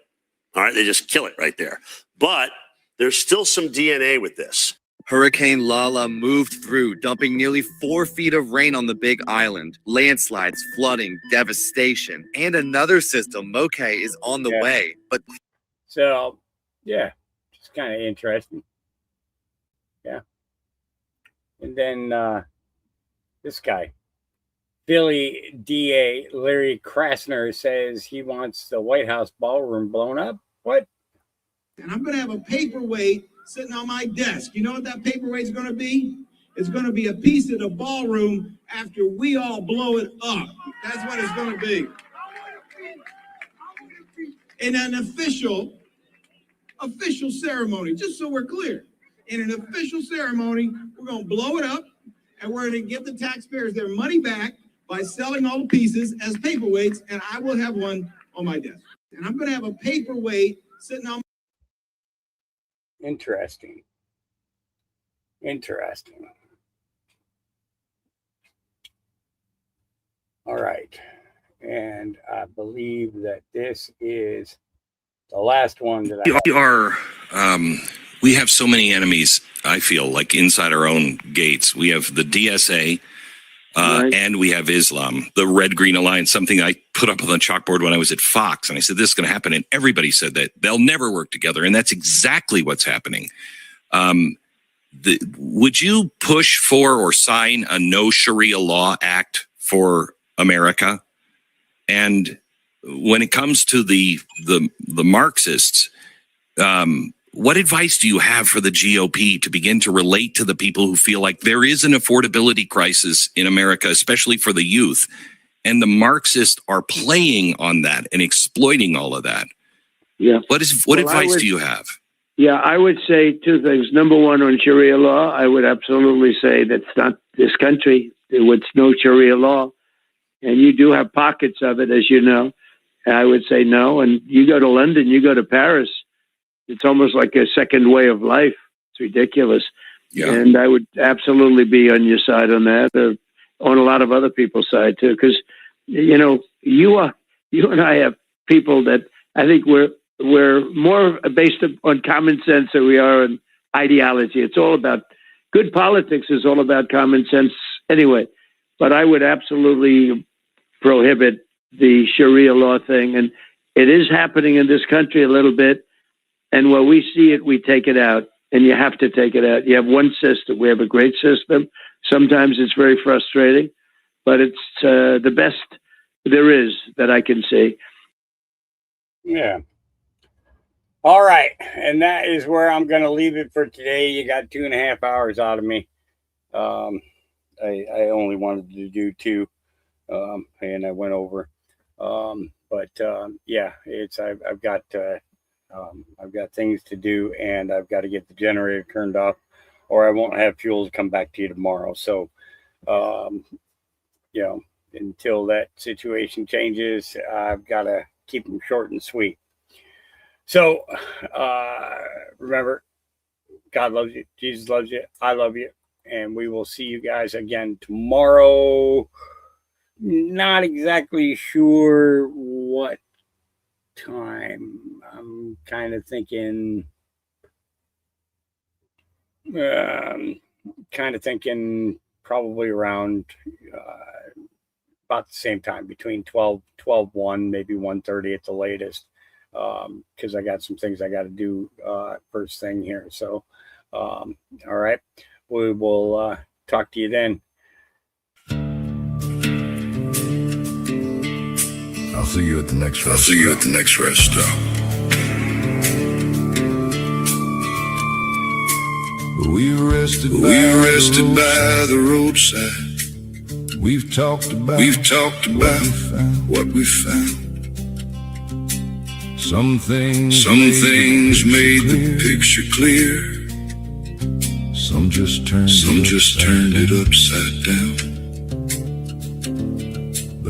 All right, they just kill it right there. But there's still some DNA with this. Hurricane Lala moved through, dumping nearly 4 feet of rain on the Big Island. Landslides, flooding, devastation, and another system, Moke, is on the way. But so, yeah, it's kind of interesting. Yeah. And then this guy, Philly DA Larry Krasner, says he wants the White House ballroom blown up. What? And I'm going to have a paperweight sitting on my desk. You know what that paperweight's going to be? It's going to be a piece of the ballroom after we all blow it up. That's what it's going to be. In an official ceremony, just so we're clear. In an official ceremony, we're going to blow it up, and we're going to give the taxpayers their money back by selling all the pieces as paperweights, and I will have one on my desk. And I'm going to have a paperweight sitting on. Interesting. All right. And I believe that this is the last one that we have so many enemies, I feel like, inside our own gates. We have the DSA, and we have Islam, the Red Green Alliance, something I put up on the chalkboard when I was at Fox. And I said, this is going to happen. And everybody said that they'll never work together. And that's exactly what's happening. Would you push for or sign a no Sharia law act for America? And when it comes to the Marxists, what advice do you have for the GOP to begin to relate to the people who feel like there is an affordability crisis in America, especially for the youth, and the Marxists are playing on that and exploiting all of that? Yeah. What advice do you have? Yeah, I would say two things. Number one, on Sharia law, I would absolutely say that's not this country. It's no Sharia law. And you do have pockets of it, as you know. I would say no. And you go to London, you go to Paris, it's almost like a second way of life. It's ridiculous. Yeah. And I would absolutely be on your side on that, on a lot of other people's side too. Because, you know, you and I have people that I think we're more based on common sense than we are on ideology. It's all about good politics is all about common sense anyway. But I would absolutely prohibit the Sharia law thing. And it is happening in this country a little bit. And when we see it, we take it out. And you have to take it out. You have one system. We have a great system. Sometimes it's very frustrating, but it's the best there is that I can see. Yeah. All right. And that is where I'm going to leave it for today. You got 2.5 hours out of me. I only wanted to do 2, and I went over. Yeah, I've got things to do, and I've got to get the generator turned off, or I won't have fuel to come back to you tomorrow. So, until that situation changes, I've got to keep them short and sweet. So, remember, God loves you. Jesus loves you. I love you. And we will see you guys again tomorrow. Not exactly sure what time. I'm kind of thinking probably around about the same time, between 1, maybe 1:30 at the latest, because I got some things I got to do first thing here. So all right, we will talk to you then. I'll see you at the next rest stop. We rested by the roadside. We've talked about what we found. Some things made the picture clear. Some just turned it upside down.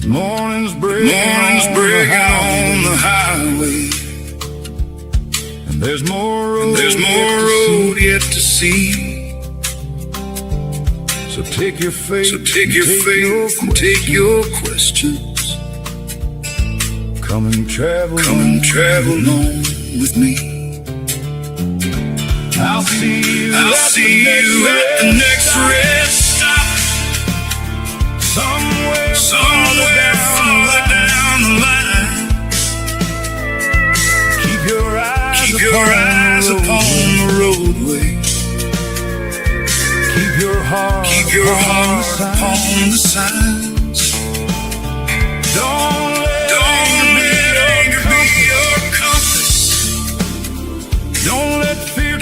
With mornings breaking on the highway. And there's more road yet to see. So take your faith, and take your questions. Come and travel on with me. I'll see you at the next rest stop. Somewhere farther down the line. Keep your eyes upon the roadway. Keep your heart upon the signs. Don't let anger be your compass. Don't let fear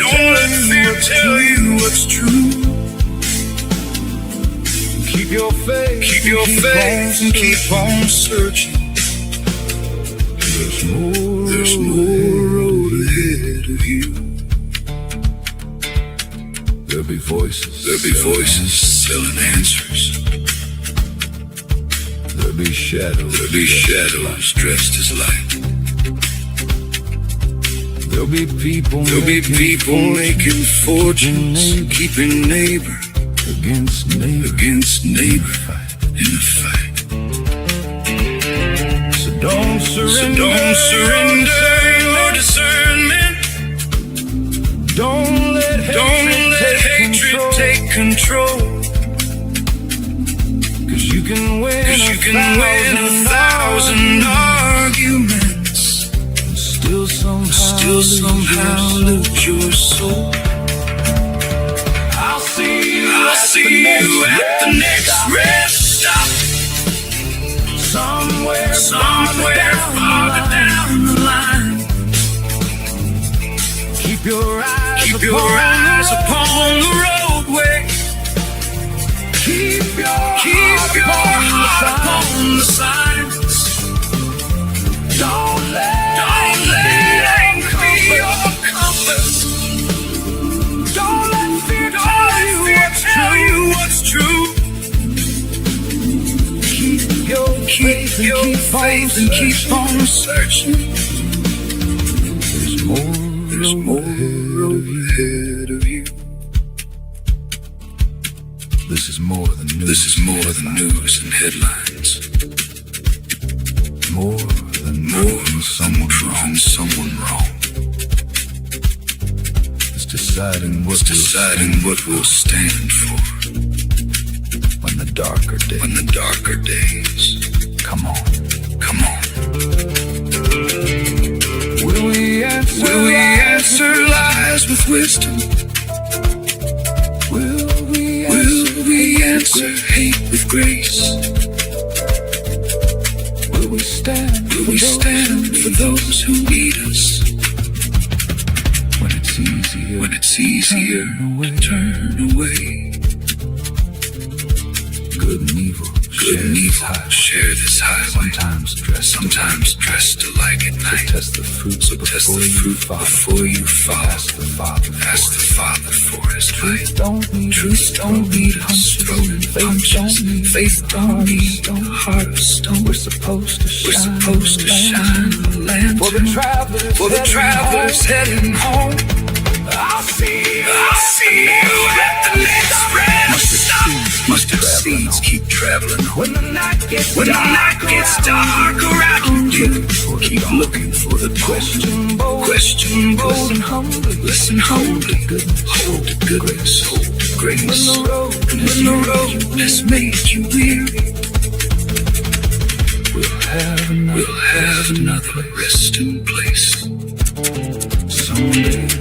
tell you what's true. Keep your faith and keep on searching. There's more road ahead of you. There'll be voices selling answers. There'll be shadows dressed as light. There'll be people making fortunes, keeping neighbor against neighbor in a fight. So don't surrender your discernment. Don't let hatred take control. 'Cause you can win a thousand arguments and still somehow lose your soul. I'll see you at the next rest stop. Somewhere farther down the line. Keep your eyes upon the roadway. Keep your heart upon the signs. Don't let anger be your compass. Don't let fear tell you what's true. Keep your faith and keep on searching. There's more road ahead of you. This is more than news and headlines. More than someone wrong. It's deciding what we'll stand for. When the darker days come on. Will we answer lies with wisdom? Will we answer hate with grace? Will we stand for those who need us? When it's easier to turn away. Good and evil share this highway. Sometimes dressed alike at night. So test the fruit before you fall. Ask the Father for his light. Truth don't need us throwing punches. Faith don't need a heart of stone. We're supposed to shine a lantern for the travelers heading home. I'll see you at the next rest stop. Mustard seeds keep traveling. When the night gets dark around you, keep looking for the question bold. Listen humbly. Hold to goodness. Hold to greatness. When the road has made you weary, we'll have another resting place.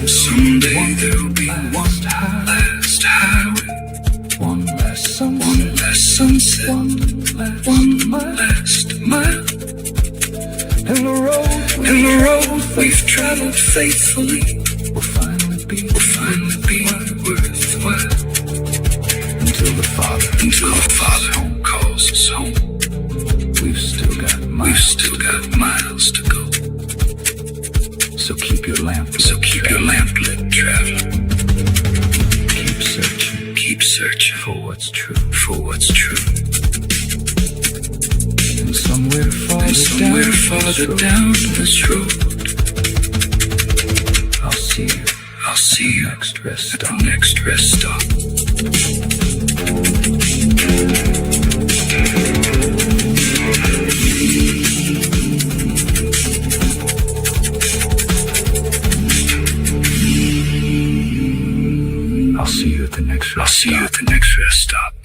Someday there'll be one last highway. One last sunset, one last mile. And the road we've traveled faithfully will finally be worthwhile. Until the Father calls us home. We've still got miles to go. So keep your lamp lit, traveler. Keep searching for what's true. And somewhere farther down this road, I'll see you at the next rest stop. I'll see you at the next rest stop.